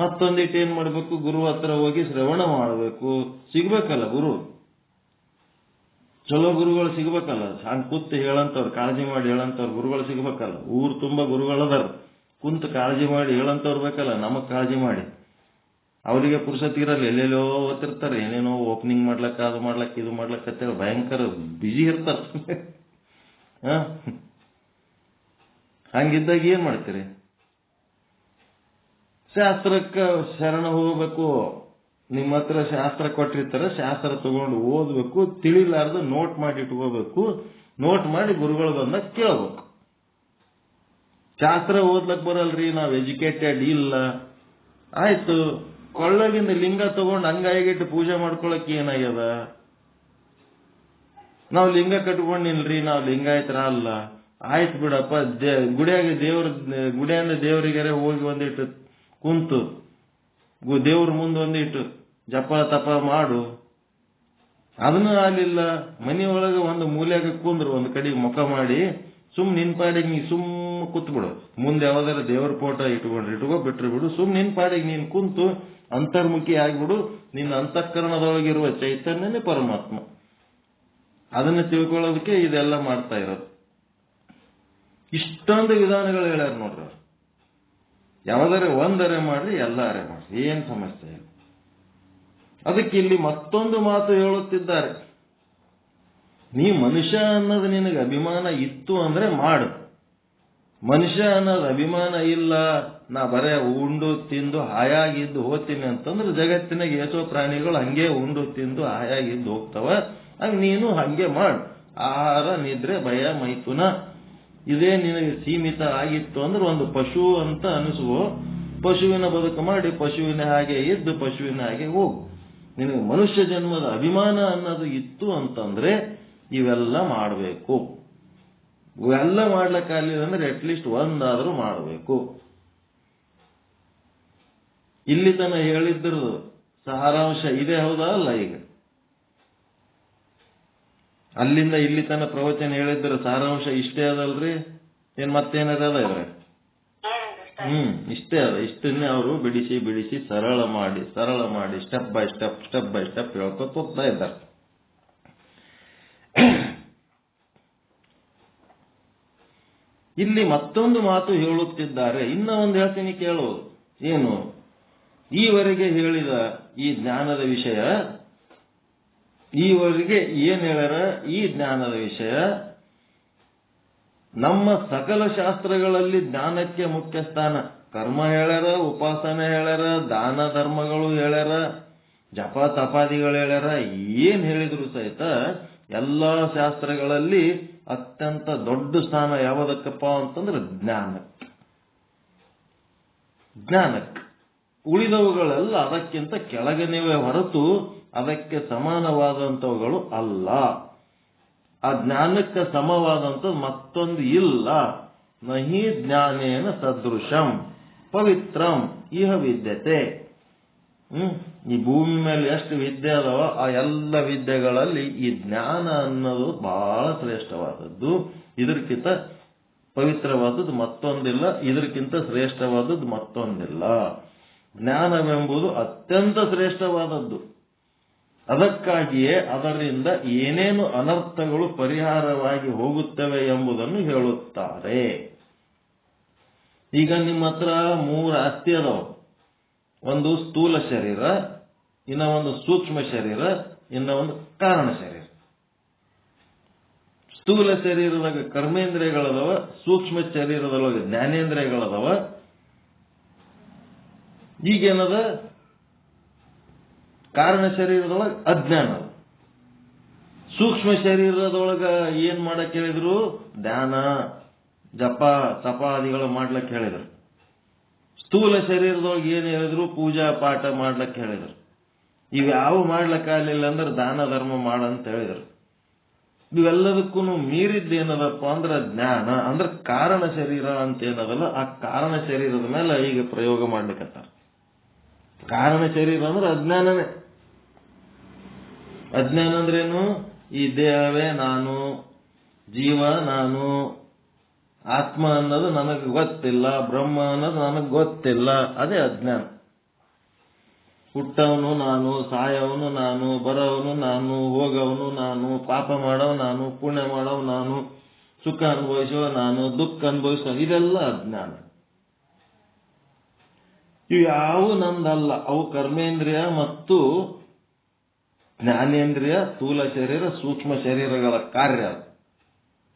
Speaker 3: ಮತ್ತೊಂದಿಟ್ಟು ಏನ್ ಮಾಡ್ಬೇಕು, ಗುರು ಹತ್ರ ಹೋಗಿ ಶ್ರವಣ ಮಾಡಬೇಕು. ಸಿಗ್ಬೇಕಲ್ಲ ಗುರು, ಚಲೋ ಗುರುಗಳು ಸಿಗ್ಬೇಕಲ್ಲ. ಹಂಗ ಕೂತು ಹೇಳಂತವ್ರು, ಕಾಳಜಿ ಮಾಡಿ ಹೇಳಂತವ್ರು ಗುರುಗಳು ಸಿಗ್ಬೇಕಲ್ಲ. ಊರು ತುಂಬಾ ಗುರುಗಳದಾರ, ಕುಂತು ಕಾಳಜಿ ಮಾಡಿ ಹೇಳಂತವ್ರು ಬೇಕಲ್ಲ. ನಮಗ್ ಕಾಳಜಿ ಮಾಡಿ ಅವರಿಗೆ ಪುರುಷತಿ ಇರಲ್ಲ, ಎಲ್ಲೆಲ್ಲೋ ಓದ್ತಿರ್ತಾರೆ, ಏನೇನೋ ಓಪನಿಂಗ್ ಮಾಡ್ಲಕ್ಕ ಅದು ಮಾಡ್ಲಕ್ಕ ಇದು ಮಾಡ್ಲಕ್ಕ ಅಂತೇಳಿ ಭಯಂಕರ ಬಿಜಿ ಇರ್ತಾರ. ಹಂಗಿದ್ದಾಗ ಏನ್ ಮಾಡ್ತೀರಿ? ಶಾಸ್ತ್ರಕ್ಕೆ ಶರಣ ಹೋಗ್ಬೇಕು. ನಿಮ್ಮ ಹತ್ರ ಶಾಸ್ತ್ರ ಕೊಟ್ಟಿರ್ತಾರೆ, ಶಾಸ್ತ್ರ ತಗೊಂಡು ಓದ್ಬೇಕು, ತಿಳಿಲಾರ್ದು ನೋಟ್ ಮಾಡಿ ಇಟ್ಕೋಬೇಕು. ನೋಟ್ ಮಾಡಿ ಗುರುಗಳು ಬಂದಾಗ ಕೇಳ್ಬೇಕು. ಶಾಸ್ತ್ರ ಓದ್ಲಕ್ ಬರಲ್ರಿ, ನಾವ್ ಎಜುಕೇಟೆಡ್ ಇಲ್ಲ, ಆಯ್ತು. ಕೊಳ್ಳಗಿಂದ ಲಿಂಗ ತಗೊಂಡು ಅಂಗಾಯಿಗಿಟ್ಟು ಪೂಜೆ ಮಾಡ್ಕೊಳಕ್ ಏನಾಗ್ಯದ? ನಾವು ಲಿಂಗ ಕಟ್ಕೊಂಡಿಲ್ರಿ, ನಾವು ಲಿಂಗಾಯತರ ಅಲ್ಲ, ಆಯ್ತು ಬಿಡಪ್ಪ. ಗುಡಿಯಿಂದ ದೇವರಿಗಾರೆ ಹೋಗಿ ಒಂದಿಟ್ಟು ಕುಂತು ದೇವ್ರ ಮುಂದೆ ಒಂದಿಟ್ಟು ಜಪ ತಪ ಮಾಡು. ಅದನ್ನೂ ಆಗ್ಲಿಲ್ಲ, ಮನೆಯೊಳಗೆ ಒಂದು ಮೂಲೆಯಾಗ ಕುಂದ್ರು, ಒಂದು ಕಡೆಗೆ ಮುಖ ಮಾಡಿ ನಿನ್ ಪಾಡಿಗೆ ನೀ ಕೂತ್ ಬಿಡು. ಮುಂದೆ ಯಾವ್ದಾರ ದೇವರ ಫೋಟೋ ಇಟ್ಕೊ ಬಿಟ್ರು ಬಿಡು. ನಿನ್ ಪಾಡಿಗೆ ನೀನ್ ಕುಂತು ಅಂತರ್ಮುಖಿ ಆಗ್ಬಿಡು. ನಿನ್ನ ಅಂತಃಕರಣದೊಳಗಿರುವ ಚೈತನ್ಯನೇ ಪರಮಾತ್ಮ. ಅದನ್ನ ತಿಳ್ಕೊಳ್ಳೋದಕ್ಕೆ ಇದೆಲ್ಲ ಮಾಡ್ತಾ ಇರೋದು. ಇಷ್ಟೊಂದು ವಿಧಾನಗಳು ಹೇಳ್ಯಾರ ನೋಡ್ರಿ. ಯಾವ್ದಾರೆ ಒಂದರೆ ಮಾಡ್ರಿ, ಎಲ್ಲಾರೆ ಮಾಡ್ರಿ, ಏನ್ ಸಮಸ್ಯೆ ಇಲ್ಲ. ಅದಕ್ಕೆ ಇಲ್ಲಿ ಮತ್ತೊಂದು ಮಾತು ಹೇಳುತ್ತಿದ್ದಾರೆ. ನೀ ಮನುಷ್ಯ ಅನ್ನೋದು ನಿನಗೆ ಅಭಿಮಾನ ಇತ್ತು ಅಂದ್ರೆ ಮಾಡು. ಮನುಷ್ಯ ಅನ್ನೋದು ಅಭಿಮಾನ ಇಲ್ಲ, ನಾ ಬರೇ ಉಂಡು ತಿಂದು ಹಾಯಾಗಿದ್ದು ಹೋಗ್ತೀನಿ ಅಂತಂದ್ರೆ ಜಗತ್ತಿನಾಗ ಎಷ್ಟೋ ಪ್ರಾಣಿಗಳು ಹಂಗೆ ಉಂಡು ತಿಂದು ಹಾಯಾಗಿದ್ದು ಹೋಗ್ತಾವ. ಹಂಗ ನೀನು ಹಂಗೆ ಮಾಡು. ಆಹಾರ, ನಿದ್ರೆ, ಭಯ, ಮೈಥುನ ಇದೇ ನಿನಗೆ ಸೀಮಿತ ಆಗಿತ್ತು ಅಂದ್ರೆ ಒಂದು ಪಶು ಅಂತ ಅನಿಸುವ, ಪಶುವಿನ ಬದುಕು ಮಾಡಿ ಪಶುವಿನ ಹಾಗೆ ಇದ್ದು ಪಶುವಿನ ಹಾಗೆ ಹೋಗು. ನಿನಗೆ ಮನುಷ್ಯ ಜನ್ಮದ ಅಭಿಮಾನ ಅನ್ನೋದು ಇತ್ತು ಅಂತಂದ್ರೆ ಇವೆಲ್ಲ ಮಾಡಬೇಕು. ಇವೆಲ್ಲ ಮಾಡ್ಲಿಕ್ಕಾಗಲಿಲ್ಲ ಅಂದ್ರೆ ಅಟ್ಲೀಸ್ಟ್ ಒಂದಾದ್ರೂ ಮಾಡಬೇಕು. ಇಲ್ಲಿ ತನ ಹೇಳಿದ್ರದು ಸಾರಾಂಶ ಇದೆ, ಹೌದಾ ಅಲ್ಲ? ಈಗ ಅಲ್ಲಿಂದ ಇಲ್ಲಿ ತನ ಪ್ರವಚನ ಹೇಳಿದ್ರ ಸಾರಾಂಶ ಇಷ್ಟೇ ಅದಲ್ರಿ? ಏನ್ ಮತ್ತೇನದ ಇದ್ರೆ ಇಷ್ಟೇ ಅದ. ಇಷ್ಟನ್ನೇ ಅವರು ಬಿಡಿಸಿ ಬಿಡಿಸಿ ಸರಳ ಮಾಡಿ ಸ್ಟೆಪ್ ಬೈ ಸ್ಟೆಪ್ ಹೇಳ್ಕೊತ ಹೋಗ್ತಾ ಇದ್ದಾರೆ. ಇಲ್ಲಿ ಮತ್ತೊಂದು ಮಾತು ಹೇಳುತ್ತಿದ್ದಾರೆ. ಇನ್ನ ಒಂದು ಹೇಳ್ತೀನಿ ಕೇಳು. ಏನು? ಈವರೆಗೆ ಹೇಳಿದ ಈ ಜ್ಞಾನದ ವಿಷಯ, ಈವರೆಗೆ ಏನ್ ಹೇಳ್ಯಾರ ಈ ಜ್ಞಾನದ ವಿಷಯ, ನಮ್ಮ ಸಕಲ ಶಾಸ್ತ್ರಗಳಲ್ಲಿ ಜ್ಞಾನಕ್ಕೆ ಮುಖ್ಯ ಸ್ಥಾನ. ಕರ್ಮ ಹೇಳ್ಯಾರ, ಉಪಾಸನೆ ಹೇಳ್ಯಾರ, ದಾನ ಧರ್ಮಗಳು ಹೇಳ್ಯಾರ, ಜಪ ತಪಾದಿಗಳು ಹೇಳ್ಯಾರ. ಏನ್ ಹೇಳಿದ್ರು ಸಹಿತ ಎಲ್ಲಾ ಶಾಸ್ತ್ರಗಳಲ್ಲಿ ಅತ್ಯಂತ ದೊಡ್ಡ ಸ್ಥಾನ ಯಾವುದಕ್ಕಪ್ಪ ಅಂತಂದ್ರೆ ಜ್ಞಾನಕ್ಕೆ. ಉಳಿದವುಗಳೆಲ್ಲ ಅದಕ್ಕಿಂತ ಕೆಳಗನೆವೇ ಹೊರತು ಅದಕ್ಕೆ ಸಮಾನವಾದಂಥವುಗಳು ಅಲ್ಲ. ಆ ಜ್ಞಾನಕ್ಕೆ ಸಮವಾದಂಥದ್ದು ಮತ್ತೊಂದು ಇಲ್ಲ. ನಹಿ ಜ್ಞಾನೇನ ಸದೃಶಂ ಪವಿತ್ರಂ ಇಹ ವಿದ್ಯತೆ. ಈ ಭೂಮಿ ಮೇಲೆ ಎಷ್ಟು ವಿದ್ಯೆ ಅದಾವ ಆ ಎಲ್ಲ ವಿದ್ಯೆಗಳಲ್ಲಿ ಈ ಜ್ಞಾನ ಅನ್ನೋದು ಬಹಳ ಶ್ರೇಷ್ಠವಾದದ್ದು. ಇದಕ್ಕಿಂತ ಪವಿತ್ರವಾದದ್ದು ಮತ್ತೊಂದಿಲ್ಲ, ಇದಕ್ಕಿಂತ ಶ್ರೇಷ್ಠವಾದದ್ದು ಮತ್ತೊಂದಿಲ್ಲ. ಜ್ಞಾನವೆಂಬುದು ಅತ್ಯಂತ ಶ್ರೇಷ್ಠವಾದದ್ದು. ಅದಕ್ಕಾಗಿಯೇ ಅದರಿಂದ ಏನೇನು ಅನರ್ಥಗಳು ಪರಿಹಾರವಾಗಿ ಹೋಗುತ್ತವೆ ಎಂಬುದನ್ನು ಹೇಳುತ್ತಾರೆ. ಈಗ ನಿಮ್ಮ ಹತ್ರ 3 ಆಸ್ತಿ ಅದಾವ. ಒಂದು ಸ್ಥೂಲ ಶರೀರ, ಇನ್ನ ಒಂದು ಸೂಕ್ಷ್ಮ ಶರೀರ, ಇನ್ನ ಒಂದು ಕಾರಣ ಶರೀರ. ಸ್ಥೂಲ ಶರೀರದಾಗ ಕರ್ಮೇಂದ್ರಿಯಗಳದವ, ಸೂಕ್ಷ್ಮ ಶರೀರದೊಳಗೆ ಜ್ಞಾನೇಂದ್ರಿಯಗಳದವ. ಈಗೇನದ? ಕಾರಣ ಶರೀರದೊಳಗೆ ಅಜ್ಞಾನ. ಸೂಕ್ಷ್ಮ ಶರೀರದೊಳಗ ಏನ್ ಮಾಡಕ್ ಹೇಳಿದ್ರು? ಧ್ಯಾನ, ಜಪ ತಪಾದಿಗಳು ಮಾಡ್ಲಕ್ ಹೇಳಿದ್ರು. ಸ್ಥೂಲ ಶರೀರದೊಳಗೆ ಏನ್ ಹೇಳಿದ್ರು? ಪೂಜಾ ಪಾಠ ಮಾಡ್ಲಕ್ ಹೇಳಿದ್ರು. ಇವ್ಯಾವ ಮಾಡ್ಲಕ್ಕಾಗಲಿಲ್ಲ ಅಂದ್ರೆ ದಾನ ಧರ್ಮ ಮಾಡಂತ ಹೇಳಿದ್ರು. ಇವೆಲ್ಲದಕ್ಕೂ ಮೀರಿದ್ದೇನದಪ್ಪ ಅಂದ್ರೆ ಜ್ಞಾನ. ಅಂದ್ರೆ ಕಾರಣ ಶರೀರ ಅಂತ ಏನದಲ್ಲ, ಆ ಕಾರಣ ಶರೀರದ ಮೇಲೆ ಈಗ ಪ್ರಯೋಗ ಮಾಡ್ಲಿಕ್ಕತ್ತಾರ. ಕಾರಣ ಶರೀರ ಅಂದ್ರೆ ಅಜ್ಞಾನನೇ. ಅಜ್ಞಾನ ಅಂದ್ರೇನು? ಈ ದೇಹವೇ ನಾನು, ಜೀವ ನಾನು, ಆತ್ಮ ಅನ್ನೋದು ನನಗೆ ಗೊತ್ತಿಲ್ಲ, ಬ್ರಹ್ಮ ಅನ್ನೋದು ನನಗೆ ಗೊತ್ತಿಲ್ಲ. ಅದೇ ಅಜ್ಞಾನ. ಹುಟ್ಟವನು ನಾನು, ಸಾಯವನು ನಾನು, ಬರೋವನು ನಾನು, ಹೋಗವನು ನಾನು, ಪಾಪ ಮಾಡವ ನಾನು, ಪುಣ್ಯ ಮಾಡವ ನಾನು, ಸುಖ ಅನುಭವಿಸುವ ನಾನು, ದುಃಖ ಅನುಭವಿಸುವ, ಇದೆಲ್ಲ ಅಜ್ಞಾನ. ಇವು ಯಾವು ನಂದಲ್ಲ. ಅವು ಕರ್ಮೇಂದ್ರಿಯ ಮತ್ತು ಜ್ಞಾನೇಂದ್ರಿಯ, ಸ್ಥೂಲ ಶರೀರ, ಸೂಕ್ಷ್ಮ ಶರೀರಗಳ ಕಾರ್ಯ.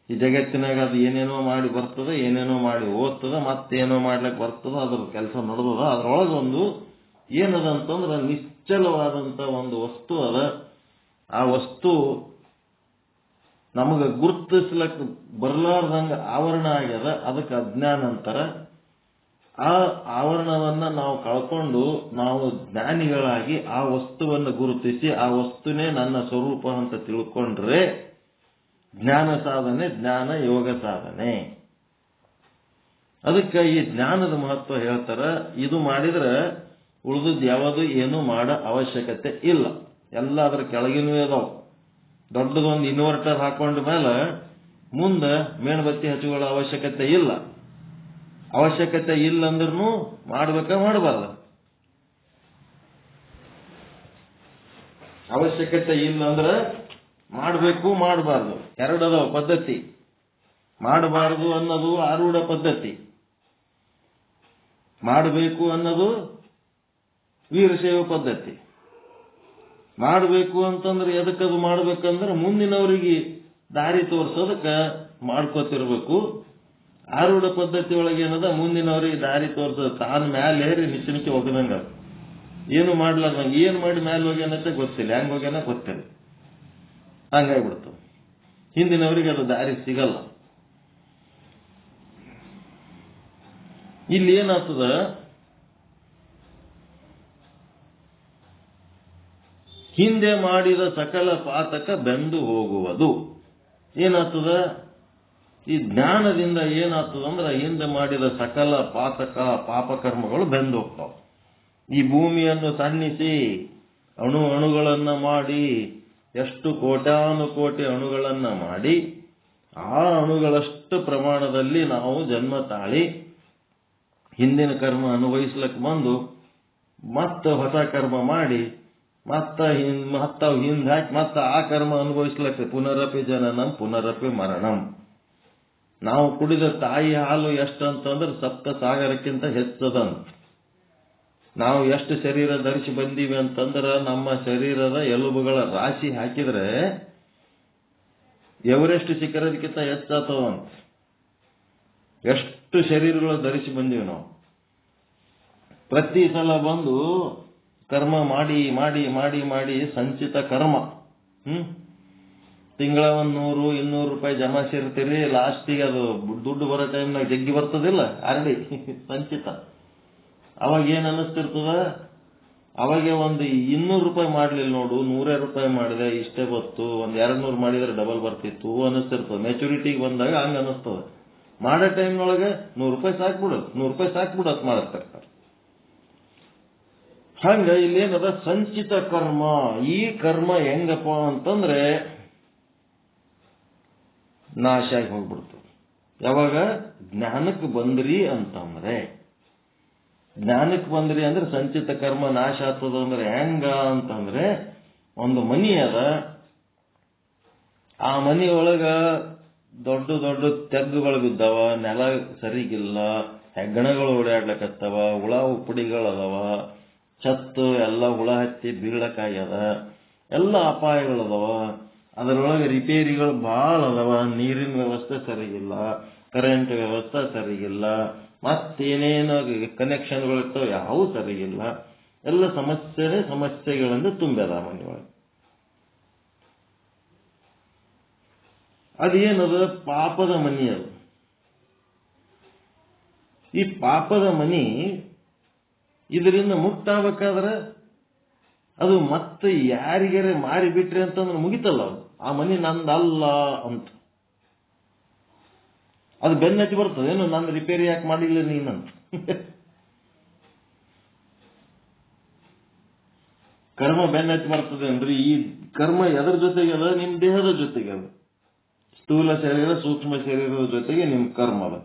Speaker 3: ಈ ಜಗತ್ತಿನಾಗ ಅದು ಏನೇನೋ ಮಾಡಿ ಬರ್ತದ, ಏನೇನೋ ಮಾಡಿ ಓದ್ತದ, ಮತ್ತೇನೋ ಮಾಡ್ಲಿಕ್ಕೆ ಬರ್ತದ, ಅದ್ರ ಕೆಲಸ ನಡೆದದ. ಅದ್ರೊಳಗೊಂದು ಏನದಂತಂದ್ರೆ ನಿಶ್ಚಲವಾದಂತ ಒಂದು ವಸ್ತು ಅದ. ಆ ವಸ್ತು ನಮಗ ಗುರುತಿಸ್ಲಕ್ ಬರ್ಲಾರ್ದಂಗ ಆವರಣ ಆಗ್ಯದ. ಅದಕ್ಕೆ ಅಜ್ಞಾನ ಅಂತಾರ. ಆ ಆವರಣವನ್ನ ನಾವು ಕಳ್ಕೊಂಡು ನಾವು ಜ್ಞಾನಿಗಳಾಗಿ ಆ ವಸ್ತುವನ್ನು ಗುರುತಿಸಿ ಆ ವಸ್ತುನೇ ನನ್ನ ಸ್ವರೂಪ ಅಂತ ತಿಳ್ಕೊಂಡ್ರೆ ಜ್ಞಾನ ಸಾಧನೆ, ಜ್ಞಾನ ಯೋಗ ಸಾಧನೆ. ಅದಕ್ಕೆ ಈ ಜ್ಞಾನದ ಮಹತ್ವ ಹೇಳ್ತಾರ. ಇದು ಮಾಡಿದ್ರೆ ಉಳಿದದ್ದು ಯಾವುದು ಏನು ಮಾಡೋ ಅವಶ್ಯಕತೆ ಇಲ್ಲ. ಎಲ್ಲ ಅದ್ರ ಕೆಳಗಿನೂ ಇದಾವ. ದೊಡ್ಡದೊಂದು ಇನ್ವರ್ಟರ್ ಹಾಕೊಂಡ ಮೇಲೆ ಮುಂದೆ ಮೇಣಬತ್ತಿ ಹಚ್ಕೊಳ್ಳೋ ಅವಶ್ಯಕತೆ ಇಲ್ಲ. ಅವಶ್ಯಕತೆ ಇಲ್ಲ ಅಂದ್ರೂ ಮಾಡ್ಬೇಕಾ ಮಾಡಬಾರ್ದು? ಅವಶ್ಯಕತೆ ಇಲ್ಲ ಅಂದ್ರೆ ಮಾಡಬೇಕು, ಮಾಡಬಾರ್ದು. ಎರಡದ ಪದ್ಧತಿ. ಮಾಡಬಾರದು ಅನ್ನೋದು ಆರೂಢ ಪದ್ಧತಿ, ಮಾಡಬೇಕು ಅನ್ನೋದು ವೀರಶೈವ ಪದ್ಧತಿ. ಮಾಡಬೇಕು ಅಂತಂದ್ರೆ ಎದಕ್ಕದು ಮಾಡ್ಬೇಕಂದ್ರೆ ಮುಂದಿನವರಿಗೆ ದಾರಿ ತೋರ್ಸೋದಕ್ಕೆ ಮಾಡ್ಕೋತಿರ್ಬೇಕು. ಆರೂಢ ಪದ್ಧತಿ ಒಳಗೆ ಏನದ ಮುಂದಿನವ್ರಿಗೆ ದಾರಿ ತೋರ್ಸೋದು, ತಾನು ಮ್ಯಾಲೆ ಏರಿ ನಿಚ್ಚಣಿಕೆ ಹೋಗದಂಗ, ಏನು ಮಾಡ್ಲಾರ್ದಂಗ, ಏನ್ ಮಾಡಿ ಮ್ಯಾಲೆ ಹೋಗ್ಯಾನಂತೆ ಗೊತ್ತಿಲ್ಲ, ಹೆಂಗ್ ಹೋಗ್ಯಾನ ಗೊತ್ತಿಲ್ಲ, ಹಂಗಾಗ್ಬಿಡ್ತು. ಹಿಂದಿನವರಿಗೆ ಅದು ದಾರಿ ಸಿಗಲ್ಲ. ಇಲ್ಲಿ ಏನಾಗ್ತದ, ಹಿಂದೆ ಮಾಡಿದ ಸಕಲ ಪಾತಕ ಬೆಂದು ಹೋಗುವುದು. ಏನಾಗ್ತದ, ಈ ಜ್ಞಾನದಿಂದ ಏನಾಗ್ತದ ಅಂದ್ರೆ ಹಿಂದೆ ಮಾಡಿದ ಸಕಲ ಪಾತಕ ಪಾಪಕರ್ಮಗಳು ಬೆಂದು ಹೋಗ್ತಾವ. ಈ ಭೂಮಿಯನ್ನು ತಣ್ಣಿಸಿ ಅಣುಗಳನ್ನ ಮಾಡಿ, ಎಷ್ಟು ಕೋಟ್ಯಾನುಕೋಟಿ ಅಣುಗಳನ್ನ ಮಾಡಿ, ಆ ಅಣುಗಳಷ್ಟು ಪ್ರಮಾಣದಲ್ಲಿ ನಾವು ಜನ್ಮ ತಾಳಿ ಹಿಂದಿನ ಕರ್ಮ ಅನುಭವಿಸ್ಲಕ್ಕೆ ಬಂದು ಮತ್ತೆ ಹೊಸ ಕರ್ಮ ಮಾಡಿ ಮತ್ತೆ ಹಿಂದೆ ಹಾಕಿ ಮತ್ತೆ ಆ ಕರ್ಮ ಅನುಭವಿಸ್ಲಕ್ಕೆ ಪುನರಪಿ ಜನನಂ ಪುನರಪಿ ಮರಣಂ. ನಾವು ಕುಡಿದ ತಾಯಿ ಹಾಲು ಎಷ್ಟಂತಂದ್ರೆ ಸಪ್ತ ಸಾಗರಕ್ಕಿಂತ ಹೆಚ್ಚದಂತ. ನಾವು ಎಷ್ಟು ಶರೀರ ಧರಿಸಿ ಬಂದೀವಿ ಅಂತಂದ್ರೆ ನಮ್ಮ ಶರೀರದ ಎಲುಬುಗಳ ರಾಶಿ ಹಾಕಿದ್ರೆ ಎವರೆಸ್ಟ್ ಶಿಖರದಕ್ಕಿಂತ ಹೆಚ್ಚಾತವಂತ. ಎಷ್ಟು ಶರೀರಗಳು ಧರಿಸಿ ಬಂದೀವಿ ನಾವು. ಪ್ರತಿ ಸಲ ಬಂದು ಕರ್ಮ ಮಾಡಿ ಮಾಡಿ ಮಾಡಿ ಮಾಡಿ ಸಂಚಿತ ಕರ್ಮ, ತಿಂಗಳ 100-200 ರೂಪಾಯಿ ಜಮಾ ಸೇರ್ತೀರಿ, ಲಾಸ್ಟಿಗೆ ಅದು ದುಡ್ಡು ಬರೋ ಟೈಮ್ನಾಗ ಜಗ್ಗಿ ಬರ್ತದಿಲ್ಲ ಆರ್ಡಿ ಸಂಚಿತ. ಅವಾಗ ಏನ್ ಅನ್ನಿಸ್ತಿರ್ತದ, ಅವಾಗ ಒಂದು 200 ರೂಪಾಯಿ ಮಾಡ್ಲಿಲ್ಲ ನೋಡು, 100 ರೂಪಾಯಿ ಮಾಡಿದೆ ಇಷ್ಟೇ ಬತ್ತು, 200 ಮಾಡಿದ್ರೆ ಡಬಲ್ ಬರ್ತಿತ್ತು ಅನ್ನಿಸ್ತಿರ್ತದೆ. ಮೆಚುರಿಟಿಗೆ ಬಂದಾಗ ಹಂಗ ಅನ್ನಿಸ್ತದ. ಮಾಡೋ ಟೈಮ್ನೊಳಗೆ 100 ರೂಪಾಯಿ ಸಾಕ್ಬಿಡತ್ ಮಾಡತ್ತಿರ್ತಾರೆ. ಹಂಗ ಇಲ್ಲೇನದ ಸಂಚಿತ ಕರ್ಮ. ಈ ಕರ್ಮ ಹೆಂಗಪ್ಪ ಅಂತಂದ್ರೆ ನಾಶ ಆಗಿ ಹೋಗ್ಬಿಡ್ತದೆ. ಯಾವಾಗ ಜ್ಞಾನಕ್ಕೆ ಬಂದ್ರಿ ಅಂತಂದ್ರೆ, ಜ್ಞಾನಕ್ಕೆ ಬಂದ್ರಿ ಅಂದ್ರೆ ಸಂಚಿತ ಕರ್ಮ ನಾಶ ಆಗ್ತದ. ಅಂದ್ರೆ ಹೆಂಗ ಅಂತಂದ್ರೆ, ಒಂದು ಮನಿ ಅದ, ಆ ಮನಿಯೊಳಗ ದೊಡ್ಡ ದೊಡ್ಡ ತೆಗ್ಗುಗಳು ಬಿದ್ದಾವ, ನೆಲ ಸರಿಗಿಲ್ಲ, ಹೆಗ್ಗಣಗಳು ಓಡಾಡ್ಲಕತ್ತವ, ಹುಳ ಉಪ್ಪಡಿಗಳದವ, ಛತ್ತು ಎಲ್ಲ ಹುಳ ಹತ್ತಿ ಬೀಳಕಾಗ್ಯದ, ಎಲ್ಲ ಅಪಾಯಗಳದವ. ಅದರೊಳಗೆ ರಿಪೇರಿಗಳು ಭಾಳ ಅದಾವ. ನೀರಿನ ವ್ಯವಸ್ಥೆ ಸರಿಗಿಲ್ಲ, ಕರೆಂಟ್ ವ್ಯವಸ್ಥೆ ಸರಿಗಿಲ್ಲ, ಮತ್ತೇನೇನೋ ಕನೆಕ್ಷನ್ಗಳಿರ್ತಾವ ಯಾವೂ ಸರಿಗಿಲ್ಲ. ಎಲ್ಲ ಸಮಸ್ಯೆಗಳಿಂದ ತುಂಬ್ಯದ ಮನೆಯೊಳಗೆ. ಅದೇನದ ಪಾಪದ ಮನಿ. ಅದು ಈ ಪಾಪದ ಮನಿ ಇದರಿಂದ ಮುಕ್ತ ಆಗ್ಬೇಕಾದ್ರೆ ಅದು ಮತ್ತೆ ಯಾರಿಗಾರೆ ಮಾರಿಬಿಟ್ರಿ ಅಂತಂದ್ರೆ ಮುಗಿತಲ್ಲ, ಅದು ಆ ಮನಿ ನಂದಲ್ಲ ಅಂತ. ಅದು ಬೆನ್ನತ್ತಿ ಬರ್ತದೆ, ಏನು ನಂದು ರಿಪೇರಿ ಯಾಕೆ ಮಾಡಿಲ್ಲ ನೀನಂತ. ಕರ್ಮ ಬೆನ್ನತ್ತಿ ಬರ್ತದೆ ಅಂದ್ರೆ ಈ ಕರ್ಮ ಎದರ ಜೊತೆಗೆ ಅದ, ನಿಮ್ ದೇಹದ ಜೊತೆಗೆ ಅದ. ಸ್ಥೂಲ ಶರೀರ ಸೂಕ್ಷ್ಮ ಶರೀರದ ಜೊತೆಗೆ ನಿಮ್ ಕರ್ಮ ಅದ.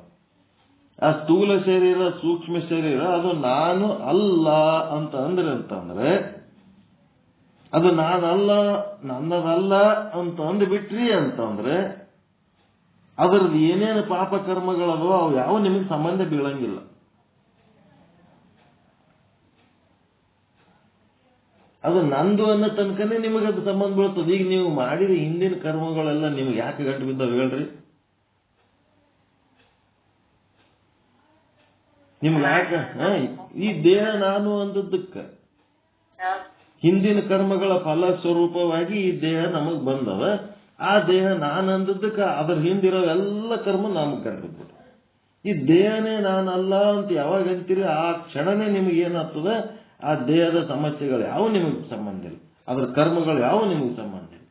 Speaker 3: ಆ ಸ್ಥೂಲ ಶರೀರ ಸೂಕ್ಷ್ಮ ಶರೀರ ಅದು ನಾನು ಅಲ್ಲ ಅಂತ ಅಂತಂದ್ರೆ ಅದು ನಾನಲ್ಲ ನನ್ನದಲ್ಲ ಅಂತ ಅಂದ್ಬಿಟ್ರಿ ಅಂತಂದ್ರೆ ಅದರದ್ದು ಏನೇನು ಪಾಪ ಕರ್ಮಗಳದೋ ಅವು ಯಾವ ನಿಮಗೆ ಸಂಬಂಧ ಬೀಳಂಗಿಲ್ಲ. ಅದು ನಂದು ಅನ್ನೋ ತನಕನೇ ನಿಮಗದು ಸಂಬಂಧ ಬೀಳ್ತದೆ. ಈಗ ನೀವು ಮಾಡಿದ ಹಿಂದಿನ ಕರ್ಮಗಳೆಲ್ಲ ನಿಮ್ಗೆ ಯಾಕೆ ಗಂಟು ಬಿದ್ದಾವ ಹೇಳ್ರಿ? ನಿಮ್ಗೆ ಯಾಕೆ ಈ ದೇಹ ನಾನು ಅಂದದ್ದಕ್ಕೆ ಹಿಂದಿನ ಕರ್ಮಗಳ ಫಲ ಸ್ವರೂಪವಾಗಿ ಈ ದೇಹ ನಮಗ್ ಬಂದವ. ಆ ದೇಹ ನಾನು ಅಂದದ್ದಕ್ಕೆ ಅದ್ರ ಹಿಂದಿರೋ ಎಲ್ಲ ಕರ್ಮ ನಮಗ್ ಗಂಟು. ಈ ದೇಹನೇ ನಾನಲ್ಲ ಅಂತ ಯಾವಾಗ ಅಂತೀರಿ ಆ ಕ್ಷಣನೇ ನಿಮ್ಗೆ ಏನಾಗ್ತದೆ, ಆ ದೇಹದ ಸಮಸ್ಯೆಗಳು ಯಾವ ನಿಮಗೆ ಸಂಬಂಧ ಇಲ್ಲ, ಅದ್ರ ಕರ್ಮಗಳು ಯಾವ ನಿಮಗೆ ಸಂಬಂಧ ಇಲ್ಲ.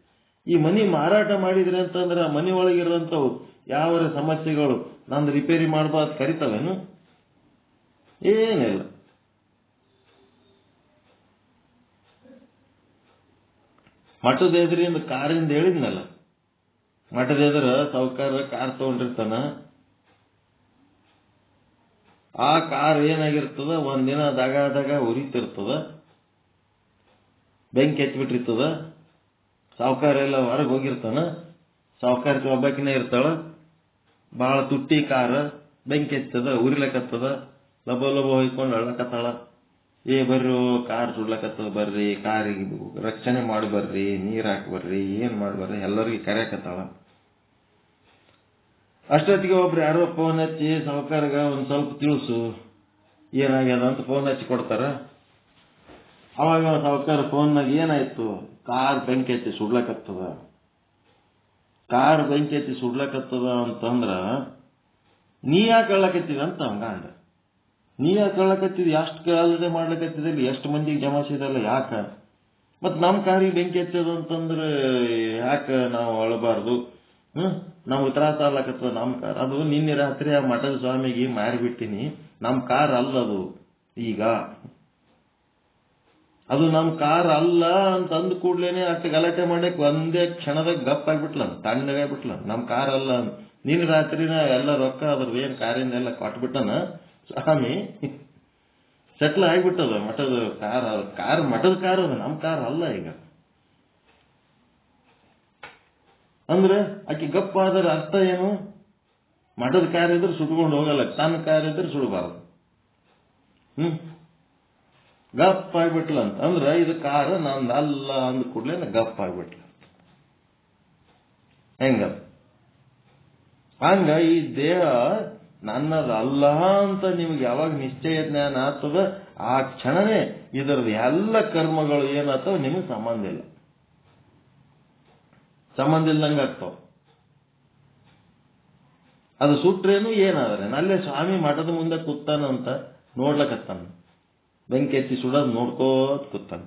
Speaker 3: ಈ ಮನಿ ಮಾರಾಟ ಮಾಡಿದ್ರಿ ಅಂತಂದ್ರೆ ಆ ಮನಿ ಒಳಗಿರೋಂಥವು ಯಾವ ಸಮಸ್ಯೆಗಳು ನಂದು ರಿಪೇರಿ ಮಾಡ್ಬಾರ್ದು ಕರಿತಾವೇನು? ಏನಿಲ್ಲ. ಮಠದ ಎದುರಿಂದ ಕಾರಿಂದ ಹೇಳಿದ್ನಲ್ಲ, ಮಠದ ಎದುರ ಸಾವುಕಾರ ಕಾರ್ ತಗೊಂಡಿರ್ತಾನ. ಆ ಕಾರ್ ಏನಾಗಿರ್ತದ, ಒಂದಿನ ದಗ ಉರಿತಿರ್ತದ, ಬೆಂಕಿ ಹಚ್ಚಿಬಿಟ್ಟಿರ್ತದ. ಸಾವುಕಾರ ಎಲ್ಲ ಹೊರಗೆ ಹೋಗಿರ್ತಾನ, ಸಾವುಕಾರಕ್ಕೆ ಒಬ್ಬಾಕಿನೇ ಇರ್ತಾಳ. ಬಹಳ ತುಟ್ಟಿ ಕಾರ್, ಬೆಂಕಿ ಹಚ್ಚದ, ಉರಿಲಕತ್ತದ, ಲಬ ಹೊಯ್ಕೊಂಡು ಅಳ್ಳಕತ್ತಾಳ. ಬರ್ರಿ ಕಾರ್ ಸುಡ್ಲಕತ್ತದ, ಬರ್ರಿ ಕಾರಿಗೆ ರಕ್ಷಣೆ ಮಾಡಿ ಬರ್ರಿ, ನೀರ್ ಹಾಕಿ ಬರ್ರಿ, ಏನ್ ಮಾಡಿ ಬರ್ರಿ ಎಲ್ಲರಿಗೆ ಕರೆಯಕತ್ತಾಳ. ಅಷ್ಟೊತ್ತಿಗೆ ಒಬ್ರು ಯಾರೋ ಫೋನ್ ಹಚ್ಚಿ ಸಾವುಕಾರಗ ಒಂದು ಸ್ವಲ್ಪ ತಿಳಿಸು ಏನಾಗ್ಯದ ಅಂತ ಫೋನ್ ಹಚ್ಚಿ ಕೊಡ್ತಾರ. ಅವಾಗ ಸಾವುಕಾರ ಫೋನ್ನಾಗ ಏನಾಯ್ತು, ಕಾರ್ ಬೆಂಕಿ ಹಚ್ಚಿ ಸುಡ್ಲಕತ್ತದ. ಕಾರ್ ಬೆಂಕಿ ಹಚ್ಚಿ ಸುಡ್ಲಕತ್ತದ ಅಂತಂದ್ರ ನೀ ಯಾಕೆ ಹೇಳಕತ್ತಿದ ಅಂತ ಗಂಡ. ನೀ ಯಾಕೆ ಹೇಳಕತ್ತಿದ್, ಎಷ್ಟು ಕಾಲದೇ ಮಾಡ್ಲಕತ್ತಿದಲ್ಲಿ, ಎಷ್ಟು ಮಂದಿಗೆ ಜಮಾಯಿಸಿದಲ್ಲ, ಯಾಕ ಮತ್ ನಮ್ಮ ಕಾರಿಗೆ ಬೆಂಕಿ ಹಚ್ಚೋದು ಅಂತಂದ್ರೆ ಯಾಕೆ ನಾವು ಅಳಬಾರ್ದು, ನಮ್ಗೆ ತ್ರಾಸ ಆಗ್ಲಕತ್ತದ ನಮ್ಮ ಕಾರ್. ಅದು ನಿನ್ನೆ ರಾತ್ರಿ ಆ ಮಠದ ಸ್ವಾಮಿಗೆ ಮಾರಿಬಿಟ್ಟಿನಿ, ನಮ್ಮ ಕಾರ್ ಅಲ್ಲದು, ಈಗ ಅದು ನಮ್ಮ ಕಾರ್ ಅಲ್ಲ ಅಂತ ಅಂದ ಕೂಡ್ಲೇನೆ ಅಷ್ಟು ಗಲಾಟೆ ಮಾಡಕ್ ಒಂದೇ ಕ್ಷಣದಾಗ ಗಪ್ ಆಗ್ಬಿಟ್ಲ, ತಣ್ಣಗಾಗ್ಬಿಟ್ಲ. ನಮ್ಮ ಕಾರ್ ಅಲ್ಲ, ನಿನ್ನ ರಾತ್ರಿನ ಎಲ್ಲ ರೊಕ್ಕ ಅದ್ರ ಏನ್ ಕಾರಿಂದ ಎಲ್ಲ ಕೊಟ್ಬಿಟ್ಟನ ಸ್ವಾಮಿ, ಸೆಟ್ಲ್ ಆಗ್ಬಿಟ್ಟದ. ಮಠದ ಕಾರ್ ಮಠದ ಕಾರ್ ಅದ, ನಮ್ಮ ಕಾರ್ ಅಲ್ಲ ಈಗ ಅಂದ್ರೆ ಆಕಿ ಗಪ್ಪ ಆದ್ರ ಅರ್ಥ ಏನು, ಮಠದ ಕಾರ್ ಇದ್ರೆ ಸುಟ್ಕೊಂಡು ಹೋಗಲ್ಲ, ತನ್ನ ಕಾರ್ ಇದ್ರೆ ಸುಡಬಾರದು. ಗಪ್ ಆಗ್ಬಿಟ್ಲ ಅಂತ ಅಂದ್ರೆ ಇದು ಕಾರ್ ನಂದು ಅಲ್ಲ ಅಂದ ಕೂಡಲೇ ಗಪ್ ಆಗ್ಬಿಟ್ಲ. ಹೆಂಗ ಹಂಗ ಈ ದೇಹ ನನ್ನದು ಅಲ್ಲ ಅಂತ ನಿಮ್ಗೆ ಯಾವಾಗ ನಿಶ್ಚಯ ಜ್ಞಾನ ಆಗ್ತದ ಆ ಕ್ಷಣನೇ ಇದರದ ಎಲ್ಲ ಕರ್ಮಗಳು ಏನಾಗ್ತಾವ ನಿಮಗೆ ಸಂಬಂಧ ಇಲ್ಲ, ಸಂಬಂಧ ಇಲ್ದಂಗೆ ಆಗ್ತಾವ. ಅದು ಸುಟ್ರೇನು ಏನಾದ್ರೆ ಅಲ್ಲೇ ಸ್ವಾಮಿ ಮಠದ ಮುಂದೆ ಕೂತಾನಂತ ನೋಡ್ಲಕತ್ತಾನ, ಬೆಂಕಿ ಎತ್ತಿ ಸುಡೋದು ನೋಡ್ಕೋತ ಕೂತಾನ.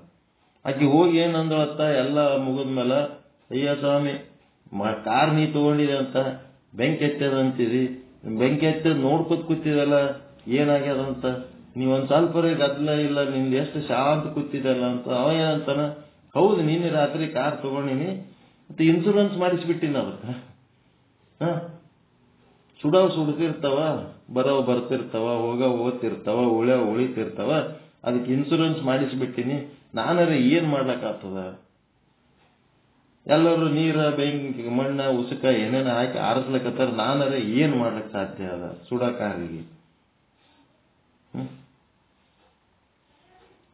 Speaker 3: ಆಕಿ ಹೋಗಿ ಏನಂದಳತ್ತ ಎಲ್ಲ ಮುಗಿದ್ಮೇಲೆ, ಅಯ್ಯ ಸ್ವಾಮಿ ಕಾರ್ ನೀ ತಗೊಂಡಿದೆ ಅಂತ ಬೆಂಕಿ ಎತ್ತದಂತಿದಿ, ಬೆಂಕಿ ಎತ್ತದ ನೋಡ್ಕೋತ ಕೂತಿದಲ್ಲ, ಏನಾಗ್ಯದಂತ ನೀವೊಂದ್ ಸ್ವಲ್ಪ ಗದ್ದಲ ಇಲ್ಲ, ನಿಮ್ದು ಎಷ್ಟು ಶಾಂತ ಕೂತಿದಲ್ಲ ಅಂತ. ಅವ ಏನಂತಾನ, ಹೌದು ನಿನ್ನೆ ರಾತ್ರಿ ಕಾರ್ ತಗೊಂಡಿನಿ ಮತ್ತೆ ಇನ್ಸೂರೆನ್ಸ್ ಮಾಡಿಸ್ಬಿಟ್ಟಿನ ಅದಕ್ಕೆ, ಸುಡೋ ಸುಡ್ತಿರ್ತಾವ, ಬರೋ ಬರ್ತಿರ್ತಾವ, ಹೋಗ್ತಿರ್ತಾವ, ಉಳಿತಿರ್ತಾವ, ಅದಕ್ಕೆ ಇನ್ಸೂರೆನ್ಸ್ ಮಾಡಿಸ್ಬಿಟ್ಟಿನಿ, ನಾನರೆ ಏನ್ ಮಾಡ್ಲಕ್ಕಾಗ್ತದ. ಎಲ್ಲರೂ ನೀರ ಬೆಂಕಿ ಮಣ್ಣ ಉಸುಕ ಏನೇನ ಹಾಕಿ ಆರಿಸ್ಲಕತ್ತಾರ, ನಾನರೆ ಏನ್ ಮಾಡ್ಲಕ್ ಸಾಧ್ಯ ಅದ ಸುಡ ಕಾರಿಗೆ.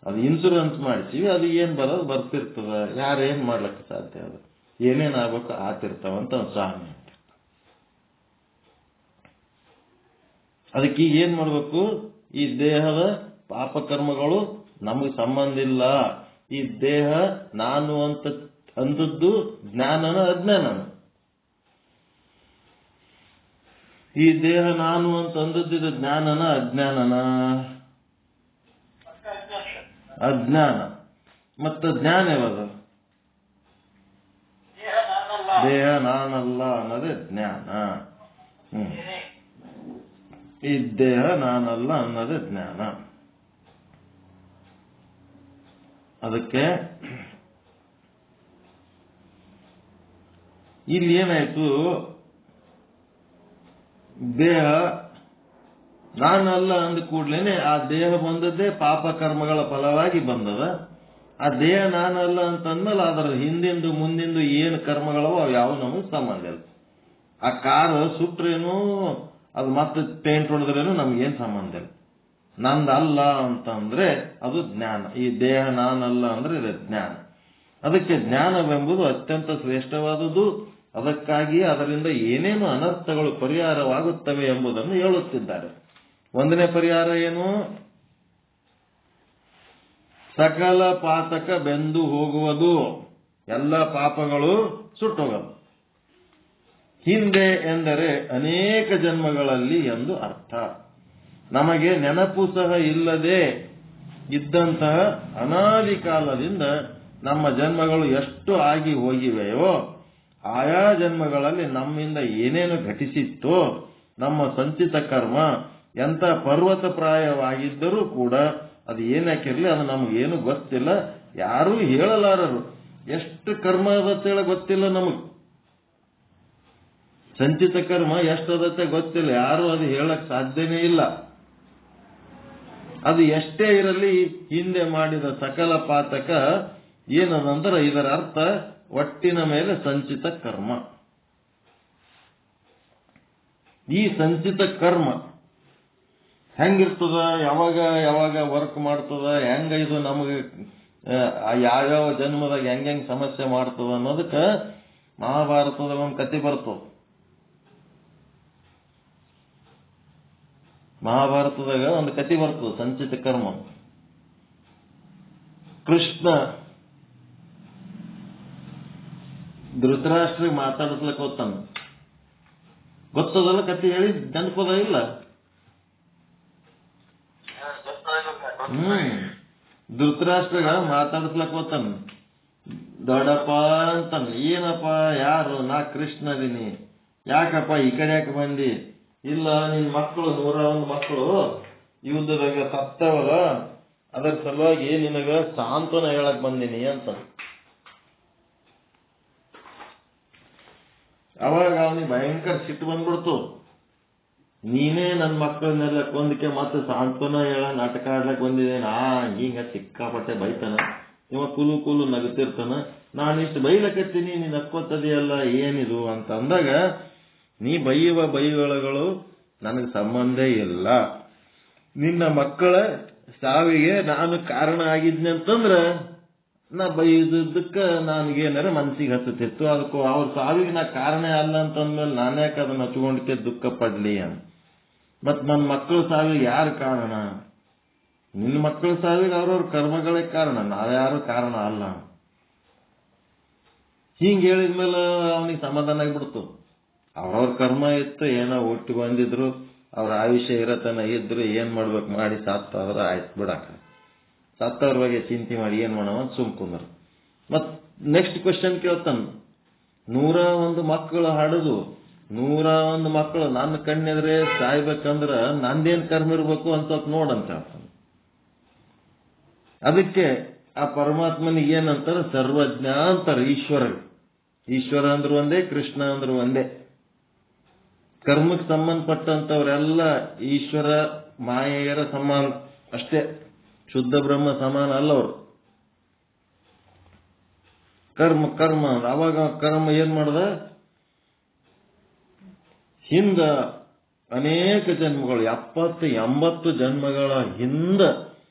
Speaker 3: ಅದು ಇನ್ಸೂರೆನ್ಸ್ ಮಾಡಿಸಿವಿ, ಅದು ಏನ್ ಬರೋದು ಬರ್ತಿರ್ತದ, ಯಾರೇನ್ ಮಾಡ್ಲಕ್ಕ ಸಾಧ್ಯ ಅದ, ಏನೇನ್ ಆಗ್ಬೇಕು ಆತಿರ್ತಾವಂತ ಸ್ವಾಮಿ. ಅದಕ್ಕೆ ಈಗ ಏನ್ ಮಾಡ್ಬೇಕು, ಈ ದೇಹದ ಪಾಪಕರ್ಮಗಳು ನಮಗೆ ಸಂಬಂಧ ಇಲ್ಲ. ಈ ದೇಹ ನಾನು ಅಂತ ಅಂದದ್ದು ಜ್ಞಾನನ ಅಜ್ಞಾನನ. ಈ ದೇಹ ನಾನು ಅಂತ ಅಂದದ್ದು ಜ್ಞಾನನ ಅಜ್ಞಾನನ? ಅಜ್ಞಾನ. ಮತ್ತು ಜ್ಞಾನ ಯಾವುದು? ದೇಹ ನಾನಲ್ಲ ಅನ್ನೋದೇ ಜ್ಞಾನ. ಈ ದೇಹ ನಾನಲ್ಲ ಅನ್ನೋದೇ ಜ್ಞಾನ. ಅದಕ್ಕೆ ಇಲ್ಲಿ ಏನಾಯ್ತು, ದೇಹ ನಾನಲ್ಲ ಅಂದ ಕೂಡ್ಲೇನೆ ಆ ದೇಹ ಬಂದದ್ದೇ ಪಾಪ ಕರ್ಮಗಳ ಫಲವಾಗಿ ಬಂದದ. ಆ ದೇಹ ನಾನಲ್ಲ ಅಂತಂದ್ಮೇಲೆ ಅದರ ಹಿಂದಿಂದು ಮುಂದಿಂದು ಏನು ಕರ್ಮಗಳವೋ ಅವು ಯಾವ ನಮಗೆ ಸಂಬಂಧ ಇಲ್ಲ. ಆ ಕಾರು ಸುಟ್ರೇನು ಅದು ಮತ್ತೆ ಪೇಂಟ್ ಹೊಡೆದ್ರೇನು ನಮ್ಗೇನು ಸಂಬಂಧ ಇಲ್ಲ. ನಂದಲ್ಲ ಅಂತಂದ್ರೆ ಅದು ಜ್ಞಾನ. ಈ ದೇಹ ನಾನಲ್ಲ ಅಂದ್ರೆ ಇದು ಜ್ಞಾನ. ಅದಕ್ಕೆ ಜ್ಞಾನವೆಂಬುದು ಅತ್ಯಂತ ಶ್ರೇಷ್ಠವಾದುದು. ಅದಕ್ಕಾಗಿ ಅದರಿಂದ ಏನೇನು ಅನರ್ಥಗಳು ಪರಿಹಾರವಾಗುತ್ತವೆ ಎಂಬುದನ್ನು ಹೇಳುತ್ತಿದ್ದಾರೆ. ಒಂದನೇ ಪರಿಹಾರ ಏನು? ಸಕಲ ಪಾತಕ ಬೆಂದು ಹೋಗುವುದು, ಎಲ್ಲ ಪಾಪಗಳು ಸುಟ್ಟೋಗದು. ಹಿಂದೆ ಎಂದರೆ ಅನೇಕ ಜನ್ಮಗಳಲ್ಲಿ ಎಂದು ಅರ್ಥ. ನಮಗೆ ನೆನಪು ಸಹ ಇಲ್ಲದೆ ಇದ್ದಂತಹ ಅನಾದಿ ಕಾಲದಿಂದ ನಮ್ಮ ಜನ್ಮಗಳು ಎಷ್ಟು ಆಗಿ ಹೋಗಿವೆಯೋ ಆಯಾ ಜನ್ಮಗಳಲ್ಲಿ ನಮ್ಮಿಂದ ಏನೇನು ಘಟಿಸಿತ್ತೋ ನಮ್ಮ ಸಂಚಿತ ಕರ್ಮ ಎಂಥ ಪರ್ವತಪ್ರಾಯವಾಗಿದ್ದರೂ ಕೂಡ ಅದು ಏನಕ್ಕಿರಲಿ ಅದು ನಮಗೇನು ಗೊತ್ತಿಲ್ಲ, ಯಾರೂ ಹೇಳಲಾರರು. ಎಷ್ಟು ಕರ್ಮ ಅದತ್ತೇಳ ಗೊತ್ತಿಲ್ಲ ನಮಗೆ. ಸಂಚಿತ ಕರ್ಮ ಎಷ್ಟದತ್ತೆ ಗೊತ್ತಿಲ್ಲ, ಯಾರು ಅದು ಹೇಳಕ್ ಸಾಧ್ಯನೇ ಇಲ್ಲ. ಅದು ಎಷ್ಟೇ ಇರಲಿ, ಹಿಂದೆ ಮಾಡಿದ ಸಕಲ ಪಾತಕ ಏನದಂದ್ರೆ ಇದರ ಅರ್ಥ ಒಟ್ಟಿನ ಮೇಲೆ ಸಂಚಿತ ಕರ್ಮ. ಈ ಸಂಚಿತ ಕರ್ಮ ಹೆಂಗಿರ್ತದ, ಯಾವಾಗ ಯಾವಾಗ ವರ್ಕ್ ಮಾಡ್ತದ, ಹೆಂಗ ಇದು ನಮಗೆ ಯಾವ್ಯಾವ ಜನ್ಮದಾಗ ಹೆಂಗ್ ಸಮಸ್ಯೆ ಮಾಡ್ತದ ಅನ್ನೋದಕ್ಕೆ ಮಹಾಭಾರತದ ಒಂದು ಕತೆ ಬರ್ತದ. ಮಹಾಭಾರತದಾಗ ಒಂದು ಕಥೆ ಬರ್ತದೆ, ಸಂಚಿತ ಕರ್ಮ. ಕೃಷ್ಣ ಧೃತರಾಷ್ಟ್ರಿಗೆ ಮಾತಾಡಿಸ್ಲಕ್ಕೆ ಹೋಗ್ತಾನ. ಗೊತ್ತದಲ್ಲ ಕಥೆ, ಹೇಳಿ ನೆನಪದ ಇಲ್ಲ? ಧೃತರಾಷ್ಟ್ರಗ ಮಾತಾಡಿಸ್ಲಕ್ ಹೋಗ್ತಾನ. ದೊಡ್ಡಪ್ಪ ಅಂತಾನ. ಏನಪ್ಪ, ಯಾರು? ನಾ ಕೃಷ್ಣ ಅದೀನಿ. ಯಾಕಪ್ಪ ಈ ಕಡೆ ಯಾಕೆ ಬಂದಿ? ಇಲ್ಲ, ನಿನ್ ಮಕ್ಕಳು 101 ಮಕ್ಕಳು ಯುದ್ಧದಾಗ ಸತ್ತವಲ್ಲ, ಅದರ ಸಲುವಾಗಿ ನಿನಗ ಸಾಂತ್ವನ ಹೇಳಕ್ ಬಂದೀನಿ ಅಂತ. ಅವಾಗ ಅವನಿಗೆ ಭಯಂಕರ ಸಿಟ್ಟು ಬಂದ್ಬಿಡ್ತು. ನೀನೇ ನನ್ನ ಮಕ್ಕಳನ್ನೆಲ್ಲ ಕೊಂದಕ್ಕೆ ಮತ್ತೆ ಸಾಂತ್ವನ ಹೇಳ ನಾಟಕ ಆಡ್ಲಕ್ ಬಂದಿದ್ದೇನೆ. ಹಿಂಗ ಸಿಕ್ಕಾಪಟ್ಟೆ ಬೈತಾನ. ಇವ ಕೂಲು ನಗುತ್ತಿರ್ತಾನ. ನಾನಿಷ್ಟು ಬೈಲಕತ್ತೀನಿ, ನೀನ್ ನಕ್ಕೋತದೆಯಲ್ಲ, ಏನಿದು ಅಂತ ಅಂದಾಗ, ನೀ ಬೈಯುವ ಬೈಗಳಗಳು ನನಗೆ ಸಂಬಂಧ ಇಲ್ಲ. ನಿನ್ನ ಮಕ್ಕಳ ಸಾವಿಗೆ ನಾನು ಕಾರಣ ಆಗಿದ್ನಿ ಅಂತಂದ್ರ ನಾ ಬೈದಕ್ಕೆ ನನಗೇನಾರ ಮನ್ಸಿಗೆ ಹತ್ತತಿತ್ತು. ಅದಕ್ಕೂ ಅವ್ರ ಸಾವಿಗೆ ನಾ ಕಾರಣ ಅಲ್ಲ ಅಂತಂದ್ಮೇಲೆ ನಾನ್ಯಾಕೆ ಅದನ್ನ ಹಚ್ಕೊಂಡ್ಕೆ ದುಃಖ ಪಡ್ಲಿ ಅಂತ. ಮತ್ ನನ್ನ ಮಕ್ಕಳ ಸಾವಿಗೆ ಯಾರು ಕಾರಣ? ನಿನ್ನ ಮಕ್ಕಳ ಸಾವಿಗೆ ಅವ್ರವ್ರ ಕರ್ಮಗಳೇ ಕಾರಣ, ನಾವ್ಯಾರು ಕಾರಣ ಅಲ್ಲ. ಹಿಂಗ ಹೇಳಿದ್ಮೇಲೆ ಅವನಿಗೆ ಸಮಾಧಾನ ಆಗ್ಬಿಡ್ತು. ಅವ್ರವ್ರ ಕರ್ಮ ಇತ್ತು, ಏನೋ ಹುಟ್ಟಿ ಬಂದಿದ್ರು, ಅವ್ರ ಆಯುಷ್ಯ ಇರತನ ಇದ್ರು, ಏನ್ ಮಾಡ್ಬೇಕು ಮಾಡಿ ಸಾತ್ತಾದ್ರ ಆಯ್ತು ಬಿಡಾಕ. ಸತ್ತವ್ರ ಬಗ್ಗೆ ಚಿಂತೆ ಮಾಡಿ ಏನ್ ಮಾಡವ ಸುಮ್ ಕುಂದ್ರು. ಮತ್ ನೆಕ್ಸ್ಟ್ ಕ್ವಶನ್ ಕೇಳ್ತಾನ, 101 ಮಕ್ಕಳು ಹಾಡುದು, 101 ಮಕ್ಕಳು ನನ್ನ ಕಣ್ಣೆದ್ರೆ ಸಾಯ್ಬೇಕಂದ್ರ ನಂದೇನ್ ಕರ್ಮ ಇರ್ಬೇಕು ಅಂತ ನೋಡಂತ ಹೇಳ್ತಾನೆ. ಅದಕ್ಕೆ ಆ ಪರಮಾತ್ಮನಿಗೆ ಏನಂತಾರ? ಸರ್ವಜ್ಞ ಅಂತಾರ. ಈಶ್ವರ ಅಂದ್ರು ಒಂದೇ, ಕೃಷ್ಣ ಅಂದ್ರು ಒಂದೇ. ಕರ್ಮಕ್ಕೆ ಸಂಬಂಧಪಟ್ಟಂತವ್ರೆಲ್ಲ ಈಶ್ವರ ಮಾಯೆಯರ ಸಮಾನ ಅಷ್ಟೇ, ಶುದ್ಧ ಬ್ರಹ್ಮ ಸಮಾನ ಅಲ್ಲ ಅವರು. ಕರ್ಮ ಅವಾಗ ಕರ್ಮ ಏನ್ ಮಾಡ್ದ? ಹಿಂದ ಅನೇಕ ಜನ್ಮಗಳು, 70-80 ಜನ್ಮಗಳ ಹಿಂದ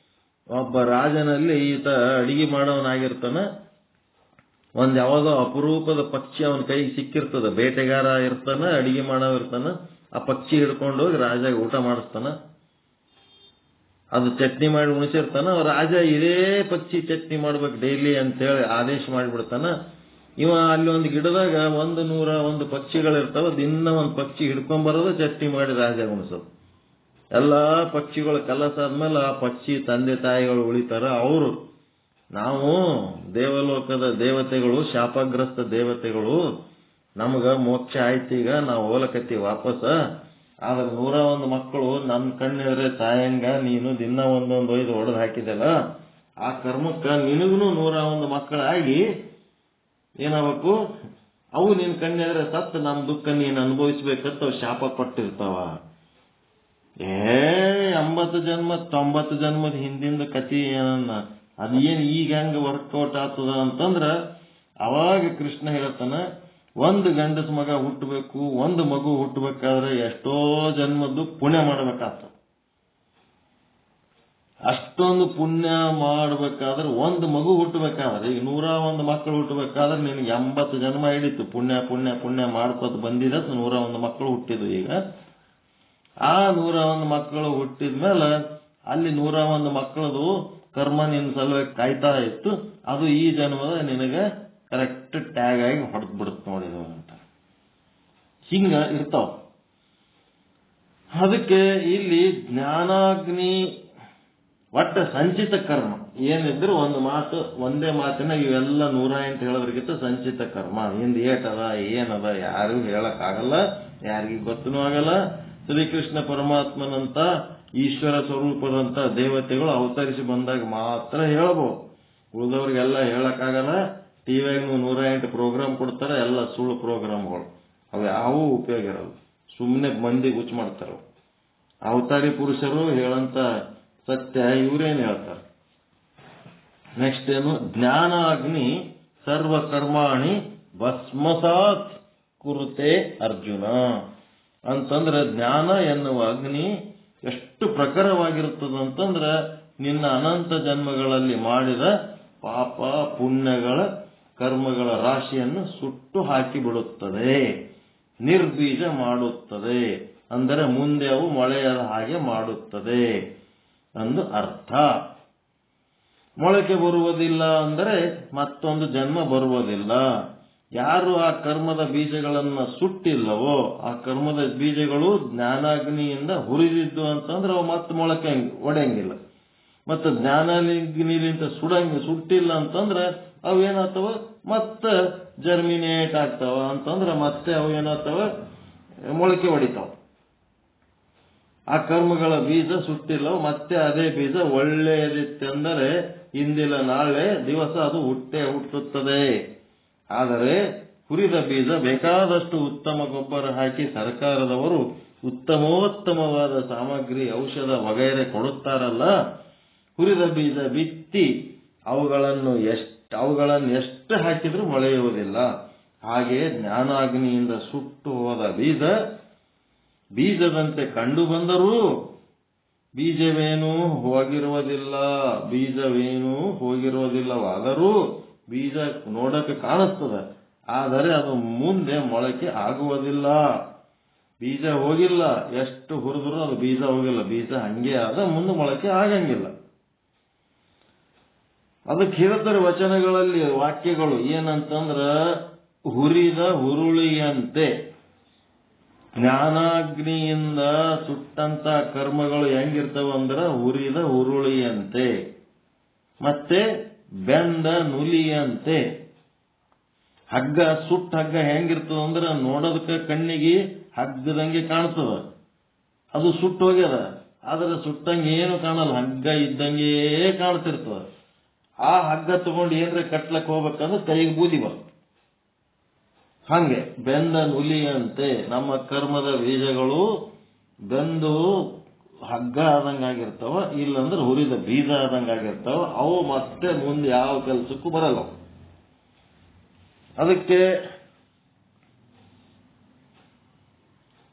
Speaker 3: ಒಬ್ಬ ರಾಜನಲ್ಲಿ ಈತ ಅಡಿಗೆ ಮಾಡೋವನಾಗಿರ್ತಾನ. ಒಂದ್ ಯಾವುದೋ ಅಪರೂಪದ ಪಕ್ಷಿ ಅವನ ಕೈಗೆ ಸಿಕ್ಕಿರ್ತದ. ಬೇಟೆಗಾರ ಇರ್ತಾನ, ಅಡಿಗೆ ಮಾಡೋ ಇರ್ತಾನ. ಆ ಪಕ್ಷಿ ಹಿಡ್ಕೊಂಡು ಹೋಗಿ ರಾಜ ಊಟ ಮಾಡಿಸ್ತಾನ. ಅದು ಚಟ್ನಿ ಮಾಡಿ ಉಣಿಸಿರ್ತಾನ. ರಾಜ ಇದೇ ಪಕ್ಷಿ ಚಟ್ನಿ ಮಾಡ್ಬೇಕು ಡೈಲಿ ಅಂತೇಳಿ ಆದೇಶ ಮಾಡಿಬಿಡ್ತಾನ. ಇವ ಅಲ್ಲಿ ಒಂದು ಗಿಡದಾಗ 101 ಪಕ್ಷಿಗಳಿರ್ತಾವ. ದಿನ ಒಂದು ಪಕ್ಷಿ ಹಿಡ್ಕೊಂಡ್ಬರೋದು, ಚಟ್ನಿ ಮಾಡಿ ರಾಜ ಉಣಿಸೋದು. ಎಲ್ಲಾ ಪಕ್ಷಿಗಳು ಕಲಸಾದ್ಮೇಲೆ ಆ ಪಕ್ಷಿ ತಂದೆ ತಾಯಿಗಳು ಉಳಿತಾರ. ಅವರು, ನಾವು ದೇವಲೋಕದ ದೇವತೆಗಳು, ಶಾಪಗ್ರಸ್ತ ದೇವತೆಗಳು, ನಮಗ ಮೋಕ್ಷ ಆಯ್ತೀಗ, ನಾವು ಹೋಲಕತ್ತೀವಿ ವಾಪಸ್. ಆದ್ರೆ 101 ಮಕ್ಕಳು ನನ್ನ ಕಣ್ಣೆದ್ರೆ ಸಾಯಂಗ ನೀನು ದಿನ ಒಂದೊಂದು ಒಯ್ದು ಹೊಡೆದು ಹಾಕಿದೆಲ್ಲ, ಆ ಕರ್ಮಕ್ಕ ನಿನಗೂ 101 ಮಕ್ಕಳಾಗಿ ಏನಾಗಬೇಕು? ಅವು ನಿನ್ ಕಣ್ಣೆದ್ರೆ ಸತ್ತು ನಮ್ಮ ದುಃಖ ನೀನು ಅನುಭವಿಸ್ಬೇಕಂತ ಅವು ಶಾಪ ಕೊಟ್ಟಿರ್ತಾವ. 80 ಜನ್ಮ 90 ಜನ್ಮದ ಹಿಂದಿಂದ ಕತಿ ಏನನ್ನ, ಅದೇನು ಈಗ ಹೆಂಗ ವರ್ಕೌಟ್ ಆಗ್ತದ ಅಂತಂದ್ರ, ಅವಾಗ ಕೃಷ್ಣ ಹೇಳ್ತಾನ, ಒಂದು ಗಂಡಸ ಮಗ ಹುಟ್ಟಬೇಕು, ಒಂದು ಮಗು ಹುಟ್ಟಬೇಕಾದ್ರೆ ಎಷ್ಟೋ ಜನ್ಮದ್ದು ಪುಣ್ಯ ಮಾಡ್ಬೇಕಾಗ್ತದ. ಅಷ್ಟೊಂದು ಪುಣ್ಯ ಮಾಡ್ಬೇಕಾದ್ರೆ ಒಂದು ಮಗು ಹುಟ್ಟಬೇಕಾದ್ರೆ, ಈಗ 101 ಮಕ್ಕಳು ಹುಟ್ಟಬೇಕಾದ್ರೆ ನಿನಗೆ 80 ಜನ್ಮ ಹಿಡಿತು. ಪುಣ್ಯ ಮಾಡ್ಕೋತ ಬಂದಿದ 101 ಮಕ್ಕಳು ಹುಟ್ಟಿದ್ವು. ಈಗ ಆ 101 ಮಕ್ಕಳು ಹುಟ್ಟಿದ್ಮೇಲೆ ಅಲ್ಲಿ 101 ಮಕ್ಕಳದು ಕರ್ಮ ನಿನ್ನ ಸಲುವಾಗಿ ಕಾಯ್ತಾ ಇತ್ತು. ಅದು ಈ ಜನ್ಮದ ನಿನಗೆ ಕರೆಕ್ಟ್ ಟ್ಯಾಗ್ ಆಗಿ ಹೊಡೆದ್ ಬಿಡುತ್ತೆ ನೋಡಿದವು ಅಂತ. ಹಿಂಗ ಇರ್ತಾವ. ಅದಕ್ಕೆ ಇಲ್ಲಿ ಜ್ಞಾನಾಗ್ನಿ ಒಟ್ಟ ಸಂಚಿತ ಕರ್ಮ ಏನಿದ್ರು ಒಂದೇ ಮಾತಿನ ಇವೆಲ್ಲ 108 ಹೇಳೋದ್ರಗಿಂತ ಸಂಚಿತ ಕರ್ಮ. ಹಿಂದ್ ಏಟದ ಏನದ ಯಾರಿಗೂ ಹೇಳಕ್ ಆಗಲ್ಲ, ಯಾರಿಗೂ ಗೊತ್ತನೂ ಆಗಲ್ಲ. ಶ್ರೀಕೃಷ್ಣ ಪರಮಾತ್ಮನಂತ ಈಶ್ವರ ಸ್ವರೂಪದಂತ ದೇವತೆಗಳು ಅವತರಿಸಿ ಬಂದಾಗ ಮಾತ್ರ ಹೇಳಬಹುದು. ಉಳಿದವ್ರಿಗೆಲ್ಲ ಹೇಳಕ್ಕಾಗಲ್ಲ. ಟಿವಿಯಾಗ 108 ಪ್ರೋಗ್ರಾಮ್ ಕೊಡ್ತಾರೆ, ಎಲ್ಲ ಸುಳ್ಳು ಪ್ರೋಗ್ರಾಮ್ಗಳು. ಅವು ಯಾವೂ ಉಪಯೋಗ ಇರಲ್ಲ, ಸುಮ್ಮನೆ ಮಂದಿ ಗುಚ್ಚ ಮಾಡ್ತಾರ. ಅವತಾರಿ ಪುರುಷರು ಹೇಳಂತ ಸತ್ಯ ಇವ್ರೇನ್ ಹೇಳ್ತಾರೆ. ನೆಕ್ಸ್ಟ್ ಏನು? ಜ್ಞಾನ ಅಗ್ನಿ ಸರ್ವ ಕರ್ಮಾಣಿ ಭಸ್ಮಸಾತ್ ಕುರುತೆ ಅರ್ಜುನ ಅಂತಂದ್ರೆ, ಜ್ಞಾನ ಎನ್ನುವ ಅಗ್ನಿ ಎಷ್ಟು ಪ್ರಖರವಾಗಿರುತ್ತದಂತಂದ್ರ ನಿನ್ನ ಅನಂತ ಜನ್ಮಗಳಲ್ಲಿ ಮಾಡಿದ ಪಾಪ ಪುಣ್ಯಗಳ ಕರ್ಮಗಳ ರಾಶಿಯನ್ನು ಸುಟ್ಟು ಹಾಕಿ ಬಿಡುತ್ತದೆ, ನಿರ್ಬೀಜ ಮಾಡುತ್ತದೆ. ಅಂದರೆ ಮುಂದೆ ಅವು ಮೊಳೆಯದ ಹಾಗೆ ಮಾಡುತ್ತದೆ ಎಂದು ಅರ್ಥ. ಮೊಳಕೆ ಬರುವುದಿಲ್ಲ ಅಂದರೆ ಮತ್ತೊಂದು ಜನ್ಮ ಬರುವುದಿಲ್ಲ. ಯಾರು ಆ ಕರ್ಮದ ಬೀಜಗಳನ್ನು ಸುಟ್ಟಿಲ್ಲವೋ, ಆ ಕರ್ಮದ ಬೀಜಗಳು ಜ್ಞಾನಾಗ್ನಿಯಿಂದ ಹುರಿದಿದ್ದು ಅಂತಂದ್ರೆ ಅವು ಮತ್ತೆ ಮೊಳಕೆ ಒಡೆಯಂಗಿಲ್ಲ. ಮತ್ತು ಜ್ಞಾನಾಗ್ನಿಲಿಂದ ಸುಟ್ಟಿಲ್ಲ ಅಂತಂದ್ರೆ ಅವು ಏನಾಗ್ತವ, ಮತ್ತೆ ಜರ್ಮಿನೇಟ್ ಆಗ್ತಾವ ಅಂತಂದ್ರೆ ಮತ್ತೆ ಅವು ಏನಾಗ್ತವ, ಮೊಳಕೆ ಹೊಡಿತಾವ. ಆ ಕರ್ಮಗಳ ಬೀಜ ಸುಟ್ಟಿಲ್ಲ, ಮತ್ತೆ ಅದೇ ಬೀಜ ಒಳ್ಳೆಯದಿತ್ತೆಂದರೆ ಇಂದಿನ ನಾಳೆ ದಿವಸ ಅದು ಹುಟ್ಟುತ್ತದೆ. ಆದರೆ ಹುರಿದ ಬೀಜ ಬೇಕಾದಷ್ಟು ಉತ್ತಮ ಗೊಬ್ಬರ ಹಾಕಿ ಸರ್ಕಾರದವರು ಉತ್ತಮೋತ್ತಮವಾದ ಸಾಮಗ್ರಿ, ಔಷಧ ವಗೈರೆ ಕೊಡುತ್ತಾರಲ್ಲ, ಹುರಿದ ಬೀಜ ಬಿತ್ತಿ ಅವುಗಳನ್ನು ಎಷ್ಟು ಹಾಕಿದ್ರೂ ಮೊಳೆಯುವುದಿಲ್ಲ. ಹಾಗೆ ಜ್ಞಾನಾಗ್ನಿಯಿಂದ ಸುಟ್ಟು ಹೋದ ಬೀಜದಂತೆ ಕಂಡು ಬಂದರೂ ಬೀಜವೇನೂ ಹೋಗಿರುವುದಿಲ್ಲವಾದರೂ ಬೀಜ ನೋಡಕ್ಕೆ ಕಾಣಿಸ್ತದೆ, ಆದರೆ ಅದು ಮುಂದೆ ಮೊಳಕೆ ಆಗುವುದಿಲ್ಲ. ಬೀಜ ಹೋಗಿಲ್ಲ, ಎಷ್ಟು ಹುರಿದ್ರು ಅದು ಬೀಜ ಹೋಗಿಲ್ಲ, ಬೀಜ ಹಂಗೆ ಆದ ಮುಂದೆ ಮೊಳಕೆ ಆಗಂಗಿಲ್ಲ. ಅದಕ್ಕೆ ಹೇಳ್ತಾರೆ ವಚನಗಳಲ್ಲಿ ವಾಕ್ಯಗಳು ಏನಂತಂದ್ರ, ಹುರಿದ ಹುರುಳಿಯಂತೆ. ಜ್ಞಾನಾಗ್ನಿಯಿಂದ ಸುಟ್ಟಂತ ಕರ್ಮಗಳು ಹೆಂಗಿರ್ತಾವ ಅಂದ್ರ ಹುರಿದ ಹುರುಳಿಯಂತೆ, ಮತ್ತೆ ಬೆಂದ ನುಲಿಯಂತೆ. ಹಗ್ಗ, ಸುಟ್ಟ ಹಗ್ಗ ಹೆಂಗಿರ್ತದ ಅಂದ್ರ ನೋಡೋದಕ್ಕೆ ಕಣ್ಣಿಗೆ ಹಗ್ಗದಂಗೆ ಕಾಣ್ತದ, ಅದು ಸುಟ್ಟು ಹೋಗ್ಯದ. ಆದ್ರೆ ಸುಟ್ಟಂಗೆ ಏನು ಕಾಣಲ್ಲ, ಹಗ್ಗ ಇದ್ದಂಗೆ ಕಾಣ್ತಿರ್ತದ. ಆ ಹಗ್ಗ ತಗೊಂಡು ಏನ್ರೆ ಕಟ್ಲಕ್ ಹೋಗ್ಬೇಕಂದ್ರೆ ಕೈಗೆ ಬೂದಿ ಬರ್ತದೆ. ಹಂಗೆ ಬೆಂದ ನುಲಿಯಂತೆ ನಮ್ಮ ಕರ್ಮದ ಬೀಜಗಳು ಬೆಂದು ಹಗ್ಗ ಆದಂಗಾಗಿರ್ತಾವ, ಇಲ್ಲಂದ್ರೆ ಹುರಿದ ಬೀಜ ಆದಂಗಾಗಿರ್ತಾವ. ಅವು ಮತ್ತೆ ಮುಂದೆ ಯಾವ ಕೆಲಸಕ್ಕೂ ಬರಲ್ಲ. ಅದಕ್ಕೆ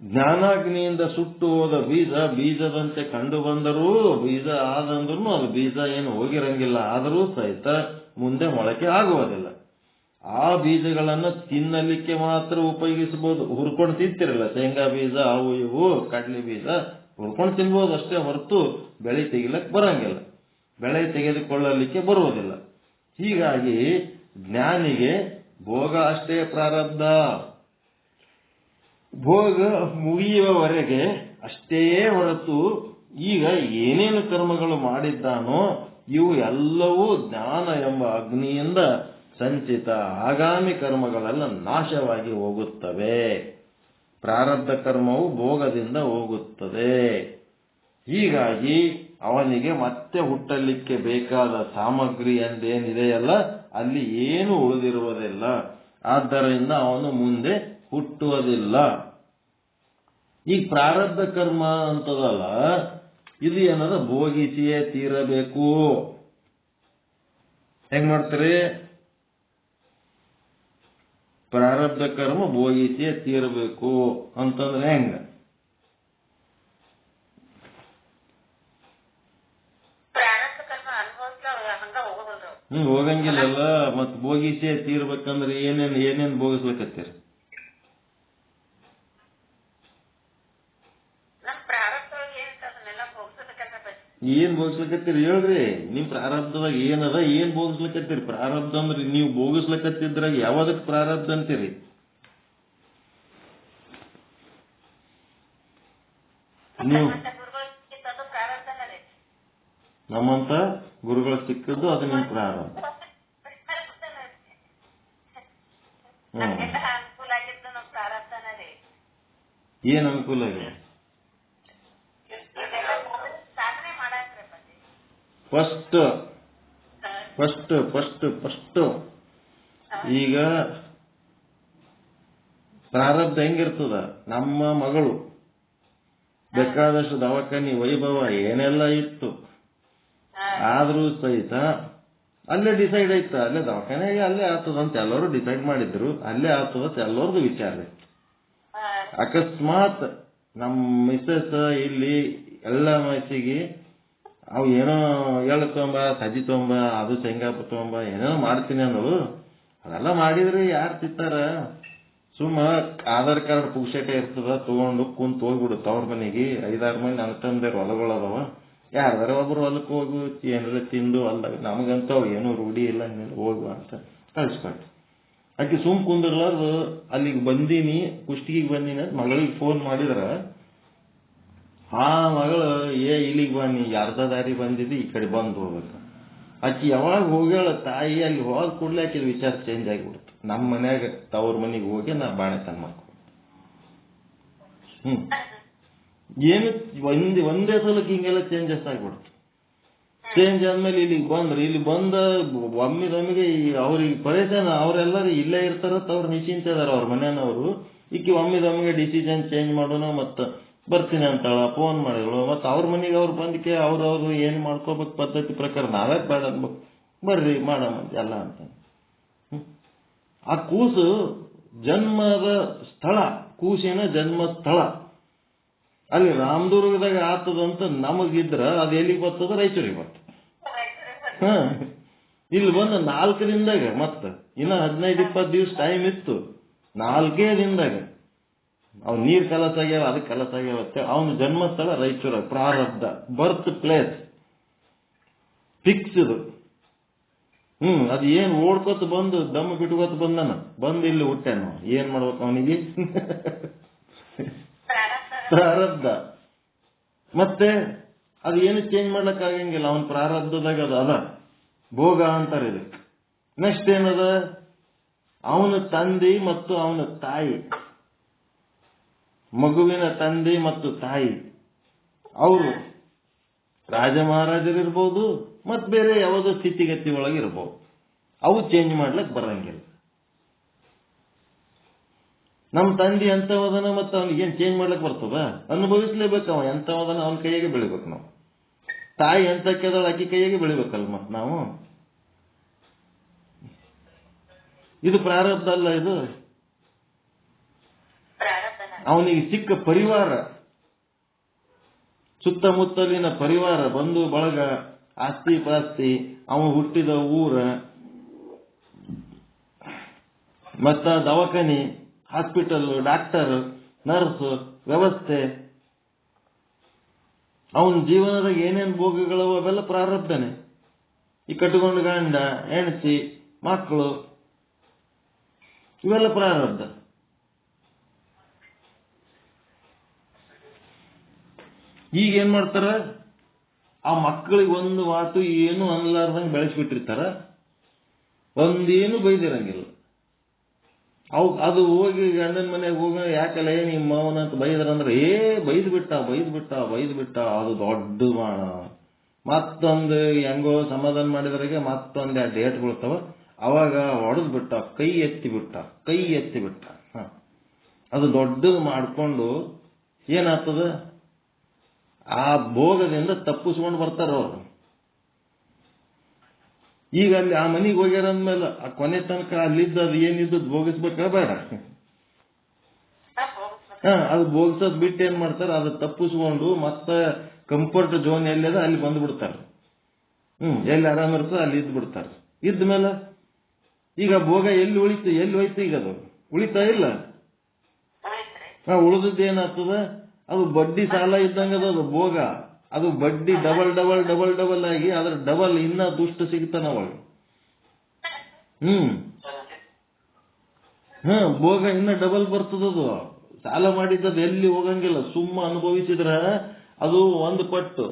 Speaker 3: ಜ್ಞಾನಾಗ್ನಿಯಿಂದ ಸುಟ್ಟು ಹೋದ ಬೀಜದಂತೆ ಕಂಡು ಬಂದರೂ, ಬೀಜ ಆದಂದ್ರೂ ಅದು ಬೀಜ ಏನು ಹೋಗಿರಂಗಿಲ್ಲ, ಆದರೂ ಸಹಿತ ಮುಂದೆ ಮೊಳಕೆ ಆಗುವುದಿಲ್ಲ. ಆ ಬೀಜಗಳನ್ನು ತಿನ್ನಲಿಕ್ಕೆ ಮಾತ್ರ ಉಪಯೋಗಿಸಬಹುದು. ಹುರ್ಕೊಂಡು ತಿಂತಿರಲ್ಲ, ಶೇಂಗಾ ಬೀಜ, ಅವು ಇವು ಕಡ್ಲಿ ಬೀಜ ಹುರ್ಕೊಂಡು ತಿನ್ಬಹುದು ಅಷ್ಟೇ ಹೊರತು ಬೆಳೆ ತೆಗಿಲಕ್ಕೆ ಬರಂಗಿಲ್ಲ, ಬೆಳೆ ತೆಗೆದುಕೊಳ್ಳಲಿಕ್ಕೆ ಬರುವುದಿಲ್ಲ. ಹೀಗಾಗಿ ಜ್ಞಾನಿಗೆ ಭೋಗ ಅಷ್ಟೇ ಪ್ರಾರಬ್ಧ, ಭೋಗ ಮುಗಿಯುವವರೆಗೆ ಅಷ್ಟೇ ಹೊರತು ಈಗ ಏನೇನು ಕರ್ಮಗಳು ಮಾಡಿದ್ದಾನೋ ಇವು ಎಲ್ಲವೂ ಜ್ಞಾನ ಎಂಬ ಅಗ್ನಿಯಿಂದ ಸಂಚಿತ ಆಗಾಮಿ ಕರ್ಮಗಳೆಲ್ಲ ನಾಶವಾಗಿ ಹೋಗುತ್ತವೆ. ಪ್ರಾರಬ್ಧ ಕರ್ಮವು ಭೋಗದಿಂದ ಹೋಗುತ್ತದೆ. ಹೀಗಾಗಿ ಅವನಿಗೆ ಮತ್ತೆ ಹುಟ್ಟಲಿಕ್ಕೆ ಬೇಕಾದ ಸಾಮಗ್ರಿ ಎಂದೇನಿದೆಯಲ್ಲ ಅಲ್ಲಿ ಏನು ಉಳಿದಿರುವುದಿಲ್ಲ. ಆದ್ದರಿಂದ ಅವನು ಮುಂದೆ ಹುಟ್ಟುವುದಿಲ್ಲ. ಈ ಪ್ರಾರಬ್ಧ ಕರ್ಮ ಅಂತದಲ್ಲ, ಇದು ಏನದ ಭೋಗಿಸಿಯೇ ತೀರಬೇಕು. ಹೆಂಗ್ ಮಾಡ್ತೀರಿ? ಪ್ರಾರಬ್ಧ ಕರ್ಮ ಭೋಗಿಸಿಯೇ ತೀರಬೇಕು ಅಂತಂದ್ರೆ ಹೆಂಗ? ಹೋಗಂಗಿಲ್ಲಲ್ಲ. ಮತ್ ಭೋಗಿಸಿಯೇ ತೀರ್ಬೇಕಂದ್ರೆ ಏನೇನ್ ಭೋಗಿಸ್ಬೇಕತ್ತೀರಿ? ಏನ್ ಭೋಗಿಸ್ಲಕತ್ತೀರಿ ಹೇಳ್ರಿ? ನಿಮ್ ಪ್ರಾರಬ್ಧದಾಗ ಏನದ, ಏನ್ ಭೋಗಿಸ್ಲಕತ್ತೀರಿ? ಪ್ರಾರಬ್ಧ ಅಂದ್ರೆ ನೀವು ಭೋಗಿಸ್ಲಕತ್ತಿದ್ರಾಗ ಯಾವ್ದಕ್ ಪ್ರಾರಬ್ಧ ಅಂತೀರಿ? ನೀವು ನಮ್ಮಂತ ಗುರುಗಳು ಸಿಕ್ಕದ್ದು ಅದು ನಿಮ್ ಪ್ರಾರಬ್ಧ. ಏನ್ ಅನುಕೂಲ ಇದೆ? ಫಸ್ಟ್ ಈಗ ಪ್ರಾರಬ್ಧ ಹೆಂಗಿರ್ತದ? ನಮ್ಮ ಮಗಳು ಬೇಕಾದಷ್ಟು ದವಾಖಾನಿ ವೈಭವ ಏನೆಲ್ಲ ಇತ್ತು, ಆದ್ರೂ ಸಹಿತ ಅಲ್ಲೇ ಡಿಸೈಡ್ ಆಯ್ತು, ಅಲ್ಲೇ ದವಾಖಾನೆಗೆ ಅಲ್ಲೇ ಆಗ್ತದಂತ ಎಲ್ಲರೂ ಡಿಸೈಡ್ ಮಾಡಿದ್ರು, ಅಲ್ಲೇ ಆಗ್ತದಂತ ಎಲ್ಲರದು ವಿಚಾರ ಇತ್ತು. ಅಕಸ್ಮಾತ್ ನಮ್ಮ ಮಿಸ್ಸಸ್ ಇಲ್ಲಿ ಎಲ್ಲ ಮನಸ್ಸಿಗೆ ಅವು ಏನೋ ಎಳ್ಳು ತೊಂಬ, ಸಜ್ಜಿ ತೊಂಬ, ಅದು ಶೇಂಗಾಪ ತೊಂಬ, ಏನೇನೋ ಮಾಡ್ತೀನಿ ಅನ್ನೋದು, ಅದೆಲ್ಲ ಮಾಡಿದ್ರೆ ಯಾರು ತಿಂತಾರ? ಸುಮ್ಮ ಆಧಾರ್ ಕಾರ್ಡ್ ಪುಕ್ಷಟೆ ಇರ್ತದ ತಗೊಂಡು ಕುಂತ ಹೋಗ್ಬಿಡುತ್ತ ಅವ್ರ ಮನೆಗೆ 5-6 ಮಂದಿ ಅನ್ಕಂದೇರು ಹೊಲಗಳದಾವ ಯಾರ್ದಾರ ಒಬ್ರು ಹೊಲಕ್ಕೆ ಹೋಗು ಏನಾರ ತಿಂದು ಅಲ್ಲ ನಮಗಂತ ಏನೂ ರೂಢಿ ಇಲ್ಲ ಏನಿಲ್ಲ ಹೋಗುವ ಅಂತ ಕಳಿಸ್ಕೊಟ್ಟು ಆಕೆ ಸುಮ್ ಕುಂದಿರ್ಲಾರ್ದು ಅಲ್ಲಿಗೆ ಬಂದೀನಿ ಕುಷ್ಟಗಿಗೆ ಬಂದೀನಿ ಅಂತ ಮಗಳಿಗೆ ಫೋನ್ ಮಾಡಿದ್ರ ಆ ಮಗಳು ಇಲ್ಲಿಗೆ ಬನ್ನಿ ಅರ್ಧ ದಾರಿ ಬಂದಿದ್ದು ಈ ಕಡೆ ಬಂದು ಹೋಗ್ಬೇಕು ಆಕಿ ಯಾವಾಗ ಹೋಗ್ಯಾಳ ತಾಯಿ ಅಲ್ಲಿ ಹೋದ ಕೂಡಲೇ ಆಕೆ ವಿಚಾರ ಚೇಂಜ್ ಆಗಿಬಿಡುತ್ತೆ ನಮ್ಮ ಮನ್ಯಾಗ ತವ್ರ ಮನೆಗೆ ಹೋಗಿ ನಾ ಬಾಣೆತನ ಮಾಡ್ಕೊ ಏನು ಒಂದೇ ಸಲಕ್ಕೆ ಹಿಂಗೆಲ್ಲ ಚೇಂಜಸ್ ಆಗಿಬಿಡುತ್ತೆ ಚೇಂಜ್ ಆದ್ಮೇಲೆ ಇಲ್ಲಿಗೆ ಬಂದ್ರು ಇಲ್ಲಿ ಬಂದ ಒಮ್ಮಿದೊಮ್ಮಿಗೆ ಅವ್ರಿಗೆ ಪರೇಶಾನ ಅವರೆಲ್ಲರೂ ಇಲ್ಲೇ ಇರ್ತಾರ ಅವ್ರು ನಿಶ್ಚಿಂತ ಇದಾರ ಅವ್ರ ಮನೆಯವರು ಈಕಿ ಒಮ್ಮಿದೊಮ್ಮಿಗೆ ಡಿಸಿಷನ್ ಚೇಂಜ್ ಮಾಡೋಣ ಮತ್ತು ಬರ್ತೀನಿ ಅಂತಾಳ ಫೋನ್ ಮಾಡಿಗಳು ಮತ್ತು ಅವ್ರ ಮನೆಗೆ ಅವ್ರು ಬಂದಕ್ಕೆ ಅವ್ರವ್ರು ಏನು ಮಾಡ್ಕೋಬೇಕು ಪದ್ಧತಿ ಪ್ರಕಾರ ನಾವೇ ಬೇಡ ಅನ್ಬೇಕು ಬರ್ರಿ ಮಾಡೋಣ ಎಲ್ಲ ಅಂತ ಆ ಕೂಸು ಜನ್ಮದ ಸ್ಥಳ ಕೂಸಿನ ಜನ್ಮ ಸ್ಥಳ ಅಲ್ಲಿ ರಾಮದುರ್ಗದಾಗ ಆತದಂತ ನಮಗಿದ್ರ ಅದು ಎಲ್ಲಿಗೆ ಬರ್ತದ ರಾಯಚೂರಿಗೆ ಬರ್ತದೆ ಇಲ್ಲಿ ಬಂದು 4 ದಿನದಾಗ ಮತ್ತ ಇನ್ನ 15-20 ದಿವಸ ಟೈಮ್ ಇತ್ತು 4 ದಿನದಾಗ ಅವ್ ನೀರ್ ಕೆಲಸ ಆಗ್ಯಾವ ಅದಕ್ಕೆ ಕೆಲಸ ಆಗ್ಯಾವತ್ತೆ ಅವನ ಜನ್ಮಸ್ಥಳ ರಾಯಚೂರ ಪ್ರಾರಬ್ಧ ಬರ್ತ್ ಪ್ಲೇಸ್ ಫಿಕ್ಸ್ ಇದು ಅದು ಏನ್ ಓಡ್ಕೊತ ಬಂದು ದಮ್ ಬಿಟ್ಕೋತ ಬಂದನ ಬಂದು ಇಲ್ಲಿ ಹುಟ್ಟ್ಯಾನ ಏನ್ ಮಾಡ್ಬೇಕು ಅವನಿಗೆ ಪ್ರಾರಬ್ಧ ಮತ್ತೆ ಅದು ಏನು ಚೇಂಜ್ ಮಾಡ್ಲಕ್ ಆಗಂಗಿಲ್ಲ ಅವನ ಪ್ರಾರಬ್ಧದಾಗ ಅದು ಅದ ಭೋಗ ಅಂತಾರೆ ಇದಕ್ಕೆ ನೆಕ್ಸ್ಟ್ ಏನದ ಅವನ ತಂದೆ ಮತ್ತು ಅವನ ತಾಯಿ ಮಗುವಿನ ತಂದೆ ಮತ್ತು ತಾಯಿ ಅವರು ರಾಜ ಮಹಾರಾಜರಿರ್ಬೋದು ಮತ್ ಬೇರೆ ಯಾವುದೋ ಸ್ಥಿತಿಗತಿ ಒಳಗಿರ್ಬೋದು ಅವು ಚೇಂಜ್ ಮಾಡ್ಲಕ್ ಬರಂಗಿಲ್ಲ ನಮ್ಮ ತಂದೆ ಎಂಥವದನ ಮತ್ತು ಅವನಿಗೇನು ಚೇಂಜ್ ಮಾಡ್ಲಕ್ ಬರ್ತದ ಅನುಭವಿಸ್ಲೇಬೇಕು ಅವ ಎಂಥವದನ ಅವನ ಕೈಯಾಗೆ ಬೆಳಿಬೇಕು ನಾವು ತಾಯಿ ಎಂತಕ್ಕೆದಾಳ ಆಕಿ ಕೈಯಾಗೆ ಬೆಳಿಬೇಕಲ್ಲ ಮತ್ ನಾವು ಇದು ಪ್ರಾರಬ್ಧ ಅಲ್ಲ ಇದು ಅವನಿಗೆ ಸಿಕ್ಕ ಪರಿವಾರ ಸುತ್ತಮುತ್ತಲಿನ ಪರಿವಾರ ಬಂಧು ಬಳಗ ಆಸ್ತಿ ಪಾಸ್ತಿ ಅವನು ಹುಟ್ಟಿದ ಊರ ಮತ್ತ ದವಾಖಾನಿ ಹಾಸ್ಪಿಟಲ್ ಡಾಕ್ಟರ್ ನರ್ಸ್ ವ್ಯವಸ್ಥೆ ಅವನ ಜೀವನದಾಗ ಏನೇನು ಭೋಗಗಳು ಅವೆಲ್ಲ ಪ್ರಾರಬ್ಧನೆ ಈ ಕಟ್ಟಿಕೊಂಡು ಗಂಡ ಹೆಂಡತಿ ಮಕ್ಕಳು ಇವೆಲ್ಲ ಪ್ರಾರಬ್ಧ ಈಗ ಏನ್ ಮಾಡ್ತಾರ ಆ ಮಕ್ಕಳಿಗೆ ಒಂದು ಮಾತು ಏನು ಅನ್ಲಾರ್ದಂಗೆ ಬೆಳೆಸ್ಬಿಟ್ಟಿರ್ತಾರ ಒಂದೇನು ಬೈದಿರಂಗಿಲ್ಲ ಅದು ಹೋಗಿ ಗಂಡನ ಮನೆಗೆ ಹೋಗ ಯಾಕಲ್ಲ ನಿಮ್ಮ ಮಾವನ ಅಂತ ಬೈದ್ರಂದ್ರೆ ಬೈದ್ ಬಿಟ್ಟ ಅದು ದೊಡ್ಡ ಮಾಡ ಮತ್ತೊಂದು ಹೆಂಗೋ ಸಮಾಧಾನ ಮಾಡಿದ್ರಾಗೆ ಮತ್ತೊಂದು 2 ಡೇಟ್ ಬೀಳ್ತಾವ ಅವಾಗ ಹೊಡೆದ್ ಬಿಟ್ಟ ಕೈ ಎತ್ತಿ ಬಿಟ್ಟ ಅದು ದೊಡ್ಡದು ಮಾಡ್ಕೊಂಡು ಏನಾಗ್ತದ ಆ ಭೋಗದಿಂದ ತಪ್ಪಿಸ್ಕೊಂಡು ಬರ್ತಾರ ಅವರು ಈಗ ಅಲ್ಲಿ ಆ ಮನೆಗೆ ಹೋಗ್ಯಾರ ಅಂದ್ಮೇಲೆ ಆ ಕೊನೆ ತನಕ ಅಲ್ಲಿದ್ದ ಅದು ಏನಿದ್ದದ್ದು ಭೋಗಿಸ್ಬೇಕ ಬೇಡ ಅದು ಭೋಗಿಸೋದ್ ಬಿಟ್ಟು ಏನ್ ಮಾಡ್ತಾರ ಅದು ತಪ್ಪಿಸ್ಕೊಂಡು ಮತ್ತೆ ಕಂಫರ್ಟ್ ಝೋನ್ ಎಲ್ಲಿದೆ ಅಲ್ಲಿ ಬಂದ್ಬಿಡ್ತಾರ ಎಲ್ಲಿ ಆರಾಮ ಇರ್ತದೆ ಅಲ್ಲಿ ಇದ್ ಬಿಡ್ತಾರ ಇದ್ಮೇಲೆ ಈಗ ಭೋಗ ಎಲ್ಲಿ ಹೋಯ್ತು ಈಗ ಅದು ಉಳಿತಾ ಇಲ್ಲ ಉಳಿದದ್ದು ಏನಾಗ್ತದ ಅದು ಬಡ್ಡಿ ಸಾಲ ಇದ್ದಂಗ ಅದು ಭೋಗ ಅದು ಬಡ್ಡಿ ಡಬಲ್ ಆಗಿ ಅದ್ರ ಡಬಲ್ ಇನ್ನ ದುಷ್ಟ ಸಿಗ್ತಾನ ಅವಾಗ ಭೋಗ ಇನ್ನ ಡಬಲ್ ಬರ್ತದದು ಸಾಲ ಮಾಡಿದ್ದದು ಎಲ್ಲಿ ಹೋಗಂಗಿಲ್ಲ ಸುಮ್ಮ ಅನುಭವಿಸಿದ್ರ ಅದು ಒಂದು ಪಟ್ಟು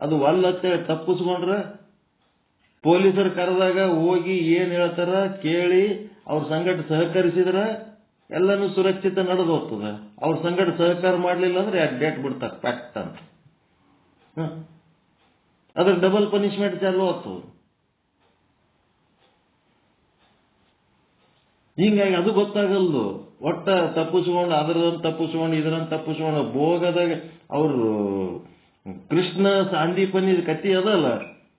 Speaker 3: ಅದು ಒಲ್ಲತ್ತೆ ತಪ್ಪಿಸ್ಕೊಂಡ್ರ ಪೊಲೀಸರು ಕರೆದಾಗ ಹೋಗಿ ಏನ್ ಹೇಳ್ತಾರ ಕೇಳಿ ಅವ್ರ ಸಂಗಟ ಸಹಕರಿಸಿದ್ರ ಎಲ್ಲಾನು ಸುರಕ್ಷಿತ ನಡೆದು ಹೋಗ್ತದ ಅವ್ರ ಸಂಗಟ ಸಹಕಾರ ಮಾಡ್ಲಿಲ್ಲ ಅಂದ್ರೆ 2 ಡೇಟ್ ಬಿಡ್ತಾರೆ ಪ್ಯಾಕ್ಟ್ ಅಂತ ಅದ್ರ ಡಬಲ್ ಪನಿಷ್ಮೆಂಟ್ ಚಾಲು ಆಗ್ತದ ಹಿಂಗಾಗಿ ಅದು ಗೊತ್ತಾಗಲ್ದು ಒಟ್ಟ ತಪ್ಪಿಸ್ಕೊಂಡು ಅದರದನ್ನು ತಪ್ಪಿಸ್ಕೊಂಡು ಇದರನ್ನು ತಪ್ಪಿಸ್ಕೊಂಡು ಭೋಗದಾಗ ಅವರು ಕೃಷ್ಣ ಸಾಂದೀಪನಿ ಕತ್ತಿ ಅದಲ್ಲ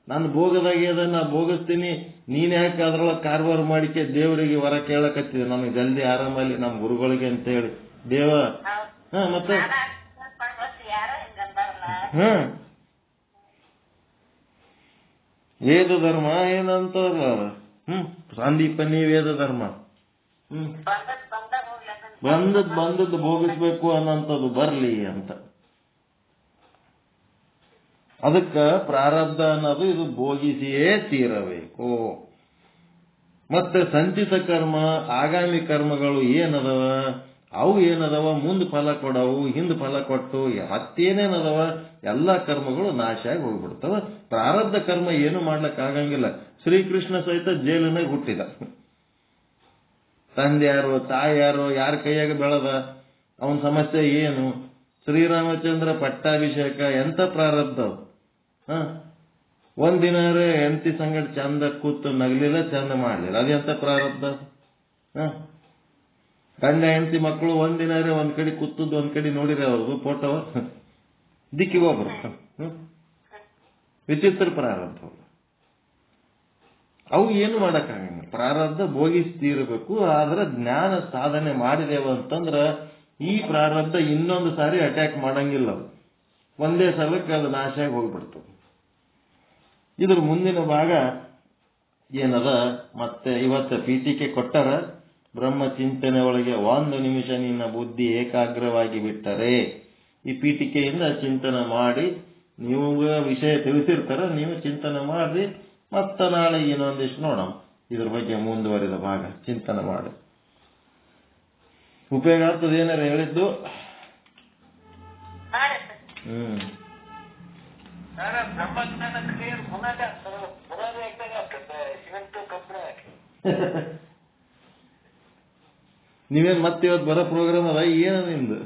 Speaker 3: ನಾನು ಭೋಗದಾಗೆ ಅದ ನಾ ಭೋಗಿಸ್ತೀನಿ ನೀನ್ ಯಾಕೆ ಅದ್ರೊಳಗೆ ಕಾರ್ಬಾರ್ ಮಾಡಿಕೆ ದೇವರಿಗೆ ವರ ಕೇಳಕತ್ತಿದೆ ನನಗೆ ಜಲ್ದಿ ಆರಾಮಲ್ಲಿ ನಮ್ಮ ಗುರುಗಳಿಗೆ ಅಂತ ಹೇಳಿ ದೇವ ಮತ್ತೆ ವೇದ ಧರ್ಮ ಏನಂತ ಸಾಂದೀಪನಿ ವೇದ ಧರ್ಮ ಬಂದದ್ದು ಭೋಗಿಸ್ಬೇಕು ಅನ್ನೋಂಥದ್ದು ಬರ್ಲಿ ಅಂತ. ಅದಕ್ಕ ಪ್ರಾರಬ್ಧ ಅನ್ನೋದು ಇದು ಭೋಗಿಸಿಯೇ ತೀರಬೇಕು. ಮತ್ತೆ ಸಂಚಿತ ಕರ್ಮ, ಆಗಾಮಿ ಕರ್ಮಗಳು ಏನದವ, ಅವು ಏನದವ, ಮುಂದೆ ಫಲ ಕೊಡವು, ಹಿಂದೆ ಫಲ ಕೊಟ್ಟು ಮತ್ತೇನೇನದವ, ಎಲ್ಲ ಕರ್ಮಗಳು ನಾಶ ಆಗಿ ಹೋಗ್ಬಿಡ್ತವ. ಪ್ರಾರಬ್ಧ ಕರ್ಮ ಏನು ಮಾಡ್ಲಿಕ್ಕೆ ಆಗಂಗಿಲ್ಲ. ಶ್ರೀಕೃಷ್ಣ ಸಹಿತ ಜೈಲಿನಾಗ ಹುಟ್ಟಿದ. ತಂದೆ ಯಾರು, ತಾಯಿ ಯಾರು, ಯಾರ ಕೈಯಾಗ ಬೆಳೆದ, ಅವನ ಸಮಸ್ಯೆ ಏನು. ಶ್ರೀರಾಮಚಂದ್ರ ಪಟ್ಟಾಭಿಷೇಕ ಎಂತ ಪ್ರಾರಬ್ಧ. ಒಂದಿನಾರೇ ಹೆಂಡತಿ ಸಂಗಡ ಚಂದ ಕೂತು ನಗಲಿಲ್ಲ, ಚಂದ ಮಾಡ್ಲಿಲ್ಲ, ಅದೆಂತ ಪ್ರಾರಬ್ಧ. ಗಂಡ ಹೆಂಡತಿ ಮಕ್ಕಳು ಒಂದಿನಾರೇ ಒಂದ್ ಕಡೆ ಕೂತದ್ದು ಒಂದ್ ಕಡೆ ನೋಡಿರಿ ಅವ್ರದ್ದು ಫೋಟೋ, ದಿಕ್ಕಿಗೆ ಒಬ್ರು. ವಿಚಿತ್ರ ಪ್ರಾರಬ್ಧ. ಅವು ಏನು ಮಾಡಕ್ಕಾಗಂಗಿಲ್ಲ. ಪ್ರಾರಬ್ಧ ಭೋಗಿಸ್ತೀರಬೇಕು. ಆದ್ರೆ ಜ್ಞಾನ ಸಾಧನೆ ಮಾಡಿದೇವ ಅಂತಂದ್ರ ಈ ಪ್ರಾರಬ್ಧ ಇನ್ನೊಂದು ಸಾರಿ ಅಟ್ಯಾಕ್ ಮಾಡಂಗಿಲ್ಲ. ಒಂದೇ ಸಲಕ್ಕೆ ಅದು ನಾಶ ಆಗಿ ಹೋಗ್ಬಿಡ್ತದೆ. ಇದ್ರ ಮುಂದಿನ ಭಾಗ ಏನದ, ಮತ್ತೆ ಇವತ್ತು ಪೀಠಿಕೆ ಕೊಟ್ಟರ, ಬ್ರಹ್ಮ ಚಿಂತನೆ ಒಳಗೆ 1 ನಿಮಿಷ ನಿನ್ನ ಬುದ್ಧಿ ಏಕಾಗ್ರವಾಗಿ ಬಿಟ್ಟರೆ. ಈ ಪೀಠಿಕೆಯಿಂದ ಚಿಂತನೆ ಮಾಡಿ, ನೀವು ವಿಷಯ ತಿಳಿಸಿರ್ತಾರ, ನೀವು ಚಿಂತನೆ ಮಾಡ್ರಿ. ಮತ್ತ ನಾಳೆ ಇನ್ನೊಂದಿಷ್ಟು ನೋಡೋಣ. ಇದ್ರ ಬಗ್ಗೆ ಮುಂದುವರಿದ ಭಾಗ ಚಿಂತನೆ ಮಾಡಿ. ಉಪಯೋಗ ಆಗ್ತದೆ ಏನಾರ ಹೇಳಿದ್ದು. ನೀವೇನ್ ಮತ್ತೆ ಇವತ್ತು ಬರೋ ಪ್ರೋಗ್ರಾಮ್ ಅದ ಏನ ನಿಮ್ದು?